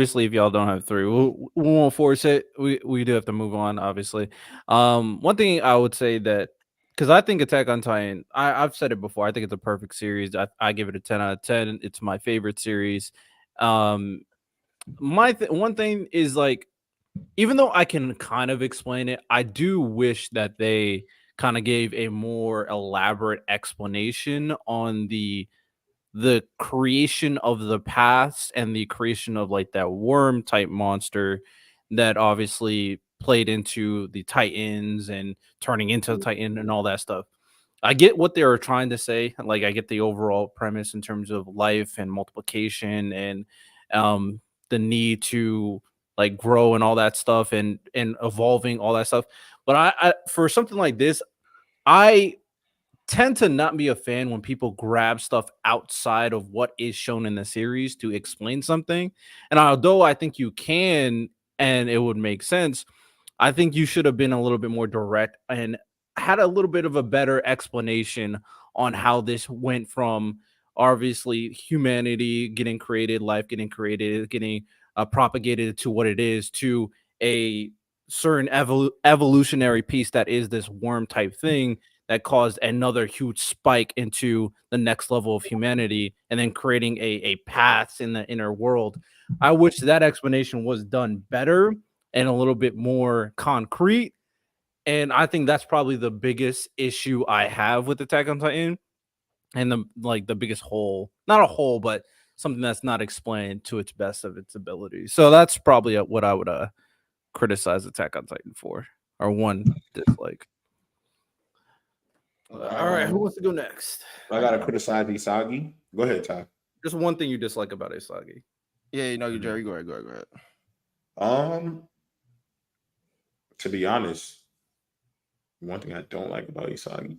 don't have three, we won't force it. We do have to move on, obviously. One thing I would say that, because I think Attack on Titan, I've said it before, I think it's a perfect series. I give it a 10 out of 10. It's my favorite series. One thing is, like, even though I can kind of explain it, I do wish that they kind of gave a more elaborate explanation on the creation of the paths and the creation of like that worm type monster that obviously played into the Titans and turning into the Titan and all that stuff. I get what they were trying to say. Like, I get the overall premise in terms of life and multiplication and the need to like grow and all that stuff and evolving, all that stuff. But I for something like this, I tend to not be a fan when people grab stuff outside of what is shown in the series to explain something. And although I think you can and it would make sense, I think you should have been a little bit more direct and had a little bit of a better explanation on how this went from obviously humanity getting created, life getting created, getting propagated to what it is, to a certain evolutionary piece that is this worm type thing that caused another huge spike into the next level of humanity and then creating a path in the inner world. I wish that explanation was done better and a little bit more concrete. And I think that's probably the biggest issue I have with Attack on Titan, and the biggest hole, not a hole, but something that's not explained to its best of its ability. So that's probably what I would criticize Attack on Titan for, or one dislike. All right, who wants to go next? I gotta criticize Isagi. Go ahead, Ty. Just one thing you dislike about Isagi. Yeah, you know, you Jerry. Go ahead. To be honest, one thing I don't like about Isagi,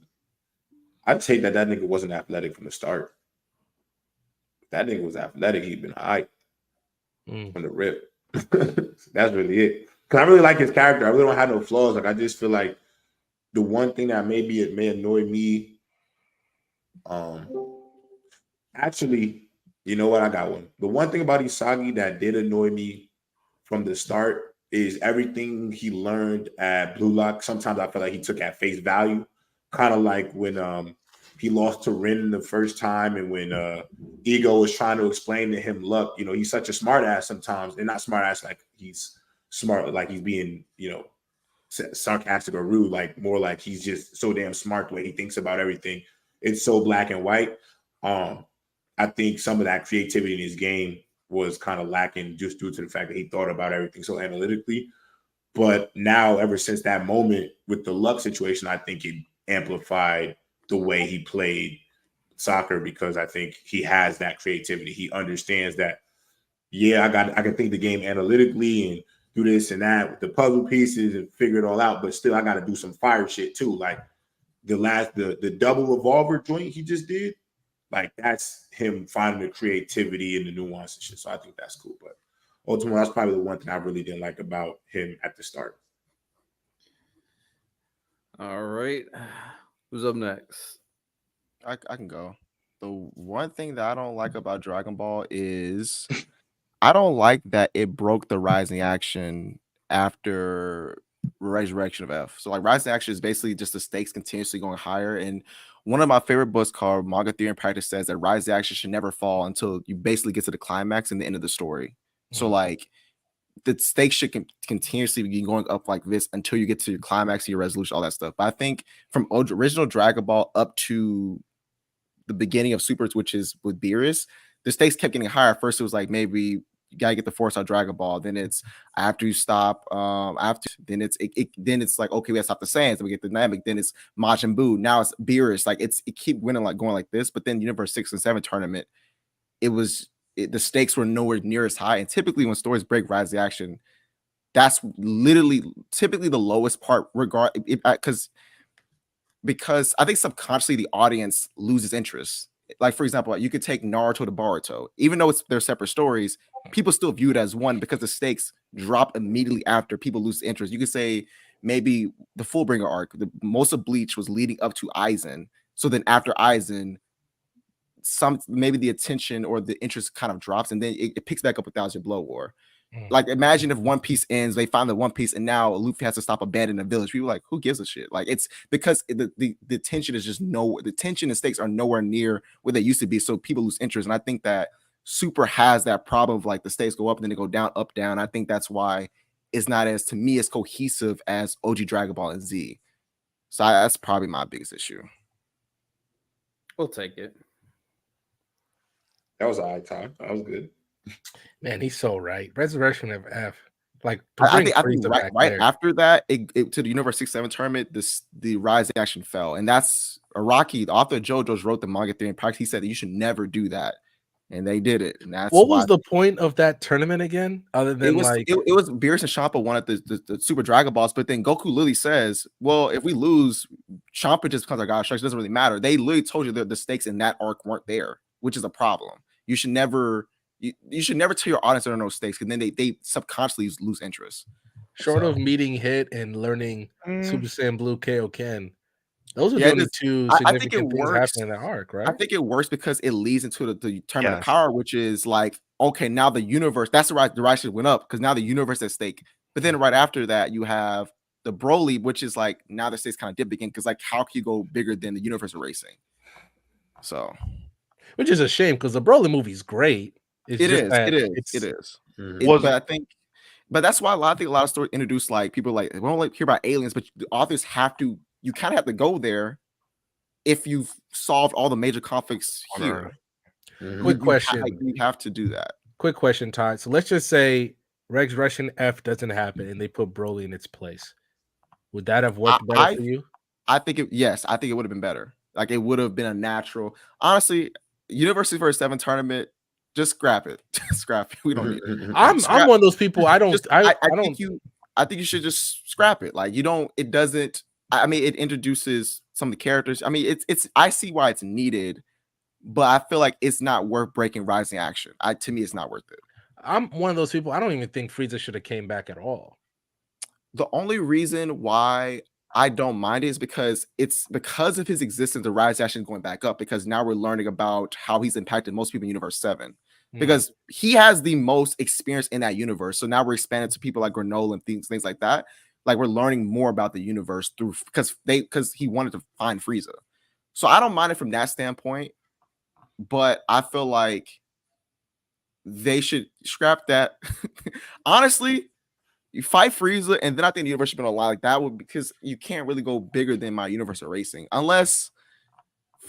I'd say that nigga wasn't athletic from the start. If that nigga was athletic, he'd been high from the rip. That's really it. Because I really like his character. I really don't have no flaws. Like, I just feel like the one thing that maybe it may annoy me, actually, you know what? I got one. The one thing about Isagi that did annoy me from the start is everything he learned at Blue Lock. Sometimes I feel like he took at face value, kind of like when he lost to Rin the first time, and when Ego was trying to explain to him, look, he's such a smart ass sometimes, and not smart ass like he's smart, like he's being, sarcastic or rude, like more like he's just so damn smart the way he thinks about everything. It's so black and white. I think some of that creativity in his game was kind of lacking just due to the fact that he thought about everything so analytically. But now, ever since that moment with the luck situation, I think it amplified the way he played soccer, because I think he has that creativity. He understands that, I can think the game analytically and do this and that with the puzzle pieces and figure it all out, but still I got to do some fire shit too. Like the double revolver joint he just did, like that's him finding the creativity and the nuance and shit. So I think that's cool. But ultimately, that's probably the one thing I really didn't like about him at the start. All right. Who's up next? I can go. The one thing that I don't like about Dragon Ball is I don't like that it broke the rising action after Resurrection of F. So like rising action is basically just the stakes continuously going higher. And one of my favorite books called Manga Theory and Practice says that rising action should never fall until you basically get to the climax and the end of the story. So like the stakes should continuously be going up like this until you get to your climax, your resolution, all that stuff. But I think from original Dragon Ball up to the beginning of Super, which is with Beerus, the stakes kept getting higher. First, it was like maybe you gotta get the force out Dragon Ball. Then it's after you stop, then it's like okay, we gotta stop the Saiyans, and we get the Namek. Then it's Majin Buu. Now it's Beerus. Like it keep winning like going like this. But then Universe 6 and 7 tournament, the stakes were nowhere near as high. And typically when stories break rise the action, that's literally typically the lowest part. Because I think subconsciously the audience loses interest. Like for example, you could take Naruto to Boruto, even though they're separate stories, people still view it as one because the stakes drop immediately after people lose interest. You could say maybe the Fullbringer arc, most of Bleach was leading up to Aizen. So then after Aizen, maybe the attention or the interest kind of drops, and then it picks back up with Thousand Blood War. Like imagine if One Piece ends, they find the One Piece, and now Luffy has to stop abandoning a village. People are like, who gives a shit? Like it's because the tension is just the tension and stakes are nowhere near where they used to be. So people lose interest. And I think that Super has that problem of like the stakes go up and then they go down, up, down. I think that's why it's not as, to me, as cohesive as OG Dragon Ball and Z. So that's probably my biggest issue. We'll take it. That was all right, Todd. That was good. Man, he's so right. Resurrection of F. Like I think right after that, it to the Universe 6-7 tournament, the rise action fell. And that's Araki, the author of JoJo's, wrote the Manga Theory and Practice. He said that you should never do that. And they did it. And that's what was the point of that tournament again? Other than it was Beerus and Champa wanted the Super Dragon Balls, but then Goku literally says, well, if we lose, Champa just becomes our God Structure. It doesn't really matter. They literally told you that the stakes in that arc weren't there, which is a problem. You should never tell your audience there are no stakes, because then they subconsciously lose interest. Short of meeting Hit and learning Super Saiyan Blue Kaioken, those are the only two significant things happening in that arc, right? I think it works because it leads into the tournament of power, which is like, okay, now the universe, that's the right shit went up because now the universe is at stake. But then right after that, you have the Broly, which is like now the stakes kind of dip again, because like how can you go bigger than the universe racing? So, which is a shame because the Broly movie is great. It is. Mm-hmm. But that's why I think a lot of stories introduce like people like, we don't like hear about aliens, but the authors you kind of have to go there if you've solved all the major conflicts here. Mm-hmm. Quick question. You have to do that. Quick question, Todd. So let's just say Resurrection F doesn't happen and they put Broly in its place. Would that have worked better for you? I think it would have been better. Like it would have been a natural. Honestly, University vs. 7 tournament, just scrap it. Scrap it. We don't need it. I'm one of those people. I think you should just scrap it. Like it doesn't. I mean, it introduces some of the characters. I mean, it's. I see why it's needed, but I feel like it's not worth breaking rising action. To me, it's not worth it. I'm one of those people. I don't even think Frieza should have came back at all. The only reason why I don't mind it is because of his existence, the rise action is going back up, because now we're learning about how he's impacted most people in Universe 7. Because he has the most experience in that universe. So now we're expanding to people like Granola and things like that. Like we're learning more about the universe because he wanted to find Frieza. So I don't mind it from that standpoint, but I feel like they should scrap that. Honestly, you fight Frieza, and then I think the universe should be a lot like that would, because you can't really go bigger than my universe of racing unless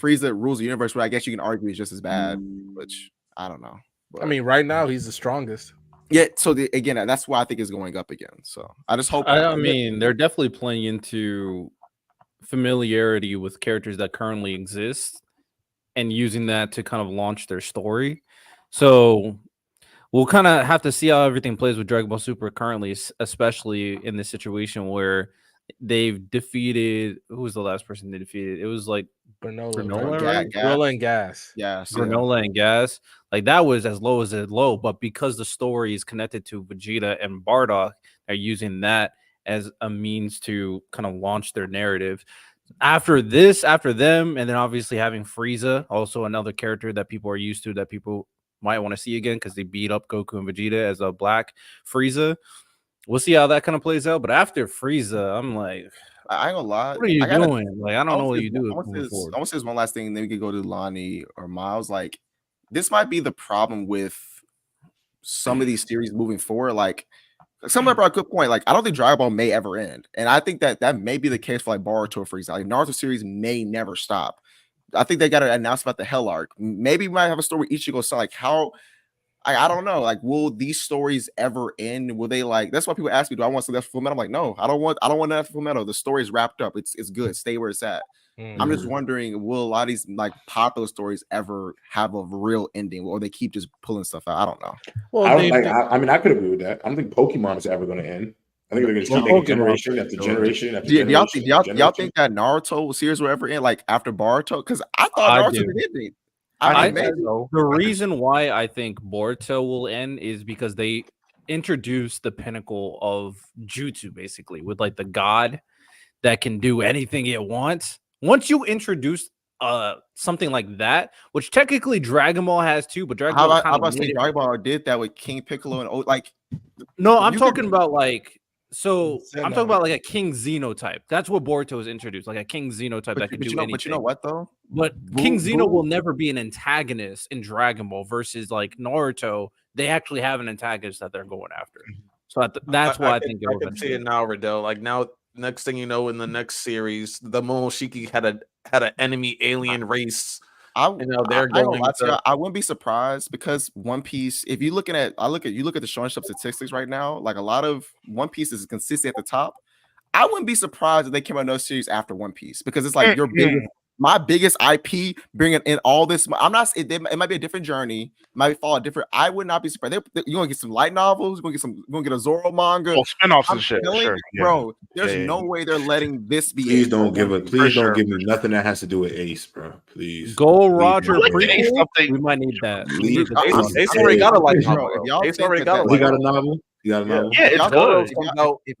Frieza rules the universe, where I guess you can argue is just as bad, which I don't know. But, I mean, right now he's the strongest. yeah. So again, that's why I think it's going up again. So I just hope. I mean, they're definitely playing into familiarity with characters that currently exist and using that to kind of launch their story. So we'll kind of have to see how everything plays with Dragon Ball Super currently, especially in this situation where they've defeated. Who was the last person they defeated? It was like Granola, right? Granola and Gas. Yes, Granola and Gas. Like that was as low as it low, but because the story is connected to Vegeta and Bardock, they're using that as a means to kind of launch their narrative. After them, and then obviously having Frieza, also another character that people are used to, that people might want to see again because they beat up Goku and Vegeta as a black Frieza. We'll see how that kind of plays out. But after Frieza, I'm like, I ain't gonna lie. what are you doing? Like, I don't know what you do. I want to say this one last thing, and then we could go to Lonnie or Miles. Like, this might be the problem with some of these series moving forward. Like, someone brought a good point. Like, I don't think Dragon Ball may ever end, and I think that may be the case for like Boruto, for example. Like, Naruto series may never stop. I think they got to announce about the Hell arc. Maybe we might have a story Ichigo. So like, how? I don't know. Like, will these stories ever end? Will they like? That's why people ask me, do I want something Full Metal? I'm like, no, I don't want that Full Metal. The story is wrapped up. It's good. Stay where it's at. I'm just wondering, will a lot of these like popular stories ever have a real ending, or they keep just pulling stuff out? I don't know. Well, I mean, I could agree with that. I don't think Pokemon is ever going to end. I think they're going to keep making generation after generation after generation. Y'all think that Naruto series will ever end, like after Boruto? Because I thought Naruto was ending. The reason why I think Boruto will end is because they introduced the pinnacle of jutsu, basically, with like the god that can do anything it wants. Once you introduce something like that, which technically Dragon Ball has too, but Dragon Ball Dragon Ball did that with King Piccolo and like. No, I'm talking about like. So I'm talking about like a King Xeno type. That's what Boruto is introduced, like a King Xeno type that can do anything. But you know what though? But King Xeno will never be an antagonist in Dragon Ball versus like Naruto. They actually have an antagonist that they're going after. So that's why I think I can see it now, Riddell. Like now, next thing you know, in the next series, the Momoshiki had an enemy alien race. I wouldn't be surprised because One Piece, if you look at the showing up statistics right now, like a lot of One Piece is consistent at the top. I wouldn't be surprised if they came out another series after One Piece, because it's like my biggest IP bringing in all this. I'm not. It might be a different journey. Might follow different. I would not be surprised. You're gonna get some light novels. You're gonna get a Zoro manga. Spinoffs and shit. Sure, bro. There's no way they're letting this be. Please don't give me nothing that has to do with Ace, bro. Please. Go Roger. We might need that. Ace already got a light novel. Ace already got a novel. Yeah, it's good.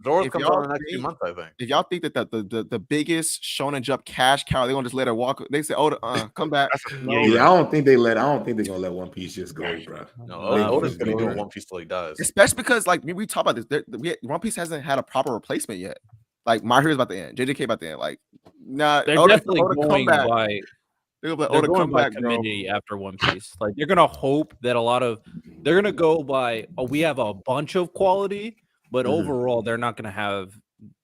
Zoro's comes out in the next few months, I think. If y'all think that the biggest Shonen Jump cash cow, they're gonna just let her walk. They say, come back. I don't think they're gonna let One Piece just go, bro. No, Oda's gonna do One Piece till he does. Especially because like we talk about this, One Piece hasn't had a proper replacement yet. Like My Hero's about to end, JJK about to end. Like, nah, they're definitely going by. They're going by community after One Piece. Like they're gonna hope that they're gonna go by. Oh, we have a bunch of quality, but overall, they're not gonna have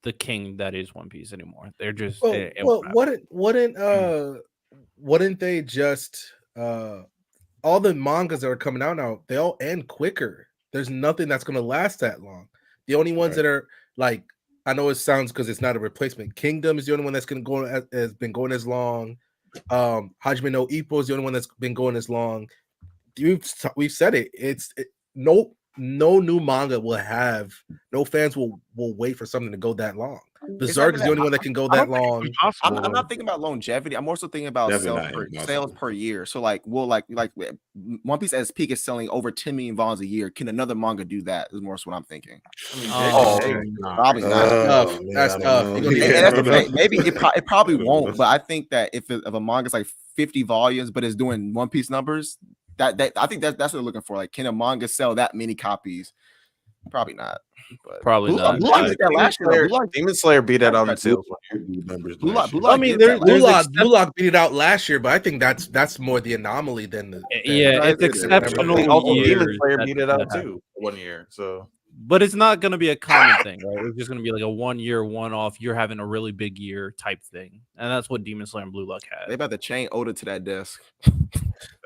the king that is One Piece anymore. They're just wouldn't they just all the mangas that are coming out now? They all end quicker. There's nothing that's gonna last that long. The only ones that are like, I know it sounds because it's not a replacement. Kingdom is the only one that's has been going as long. Hajime no Ippo is the only one that's been going as long. We've said it. No new manga will have, no fans will wait for something to go that long. Berserk is the only one that can go that long. I'm not thinking about longevity. I'm also thinking about sales per year. So like, One Piece at its peak is selling over 10 million volumes a year. Can another manga do that? Is more so what I'm thinking. Probably not. That's tough. Maybe it probably won't. But I think that if a manga is like 50 volumes, but it's doing One Piece numbers, that I think that's what they're looking for. Like, can a manga sell that many copies? Probably not. But Probably Blue Lock- not. Blue Lock They did did that last year. Slayer, Blue Lock, Demon Slayer beat that out in Blue sales. numbers Blue last Lock, Blue year. Lock. I mean, did there- that there's last Blue Lock beat it out last year, but I think that's more the anomaly than the Yeah, Right, it's it is. exceptional Also, years. Demon Slayer that beat it that out happen. too 1 year. So But it's not going to be a common thing, right? It's just going to be like a 1 year, one off. You're having a really big year type thing, and that's what Demon Slayer and Blue Luck They had. about to chain Oda to that desk.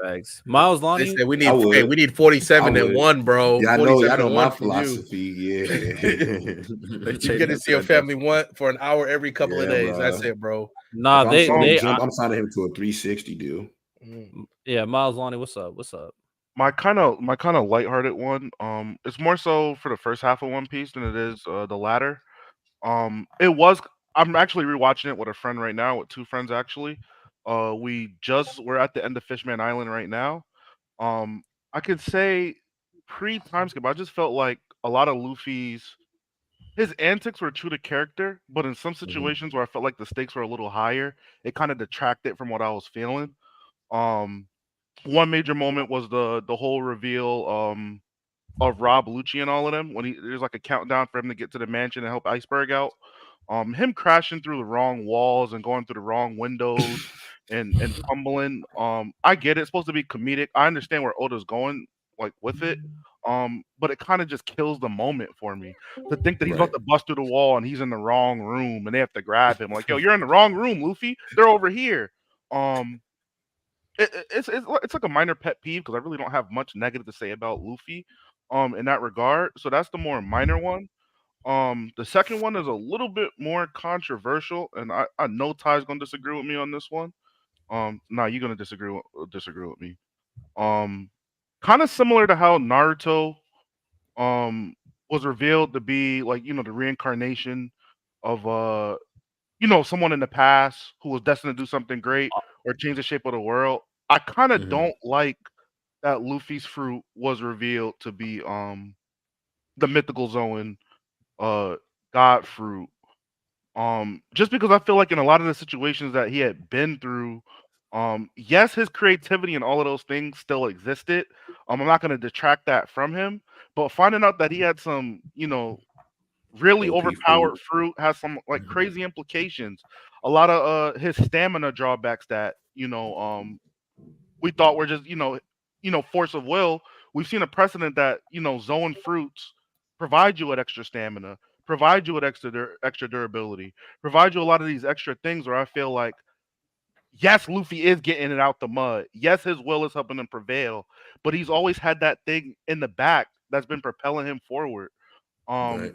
Facts. Miles They Lonnie, said we I need would. we need 47 I and would. 1, bro. Yeah, I 47 know and my 1 from you. philosophy. Yeah. You get to see your family one for an hour every couple of Yeah, days. That's bro. it, bro. nah, If I'm they signing they Jump, I'm signing him to a 360 deal. yeah, Miles Lonnie, what's up? What's up? My kind of lighthearted one. It's more so for the first half of One Piece than it is the latter. It was. I'm actually rewatching it with a friend right now, with two friends actually. We're at the end of Fishman Island right now. Um, I could say pre-time skip, I just felt like a lot of his antics were true to character, but in some situations where I felt like the stakes were a little higher, it kind of detracted from what I was feeling. Um, One major moment was the whole reveal of Rob Lucci and all of them when there's like a countdown for him to get to the mansion and help Iceberg out. Him crashing through the wrong walls and going through the wrong windows and tumbling. I get it. It's supposed to be comedic. I understand where Oda's going like with it. But it kind of just kills the moment for me to think that he's about to bust through the wall and he's in the wrong room and they have to grab him. Like, yo, you're in the wrong room, Luffy. They're over here. It's like a minor pet peeve because I really don't have much negative to say about Luffy, in that regard. So that's the more minor one. The second one is a little bit more controversial, and I know Ty's gonna disagree with me on this one. Nah, you're gonna disagree with me. Um, Kind of similar to how Naruto um was revealed to be like the reincarnation of someone in the past who was destined to do something great or change the shape of the world. I kind of don't like that Luffy's fruit was revealed to be the mythical Zoan god fruit. Just because I feel like in a lot of the situations that he had been through, yes, his creativity and all of those things still existed. I'm not gonna detract that from him, but finding out that he had some, really OP overpowered fruit has some like crazy implications. A lot of his stamina drawbacks that we thought were just force of will. We've seen a precedent that Zoan fruits provide you with extra stamina, provide you with extra durability, provide you a lot of these extra things where I feel like yes, Luffy is getting it out the mud. Yes, his will is helping him prevail, but he's always had that thing in the back that's been propelling him forward. Right.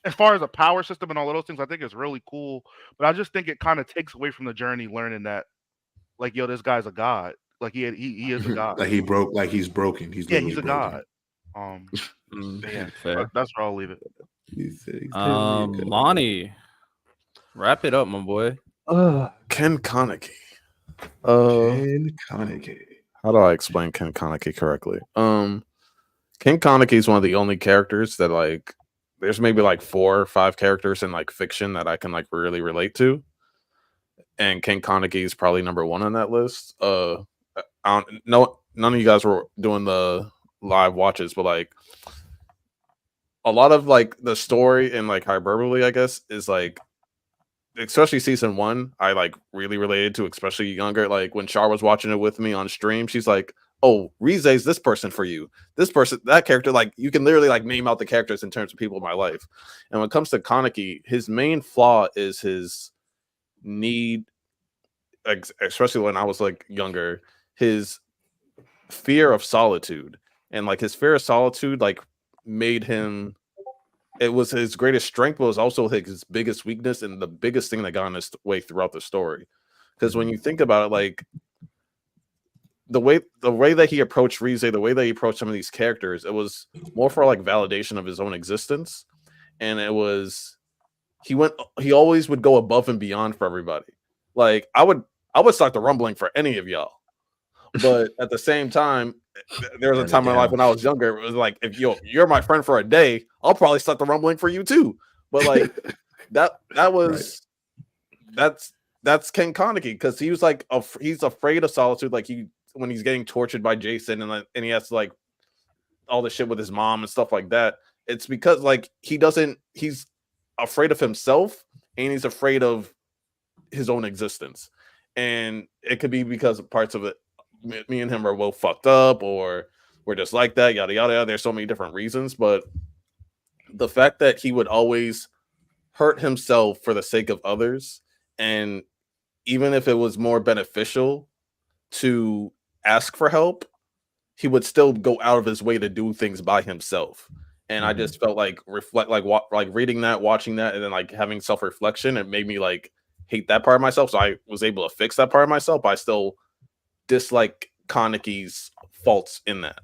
As far as a power system and all of those things, I think it's really cool. But I just think it kind of takes away from the journey learning that, like, yo, this guy's a god. Like he is a god. Like he's broken. He's Yeah, literally he's a broken. god. Yeah, fair. that's where I'll leave it. He's literally a god. Lonnie, wrap it up, my boy. Ken Kaneki. Ken Kaneki. How do I explain Ken Kaneki correctly? Ken Kaneki is one of the only characters that like there's maybe like 4 or 5 characters in like fiction that I can like really relate to. And Ken Kaneki is probably number 1 on that list. I don't know, none of you guys were doing the live watches, but like a lot of like the story in like hyperbole, I guess, is like especially season 1, I like really related to, especially younger. Like when Char was watching it with me on stream, she's like, "Oh, Rize's this person for you. This person, that character." Like you can literally like name out the characters in terms of people in my life. And when it comes to Kaneki, his main flaw is his need, especially when I was like younger, his fear of solitude. And like his fear of solitude like made him, it was his greatest strength, but it was also his biggest weakness and the biggest thing that got in his way throughout the story. Because when you think about it, like the way that he approached Rize, the way that he approached some of these characters, it was more for like validation of his own existence. And it was he always would go above and beyond for everybody. Like I would start the rumbling for any of y'all. But at the same time, there was a time in my life when I was younger, it was like, if you're my friend for a day, I'll probably start the rumbling for you too. But like that was that's Ken Kaneki, because he was like he's afraid of solitude. Like when he's getting tortured by Jason and he has to like all the shit with his mom and stuff like that. it's because like he's afraid of himself and he's afraid of his own existence. And it could be because parts of it, me and him are both fucked up, or we're just like that, yada yada yada. There's so many different reasons, but the fact that he would always hurt himself for the sake of others, and even if it was more beneficial to ask for help, he would still go out of his way to do things by himself. And I just felt like like reading that, watching that, and then like having self-reflection, it made me like hate that part of myself. So I was able to fix that part of myself, but I still dislike Kaneki's faults in that.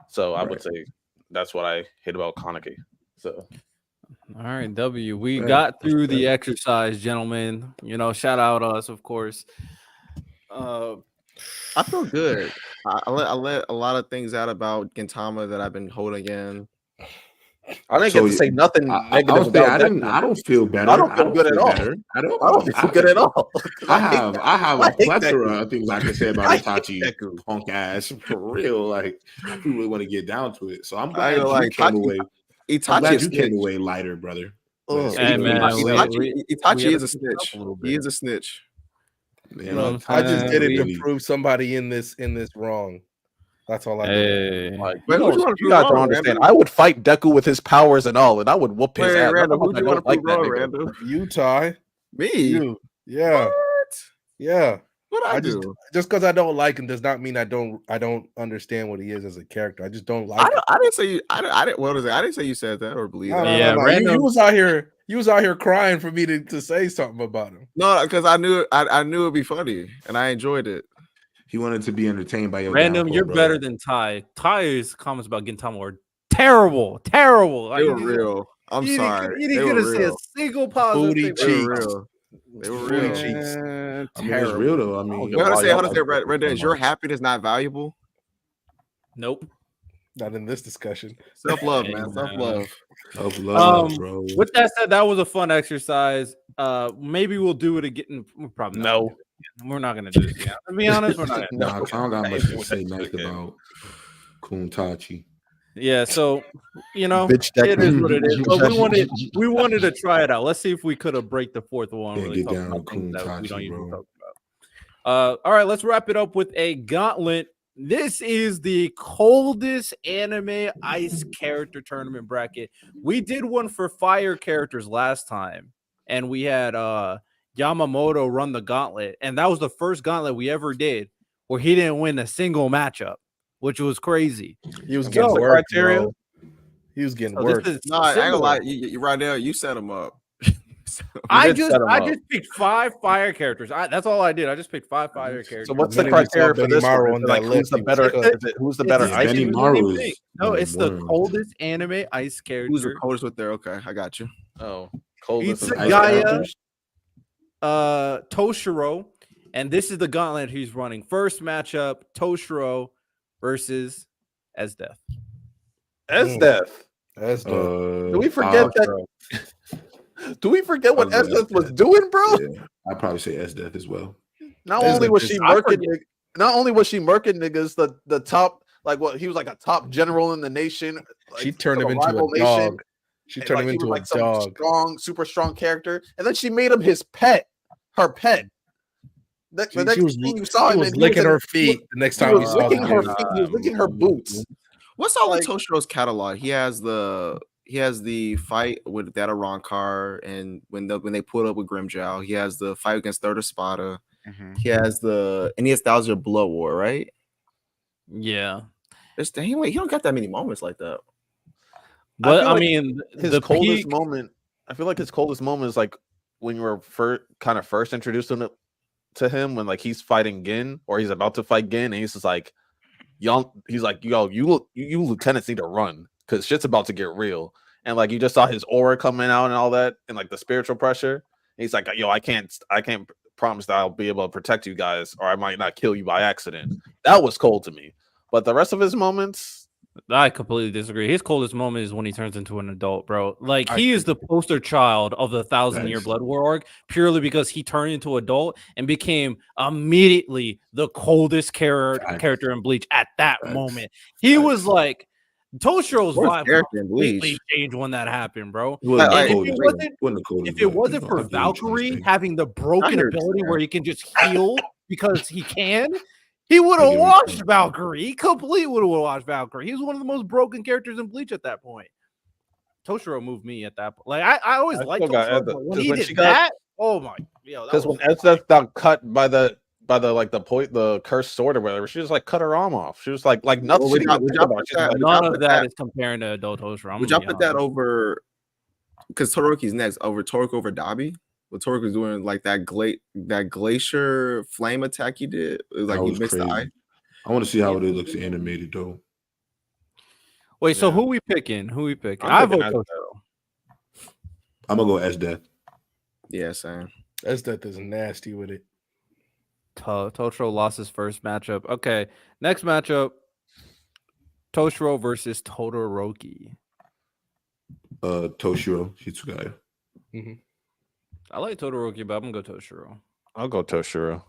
So I would say that's what I hate about Kaneki. So all right, W. We got through the exercise, gentlemen. You know, shout out us, of course. I feel good. I let a lot of things out about Gintama that I've been holding in. I didn't get to say nothing negative about that. I don't feel better. I don't feel good at all. I don't feel good at all. I have a plethora of things I can say about Itachi, punk ass, for real. Like, if we really want to get down to it. So I'm glad you came away. Itachi came away lighter, brother. Hey, man, Itachi is a snitch. He is a snitch. You know, I just did it to prove somebody in this wrong. That's all I did. Like, you guys don't understand. I would fight Deku with his powers and all, and I would whoop his ass. Random, who do you want to prove wrong, Random? You, Ty. Me? You. Yeah. What? Yeah. What I do? Just because I don't like him does not mean I don't understand what he is as a character. I just don't like him. I didn't say you. I didn't. What is it? I didn't say you said that or believe that. Yeah, Random. You was out here crying for me to say something about him. No, because I knew it'd be funny and I enjoyed it. He wanted to be entertained by your Random. You're better than Ty. Ty's comments about Gintama were terrible. Like, they were real. I'm sorry. You didn't get to say a single positive thing. They were real. They were real. Cheeks. I mean, it's real though. I mean, how to say, Red, is your happiness not valuable? Nope. Not in this discussion. Self-love, man. Self-love. Self-love, bro. With that said, that was a fun exercise. Maybe we'll do it again. Probably not. No. We're not going to do this again. To be honest, we're not. I don't got much to say nice about Kuntachi. Yeah, so it is what it is. But we wanted to try it out. Let's see if we could have break the fourth one. Yeah, really get down on things that we don't Kuntachi, usually bro. talk about. All right, let's wrap it up with a gauntlet. This is the coldest anime ice character tournament bracket. We did one for fire characters last time, and we had Yamamoto run the gauntlet, and that was the first gauntlet we ever did where he didn't win a single matchup, which was crazy. He was getting work, criteria. He was getting work. No, I ain't gonna lie. You right there. You set him up. I just picked 5 fire characters. That's all I did. I just picked 5 fire characters. So what's the criteria for this one? Like, who's the better? Who's the better ice? No, it's the coldest anime ice character. Who's the coldest with there? Okay, I got you. Oh, coldest. Gaia, Toshiro, and this is the gauntlet he's running. First matchup: Toshiro versus Esdeath. Esdeath. Do we forget that? Do we forget what Esdeath was doing, bro? Yeah, I'd probably say Esdeath as well. Not only was she murking niggas, the top, like what he was like a top general in the nation. She turned him into a dog. She turned him into a dog. Super strong character, and then she made him her pet. The next thing you saw him, was licking her feet. The next time we saw him, he was licking her boots. What's all with Toshiro's catalog? He has the fight with that Arankar, and when they put up with Grimmjow, he has the fight against Third Espada. Mm-hmm. He has Thousand Blood War, right? Yeah. He don't got that many moments like that. But I mean, his coldest moment. I feel like his coldest moment is like when you were first introduced to him when like he's fighting Gin, or he's about to fight Gin, and he's just like, yo, you lieutenants need to run because shit's about to get real. And like you just saw his aura coming out and all that, and like the spiritual pressure. And he's like, yo, I can't promise that I'll be able to protect you guys, or I might not kill you by accident. That was cold to me. But the rest of his moments, I completely disagree. His coldest moment is when he turns into an adult, bro. Like he is the poster child of the 1,000-year Blood War arc, purely because he turned into adult and became immediately the coldest character in Bleach at that moment. He was like, Toshiro's Worst vibe character in completely Bleach. changed when that happened, bro. He wasn't Like, the If coldest. it wasn't, Wasn't the coldest, if it but, wasn't you know, for I get what you're trying to Valkyrie say. having the broken hear what you're ability saying. where he can just heal because he can, he would I have get what you're watched saying. Valkyrie. He completely would have watched Valkyrie. He was one of the most broken characters in Bleach at that point. Toshiro moved me at that point. Like I always I liked still got Toshiro, Ezra, but when 'cause he when did she got- that, oh my, yo, that Because was when Ezra got cut by the like the cursed sword or whatever, she just like cut her arm off. She was like nothing. Well, She didn't would think y'all about put it. She's that- like, would y'all none of put that that- is comparing to adult Toshiro. Would y'all put that over? Because Todoroki's next over Todoroki over Dabi. What Todoroki's doing, like that glacier flame attack he did. It was like That he was missed the eye. crazy. I want to see how it looks animated though. Wait, so Yeah. who we picking? Who we picking? I'm I vote picking Toshiro. I'm gonna go S Death. Yeah, same. That's that is nasty with it. Toshiro lost his first matchup. Okay, next matchup: Toshiro versus Todoroki. Toshiro Hitsugaya. I like Todoroki, but I'm gonna go Toshiro. I'll go Toshiro.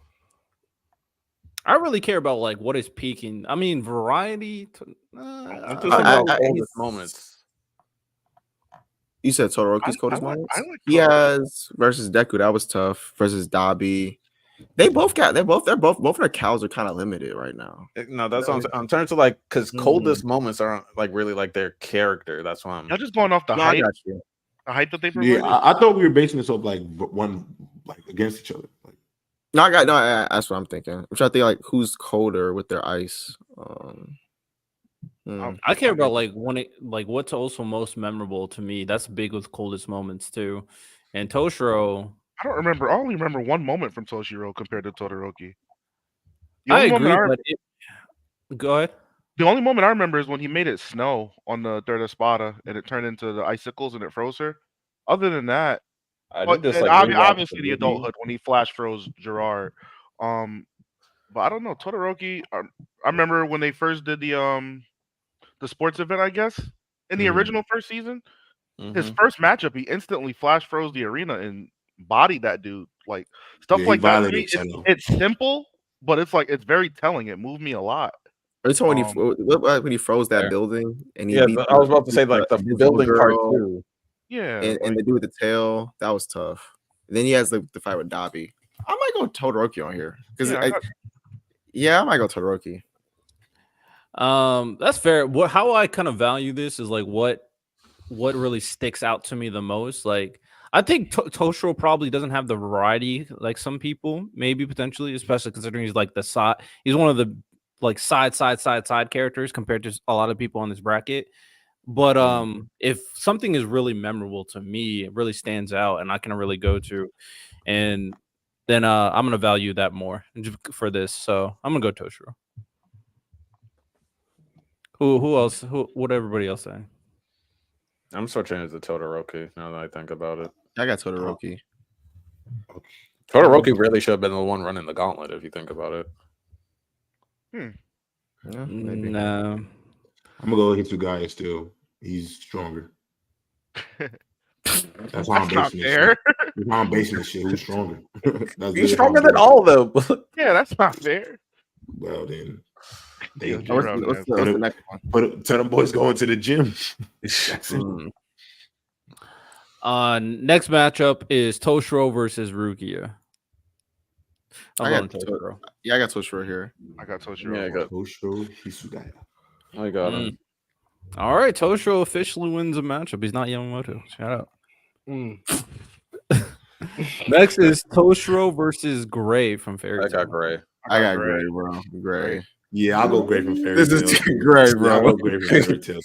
I really care about like what is peaking. I mean, variety. I'm just about oldest moments. You said Todoroki's I coldest like- moments. I like He has versus Deku. That was tough. Versus Dabi. They're both both their cows are kind of limited right now. No, that's what I'm saying. In terms of like, because coldest moments aren't like really like their character. That's why I'm. Y'all just going off the No, I hype, got you. the hype that they provided. Yeah, I thought we were basing this off like one like against each other. Like, That's what I'm thinking. I'm trying to think like who's colder with their ice. I care about like what's also most memorable to me. That's big with coldest moments too. And Toshiro, I don't remember. I only remember one moment from Toshiro compared to Todoroki. The I only agree. moment Go ahead. The only moment I remember is when he made it snow on the third Espada and it turned into the icicles and it froze her. Other than that, I but did just and like obviously the adulthood when he flash froze Gerard. But I don't know Todoroki. I remember when they first did the sports event. I guess in the original first season, his first matchup, he instantly flash froze the arena and bodied that dude. Like stuff Yeah, he like that. to me, violated Tenno. It's simple, but it's like it's very telling. It moved me a lot. Every time when he froze that building and he beat I was about to say like the building part girl too. Yeah, and the dude with the tail, that was tough. And then he has the fight with Dabi. I might go Todoroki on here because I might go Todoroki. That's fair. How I kind of value this is like what really sticks out to me the most. Like I think Toshiro probably doesn't have the variety like some people maybe potentially, especially considering he's like the side. He's one of the like side characters compared to a lot of people on this bracket. But if something is really memorable to me, it really stands out, and I can really go to, and then I'm gonna value that more for this. So I'm gonna go Toshiro. Who else? What everybody else saying? I'm switching it to Todoroki now that I think about it. I got Todoroki. Todoroki really should have been the one running the gauntlet if you think about it. Yeah, maybe. No. I'm gonna go Hitsugaya still. He's stronger. That's why I'm That's not basing this fair. shit. That's why I'm basing this shit. Who's stronger? That's He's literally stronger how I'm than all of them. Yeah, that's not fair. Well then, Yo, they, Gerard, What's man. the next one? tell them boys going to the gym. That's it. Next matchup is Toshiro versus Rukia. I I'm got going Toshiro. Yeah, I got Toshiro here. I got Toshiro. Yeah, I got. Toshiro Hitsugaya. I got him. All right, Toshiro officially wins a matchup. He's not Yamamoto. Shout out. Next is Toshiro versus Gray from Fairy I Tail. got Gray. I got Gray, bro. Gray. Yeah, I'll go Gray from Fairy This Tail. is Gray, Yeah, I'll bro. go Gray from Fairy Tail.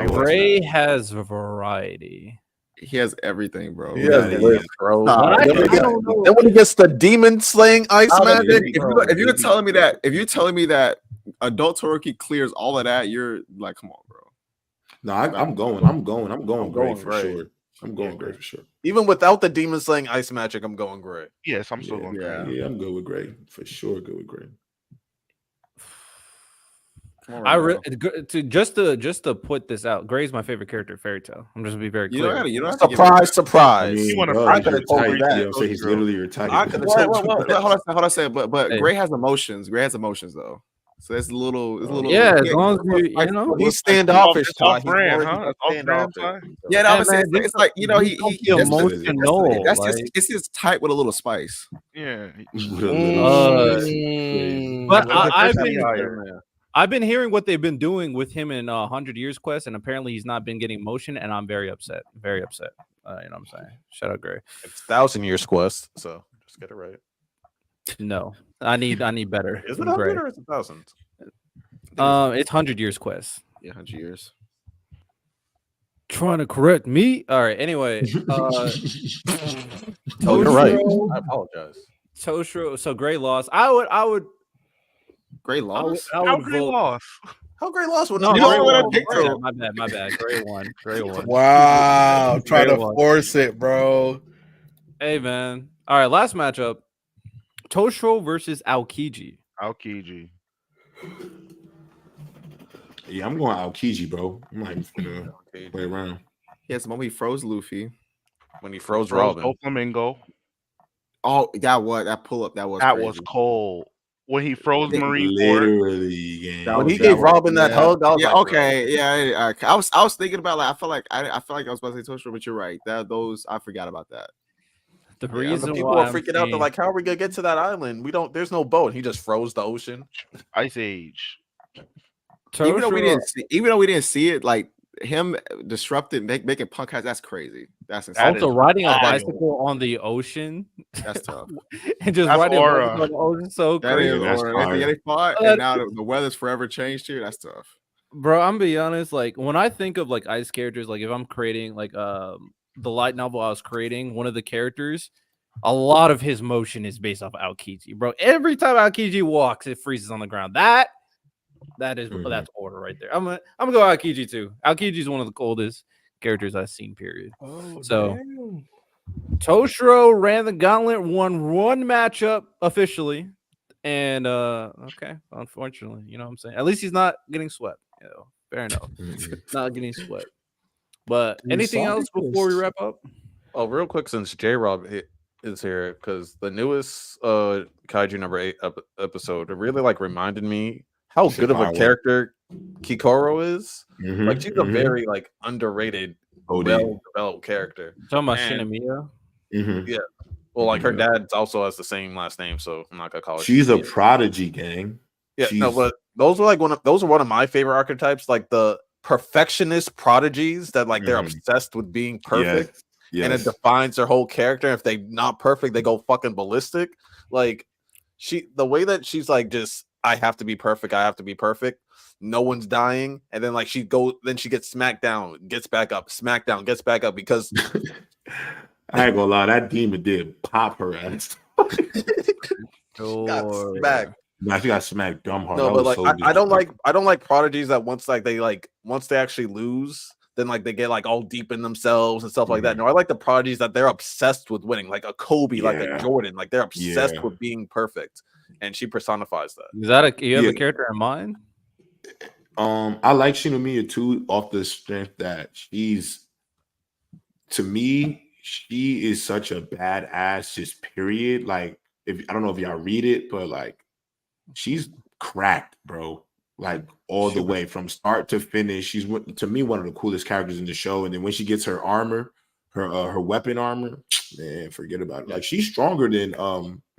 Gray has variety. He has everything, bro. He has lift, bro. Nah, Then when he gets the demon slaying ice magic, if you're telling me that adult Todoroki clears all of that, you're like, come on, bro. No, I'm going Gray for Gray. sure. I'm going Gray for sure. even without the demon slaying ice magic, I'm going Gray. Yes, I'm still going. Yeah. Yeah, I'm good with Gray for sure. Good with Gray. Just to put this out, Gray's my favorite character in Fairy Tail. I'm just gonna be very You clear. don't have to give it- Surprise, surprise. You wanna- I I could have told you that. You know what I'm saying? He's literally your type. I could've Wait, told you hold on, but Hey. Gray has emotions. Gray has emotions though. So it's a little, Yeah, as long as you know. He's standoffish, It's off Ty. He's brand, more- huh? he's It's off brand, standoffish. Ty? Yeah, no, Hey, but man, it's like you know just don't be emotional. it's his type with a little spice. Yeah. With a little shit. Mm. But With the I've fishy been higher. I've been hearing what they've been doing with him in 100 Years Quest, and apparently he's not been getting motion, and I'm very upset. Very upset. You know what I'm saying? Shout out Gray. It's 1,000 Years Quest, so just get it right. No, I need better. Is it than Gray. 100 or is it 1,000? It's 100 Years Quest. Yeah, 100 years. Trying to correct me. All right. Anyway, Oh, you're right. I apologize. Toshiro. So Gray lost. I would. Great I would, loss. I How would great vote. loss? How great loss would No, You Gray know what I won. picked, though? My bad. Gray won. Gray won. Wow, trying to Great one. force it, bro. Hey man. All right. Last matchup: Toshiro versus Aokiji. Aokiji. Yeah, I'm going Aokiji, bro. I'm not even gonna play around. Yeah, it's the moment he froze Luffy. When he froze Rose Robin. Flamingo. Oh, that pull up that was That crazy. was cold. When he froze They Marineford. Literally, gang. That When was- he gave Robin that yeah. hug, I was Yeah, like, okay, yeah. I was thinking about like I feel like I was about to say Toshiro, but you're right. Those I forgot about that. The Yeah, reason the people why are freaking out. They're like, "How are we gonna get to that island? We don't. There's no boat." And he just froze the ocean. Ice Age. Even though we didn't see it, like him disrupting, making Punk has that's crazy. That's insane. That also is riding a wild. bicycle on the ocean That's tough. and just That's riding aura. a bicycle on the ocean so That crazy. is, That's or hard. they fought, and now the weather's forever changed here. That's tough. Bro, I'm gonna be honest. Like when I think of like ice characters, like if I'm creating like the light novel I was creating, one of the characters, a lot of his motion is based off Aokiji, bro. Every time Aokiji walks, it freezes on the ground. That's order right there. I'm gonna go Aokiji too. Aokiji is one of the coldest characters I've seen. Period. Oh, So damn. Toshiro ran the gauntlet, won one matchup officially, and okay, unfortunately, you know what I'm saying. At least he's not getting swept. You know, fair enough. Not getting swept. But anything else before we wrap up? Oh, real quick, since J Rob is here, because the newest Kaiju number 8 episode, it really like reminded me how good of a Shikaro. character Kikoro is. Mhm, Like she's a mhm. very like underrated, OD. well-developed character. Talking about And- Shinomiya. Mhm. Well, like her Yeah. dad also has the same last name, so I'm not gonna call her. She's a Shinomiya. prodigy, gang. Yeah, no, She's- but those are one of my favorite archetypes, like the perfectionist prodigies that like they're Mhm. obsessed with being perfect. Yes. And it defines their whole character. If they're not perfect, they go fucking ballistic. Like the way that she's like, just I have to be perfect. I have to be perfect. No one's dying, and then like she gets smacked down, gets back up, smacked down, gets back up because I ain't gonna lie, that demon did pop her ass. she got smacked. Nah, she got smacked dumb hard. No, That but was like so I don't like prodigies that once they actually lose, then like they get like all deep in themselves and stuff like that. No, I like the prodigies that they're obsessed with winning, like a Kobe, like a Yeah. Jordan, like they're obsessed Yeah. with being perfect, and she personifies that. Is that you have Yeah. a character in mind? I like Shinomiya too, off the strength that to me, she is such a badass, just period. Like, if I don't know if y'all read it, but like, she's cracked, bro. Like all the way from start to finish. She's to me one of the coolest characters in the show. And then when she gets her armor, her weapon armor, man, forget about it. Like she's stronger than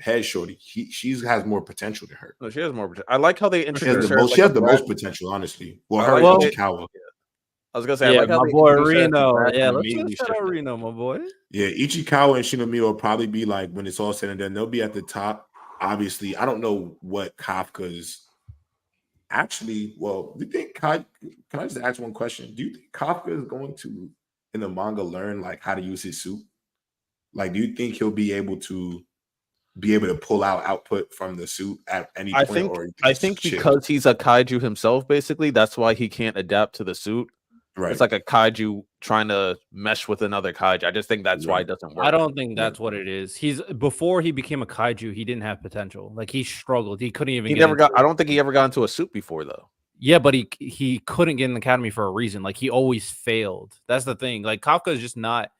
Head Shorty. She has more potential than her. No, she has more. I like how they She has introduced the her. most. as, She like, has the a most brat. potential, honestly. Well, I her like and how Ichikawa. I was gonna say, I Yeah, like how my they boy introduced her as a Reno. brat Yeah, and let's immediately shout out shift her. Reno, my boy. Yeah, Ichikawa and Shinomiya will probably be like when it's all said and done, they'll be at the top. Obviously, I don't know what Kafka's actually. Well, do you think can I just ask one question? Do you think Kafka is going to in the manga learn like how to use his suit? Like, do you think he'll be able to pull out output from the suit at any point? I think because he's a kaiju himself, basically, that's why he can't adapt to the suit. right. It's like a kaiju trying to mesh with another kaiju. I just think that's why it doesn't work. I don't think that's what it is. Before he became a kaiju, he didn't have potential. Like he struggled. He couldn't even. I don't think he ever got into a suit before, though. Yeah, but he couldn't get in the academy for a reason. Like he always failed. That's the thing. Like Kafka is just not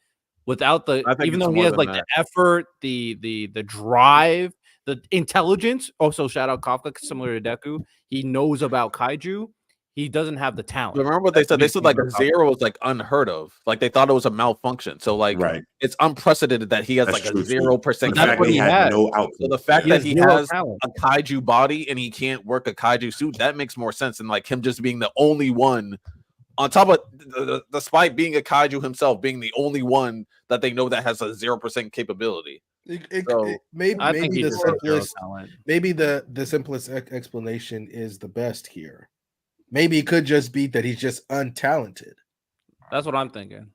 without I think even it's though he more has than like that. the effort, the drive, the intelligence. Also, shout out Kafka, similar to Deku. He knows about kaiju. He doesn't have the talent. Remember what they That's said? what They he's said saying like a about Kafka. zero was like unheard of. Like they thought it was a malfunction. So like Right. it's unprecedented that he has That's like true, a too. 0% The That's fact capability. what that he had has. no output. So the fact He that has he zero has talent. a kaiju body and he can't work a kaiju suit, that makes more sense than like him just being the only one. On top of despite being a kaiju himself, being the only one that they know that has a 0% capability. So, Maybe I think he the just has zero simplest, talent. maybe the simplest explanation is the best here. Maybe it could just be that he's just untalented. That's what I'm thinking.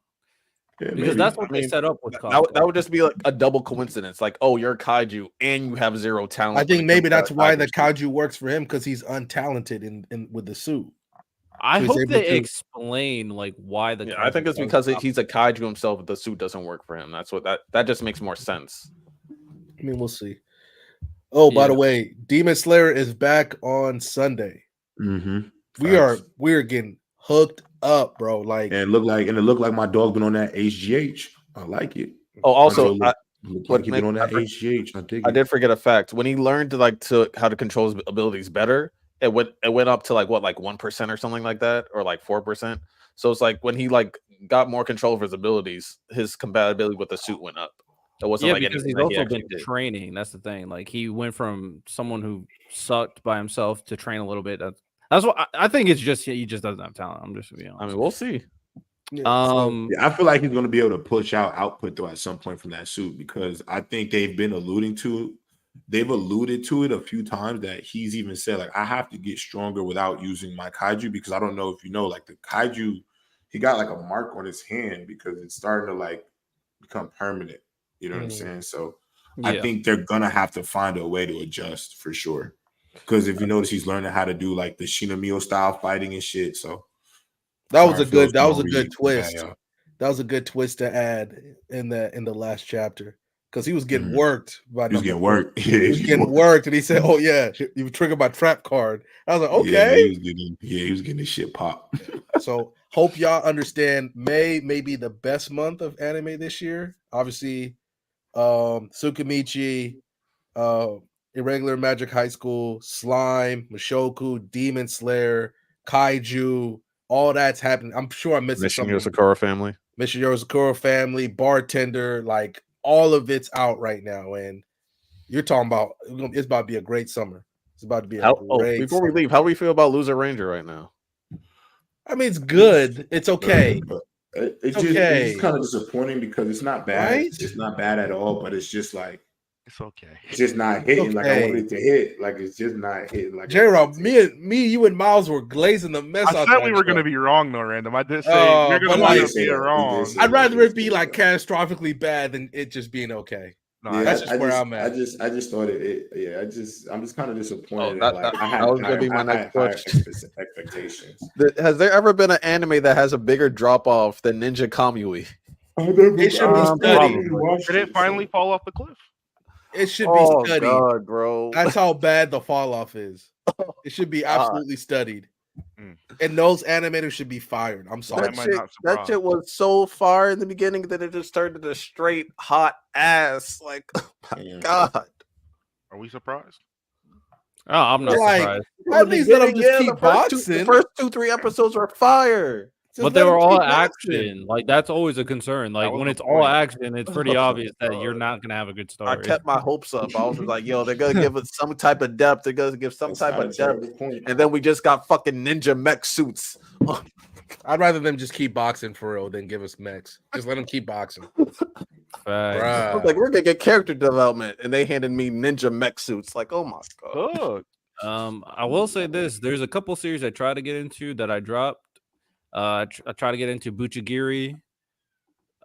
Yeah, Because maybe. that's what I they mean, set up with that, Kafka. that would just be like a double coincidence. Like, oh, you're a kaiju and you have zero talent. I when think it maybe comes to that's why the suit. kaiju works for him, because he's untalented in with the suit. I So he's hope able they to- explain like why the. Yeah, I think kaiju it's does because stop. he's a kaiju himself, but the suit doesn't work for him. That's what that just makes more sense. I mean, we'll see. Oh, by the Yeah. way, Demon Slayer is back on Sunday. Mm-hmm. We're getting hooked up, bro. Like, And it looked like my dog been on that HGH. I like it. Oh, also, Looked what like he been on that I HGH. I dig I it. did forget a fact. When he learned to how to control his abilities better, it went up to like 1% or something like that, or like 4%. So it's like when he like got more control of his abilities, his compatibility with the suit went up. It wasn't Yeah, like because anything he's that he also actually been did. training. That's the thing. Like he went from someone who sucked by himself to train a little bit. That's what I think. It's just he just doesn't have talent. I'm just gonna be honest. I mean, we'll see. Yeah, I feel like he's going to be able to push out output though at some point from that suit, because I think they've alluded to it a few times that he's even said like, I have to get stronger without using my kaiju, because I don't know if you know, like the kaiju, he got like a mark on his hand because it's starting to like become permanent. You know what I'm saying? So I Yeah. think they're gonna have to find a way to adjust for sure. Because if you notice, he's learning how to do like the Shinamio style fighting and shit. So that was a Fire good Field's gonna be twist. bad, That was a good twist to add in the last chapter, because he was getting Mhm. worked by He was number getting 4. worked. He was getting worked, and he said, "Oh yeah, you triggered my trap card." I was like, Yeah, "Okay." he was getting his shit popped. So hope y'all understand. May be the best month of anime this year. Obviously, Tsukimichi, Irregular Magic High School, Slime, Mushoku, Demon Slayer, Kaiju, all that's happening. I'm sure I'm missing Mission something. Yosakura family. Mission Yosakura family, Bartender, like all of it's out right now, and you're talking about it's about to be a great summer. It's about to be a great. Before we summer. leave, how do we feel about Loser Ranger right now? I mean, it's good. It's okay. But it's okay. just kind of disappointing because it's not bad. Right? It's not bad at all, but it's just like It's okay. it's just not hitting like I okay. wanted it to hit. Like it's just not hitting like J-Rob, me, you and Miles were glazing the mess I out said that we were show. going to be wrong, though, Random. I did say Oh, you're going but to like- wind up being wrong. I'd rather it be like catastrophically bad than it just being okay. No, Yeah, That's just where I'm at. I just thought I'm just kind of disappointed. Oh, that that was gonna be my next question. Expectations. Has there ever been an anime that has a bigger drop off than Ninja Kamui? It should be studied. Did it finally fall off the cliff? It should be studied. God, bro. That's how bad the fall off is. It should be absolutely studied. And those animators should be fired. I'm sorry. That shit was so far in the beginning that it just turned into straight hot ass. Like, oh my God. Are we surprised? Oh, I'm not Like, surprised. at least let them just keep the boxing. first 2-3 episodes were fire. Just But they let were 'em all keep boxing. action. Like that's always a concern. Like was when the it's all point. action, it's pretty obvious that you're not gonna have a good story. I kept my hopes up. I was just like, yo, they're gonna give us some type of depth. They're gonna give some type of depth. And then we just got fucking ninja mech suits. I'd rather them just keep boxing for real than give us mechs. Just let them keep boxing. I was like, we're gonna get character development, and they handed me ninja mech suits. Like, oh my God. I will say this: there's a couple series I tried to get into that I dropped. I try to get into Buchigiri.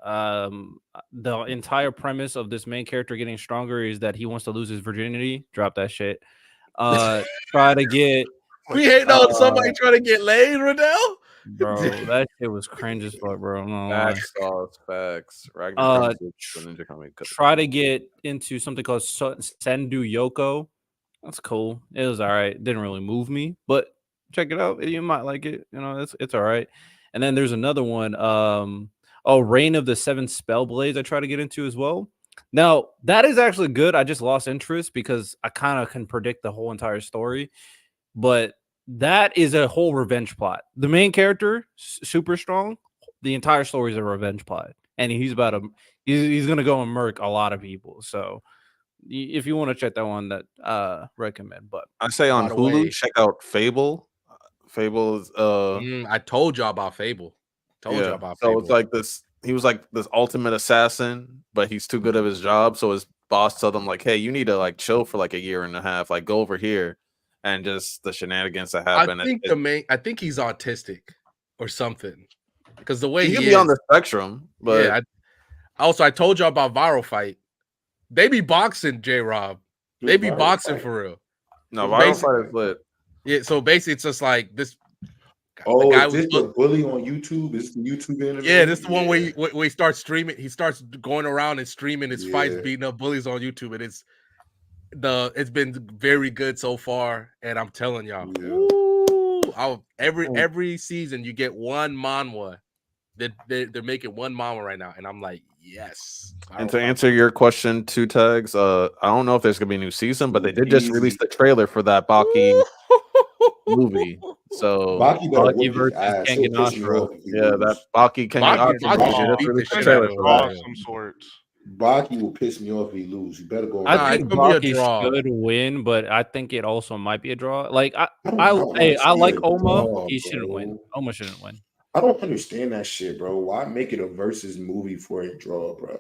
The entire premise of this main character getting stronger is that he wants to lose his virginity. Drop that shit. Try to get. We hate on somebody trying to get laid, Riddell. Bro, that shit was cringe as fuck, bro. Facts. Try to get into something called Sendu Yoko. That's cool. It was all right. Didn't really move me, but check it out. You might like it. You know, it's all right. And then there's another one. Reign of the Seven Spellblades. I try to get into as well. Now, that is actually good. I just lost interest because I kind of can predict the whole entire story. But that is a whole revenge plot. The main character, super strong. The entire story is a revenge plot. And he's about to, he's going to go and murk a lot of people. So if you want to check that one, that recommend. But I say on By the Hulu, way- check out Fable. Fable is I told y'all about Fable. Told y'all about so Fable. it's like this. He was like this ultimate assassin, but he's too good at his job. So his boss told him like, "Hey, you need to like chill for like a year and a half. Like go over here." And just the shenanigans that happen. I think he's autistic or something. Because the way he he could is, be on the spectrum, but yeah. I told y'all about Viral Fight. They be boxing, J-Rob. They be boxing for real. no, So Viral Fight is lit. Yeah, so basically it's just like this. Oh, guy is this the bully on YouTube? Is the YouTube anime? Yeah, this is the one where he starts streaming. He starts going around and streaming his fights, beating up bullies on YouTube, and it's been very good so far. And I'm telling y'all, every season you get one manhwa. They're making one manhwa right now, and I'm like, yes. And to answer your question, two tags. I don't know if there's gonna be a new season, but they did just release the trailer for that Baki movie. So Baki versus Kengan Ashura. Yeah, that Baki Kengan Ashura. They released the trailer for that. Some sorts. Baki will piss me off if he lose. You better go. I think Baki should win, but I think it also might be a draw. Like I like Oma. He shouldn't win. Oma shouldn't win. I don't understand that shit, bro. Why make it a versus movie for a draw, bro?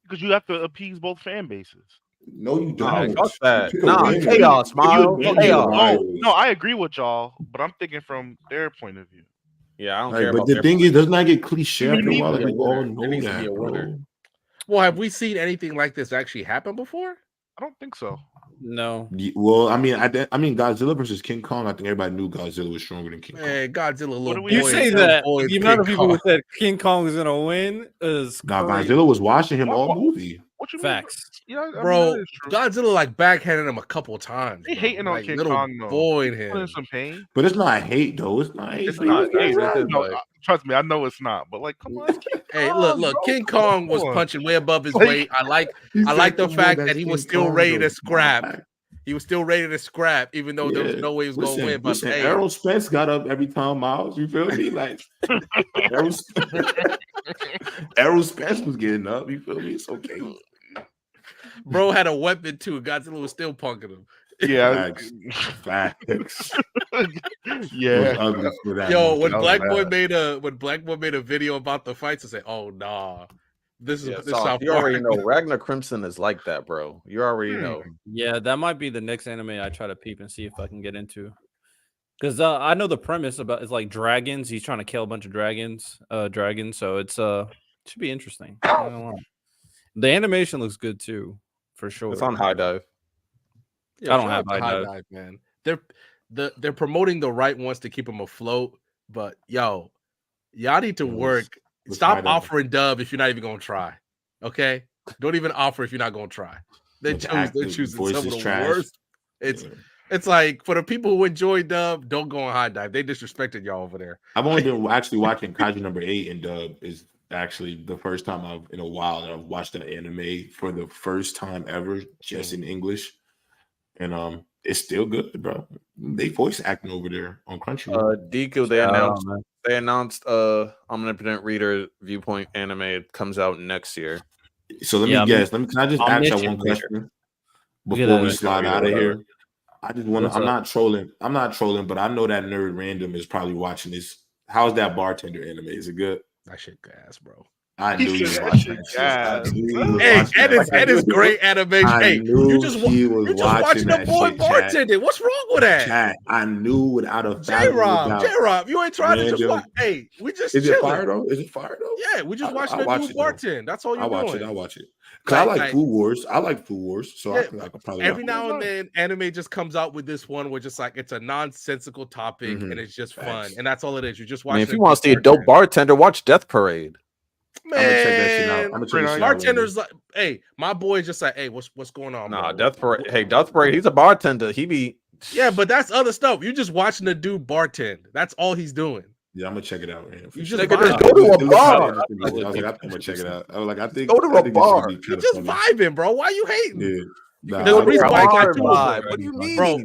Because you have to appease both fan bases. No, you don't. Fuck that. Nah, chaos, Miles. No, I agree with y'all, but I'm thinking from their point of view. Yeah, I don't Like, care. but About the thing is, doesn't that get cliche after a while? Like, we all There know needs to be that, a winner. bro. Well, have we seen anything like this actually happen before? I don't think so. No. Well, I mean, Godzilla versus King Kong. I think everybody knew Godzilla was stronger than King Kong. Man, Godzilla little boy. You say that the amount of people who said King Kong is gonna win is Nah, Godzilla was watching him all movie. What you facts. Yeah, bro. Godzilla like backhanded him a couple times. They hating on like, King little Kong though. boy in Putting him. some pain. But it's not hate though. It's not hate. It's not hate. Trust me, I know it's not. But like, come on. Hey, look, King Kong was punching way above his weight. I like the fact that he was still ready to scrap. He was still ready to scrap, even though there was no way he was going to win. But hey, Errol Spence got up every time, Miles. You feel me? Like Errol Spence was getting up. You feel me? It's okay. Bro had a weapon too. Godzilla was still punking him. Yeah. Facts. Yeah. Yo, when Black Boy made a video about the fights, I said, "Oh nah, this is how you already know Ragnar Crimson is like that, bro. You already know. Yeah, that might be the next anime I try to peep and see if I can get into. Because I know the premise about it's like dragons. He's trying to kill a bunch of dragons. So it's should be interesting. I don't know. The animation looks good too, for sure. It's on High Dive. Yeah, I don't have High Dive, man. They're promoting the right ones to keep them afloat, but y'all need to work. Stop offering dub if you're not even gonna try. Okay, don't even offer if you're not gonna try. They're choosing some of the worst. It's like for the people who enjoy dub, don't go on High Dive. They disrespected y'all over there. I've only been actually watching Kaiju number 8 in dub. Is actually the first time in a while that I've watched an anime for the first time ever, just in English, and it's still good, bro. They voice acting over there on Crunchyroll. Deku, they announced Omnipotent Reader Viewpoint anime. It comes out next year. So let me guess. Can I just ask that one question before we slide out of here? I just want to. I'm not trolling, but I know that Nerd Random is probably watching this. How's that bartender anime? Is it good? That shit gas, bro. I knew you were watching that shit. Hey, and it's great animation. Hey, you just watching that boy bartending. What's wrong with that? Chat, I knew without a J-Rob, you ain't trying to just watch. Hey, we just Is chilling. it fire though? Is it fire though? Yeah, we just watching the dude bartend. That's all you're doing. I'll watch it. Cause I like Food Wars. So I can probably every now and then anime just comes out with this one where just like it's a nonsensical topic and it's just fun, and that's all it is. You just watch. If you want to see a dope bartender, watch Death Parade. Man, bartender's like, hey, my boy's just like, hey, what's going on? Nah, Death Parade. Hey, Death Parade. He's a bartender. He be. Yeah, but that's other stuff. You're just watching the dude bartend. That's all he's doing. Yeah, I'm gonna check it out. Man, You sure. just Nigga, just vibe. go to a It looks bar. kinda interesting. I was like, I think I'm gonna check it out. I was like, I think Go to I a think this is gonna bar. be You kind of just funny. vibing, bro. Why you hating? Yeah. Nah, There's a I'm reason gonna why I check got it two out. of them. What do you mean? Bro,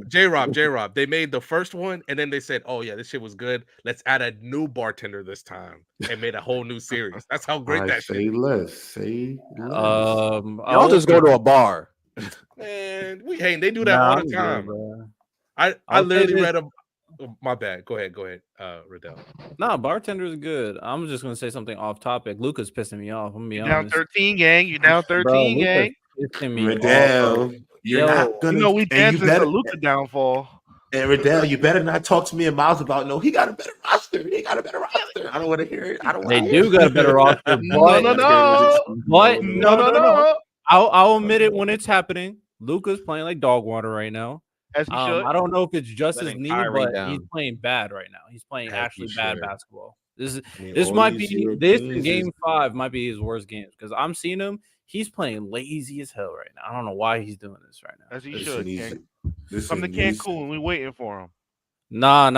J-Rob, they made the first one and then they said, "Oh yeah, this shit was good. Let's add a new bartender this time," and made a whole new series. That's how great I that say shit. less. Say less. Y'all just go to a bar. Man, we hating. They do that all the time. I I'll say literally this. read a. Oh, my bad. Go ahead, Riddell. Nah, bartender's good. I'm just gonna say something off topic. Luca's pissing me off. I'm gonna be You down honest. 13, gang. You down 13, Bro, Luca's gang. pissing me Riddell, off. you're Yo, not gonna. You know we and dancing you better, to Luca downfall. and Riddell, you better not talk to me and Miles about no. He got a better roster. He got a better roster. I don't want to hear it. I don't. They wanna do hear got a it. better roster, No, no, no. but No. I'll admit it when it's happening. Luca's playing like dog water right now. As he should. I don't know if it's just his Letting knee, Kyrie but down. he's playing bad right now. He's playing As he actually bad should. basketball. This all might these be this in Europeans game is- 5 might be his worst games because I'm seeing him. He's playing lazy as hell right now. I don't know why he's doing this right now. As he Listen, should. he's- Gang. listen, Come to he's- Cancun. We waiting for him. Nah.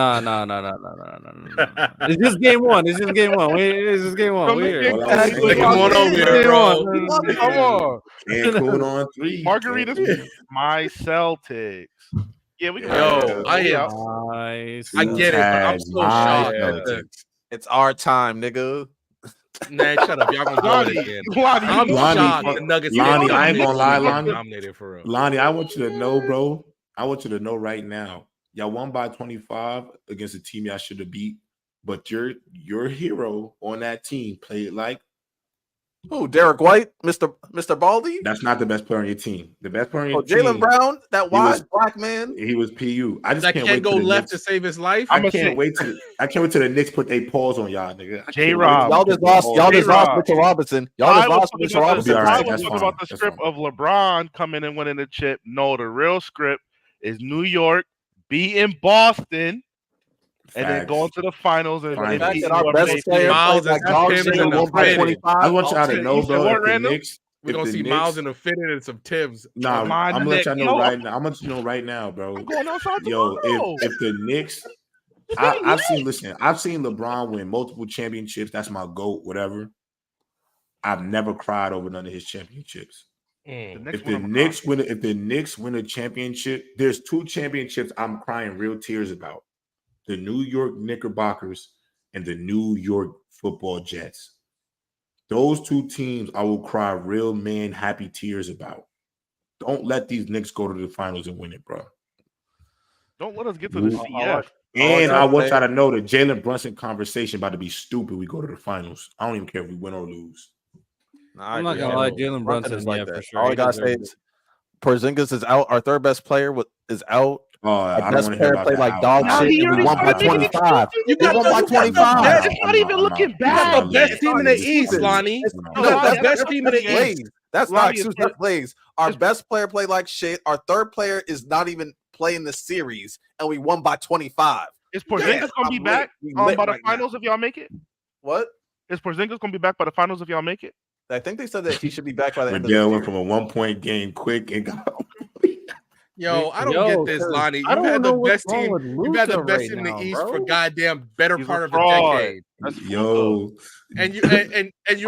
It's just game 1. It's just game 1. It's just game 1. Come We to here. Cancun. Like, come on over here, bro. Come on. Cancun on 3. Margaritas. My Celtics. Yeah, we can. Yo, I Yeah. am. Nice. I get it, but I'm so shocked. It's our time, nigga. Man, shut up. Y'all gonna blow it again. I'm Lonnie, shocked the Nuggets. Lonnie, didn't I ain't get gonna lie, Lonnie. nominated for real. Lonnie, I want you to know, bro. I want you to know right now. Y'all won by 25 against a team y'all should have beat, but your hero on that team played like Who? Derek White, Mr. Baldy? that's not the best player on your team. The best player on your Oh, Jalen team, Brown, that he was- wise black man. he was PU. I just That can't can't wait go till the left to Knicks. save his life. I can't wait till the Knicks put their paws on y'all, nigga. I can't J-Rob. wait Y'all till just they put lost. their Y'all paws just on lost y'all. Mitchell Robinson. Y'all just lost Mitchell Robinson. All I right, was that's talking fine. about the That's script fine. of LeBron coming and winning the chip. No, the real script is New York beating Boston and then Facts. going to the finals and Finals. The fact beating that our whoever best they player beat. Miles played like and dog Tim's shit in and the won by fitted. 25. I want y'all to You know, said bro. what, If the Randall? Knicks, We're if gonna the see Knicks, Miles in a fitted and some Timbs. nah, Mine I'm and gonna let Nick. y'all know Yo. right now. I'm gonna let you know right now, bro. I'm going outside Yo, tomorrow. if the Knicks, I've seen LeBron win multiple championships. That's my GOAT, whatever. I've never cried over none of his championships. If the Knicks win a championship, there's 2 championships I'm crying real tears about: the New York Knickerbockers and the New York Football Jets. Those 2 teams I will cry real man happy tears about. Don't let these Knicks go to the finals and win it, bro. Don't let us get to the Ooh. CF. And y'all I want say- y'all to know the Jalen Brunson conversation about to be stupid. We go to the finals. I don't even care if we win or lose. I'm not gonna lie, Jalen Brunson, like yeah, that. for sure. All He I gotta say deserves is Porzingis is out. Our third best player is out. Oh, I Our don't best want to hear player about played that. like dog Now shit, he and we already won by started making 25. You got We won the- by you got the 25. best- It's not even looking You got bad. the best team in the East, Listen, Lonnie. It's- No, You got Lonnie, the best team in the plays. East. That's Lonnie, not it's excuse. per- That plays. Our it's- best player played like shit. Our third player is not even playing the series, and we won by 25. Is Porzingis Yeah, gonna be I'm back lit. We lit by the right now. finals if y'all make it? What? Is Porzingis gonna be back by the finals if y'all make it? I think they said that he should be back by the end of the Riddell year. went from a 1-point game quick and got. Yo, I don't Yo, get this, 'cause Lonnie. I You've don't had know the what's best wrong team. with You've had the Luka best right team in the now, East bro. for goddamn better He's part a of a fraud. decade. That's Yo, And you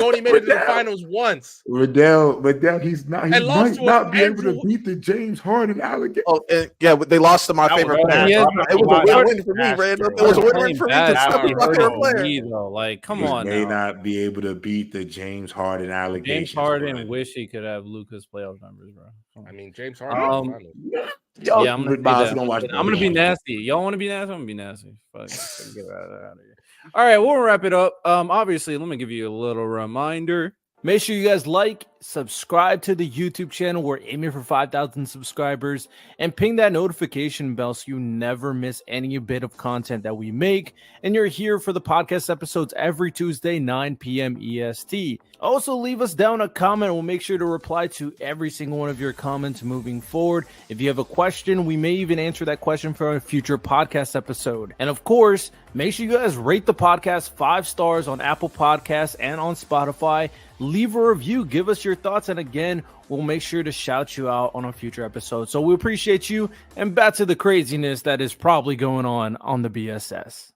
only made it to the Riddell. finals once. Riddell, he's not. He And lost might to not be able to Andrew- beat the James Harden alligator. Oh, and yeah, they lost to my That was favorite bad, player. bro. It was a That win-win for me, bad, Randall. bro. It was a Playing win-win for me bad because is that was my hurting favorite player. me, though. Like, come He on may now. not be able to beat the James Harden allegations. James Harden but- wish he could have Luca's playoff numbers, bro. Come on. I mean, James Harden. in the finals. Y'all, Yeah, I'm gonna Miles, be don't watch that. the I'm gonna be game. nasty. Y'all want to be nasty? I'm gonna be nasty. Fuck, get out of here. All right, we'll wrap it up. Obviously, let me give you a little reminder. Make sure you guys like, subscribe to the YouTube channel. We're aiming for 5,000 subscribers, and ping that notification bell so you never miss any bit of content that we make. And you're here for the podcast episodes every Tuesday, 9 p.m. EST. Also, leave us down a comment. We'll make sure to reply to every single one of your comments moving forward. If you have a question, we may even answer that question for a future podcast episode. And of course, make sure you guys rate the podcast 5 stars on Apple Podcasts and on Spotify. Leave a review, give us your thoughts, and again, we'll make sure to shout you out on a future episode. So we appreciate you, and back to the craziness that is probably going on the BSS.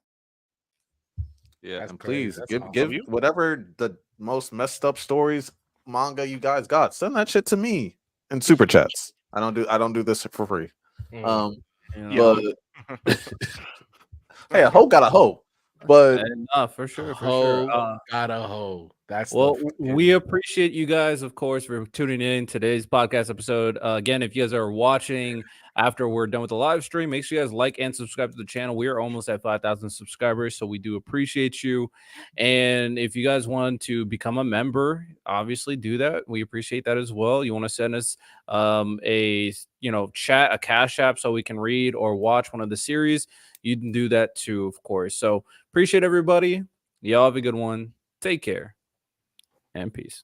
Yeah, That's and crazy. please That's give awesome. whatever the most messed up stories manga you guys got. Send that shit to me in super chats. I don't do this for free. Mm. You know? But hey, a hoe got a hoe. But For sure. Ho got a hoe. That's Well, the we appreciate you guys, of course, for tuning in today's podcast episode. Again, if you guys are watching after we're done with the live stream, make sure you guys like and subscribe to the channel. We are almost at 5,000 subscribers, so we do appreciate you. And if you guys want to become a member, obviously do that. We appreciate that as well. You want to send us a chat, a cash app, so we can read or watch one of the series. You can do that too, of course. So appreciate everybody. Y'all have a good one. Take care. And peace.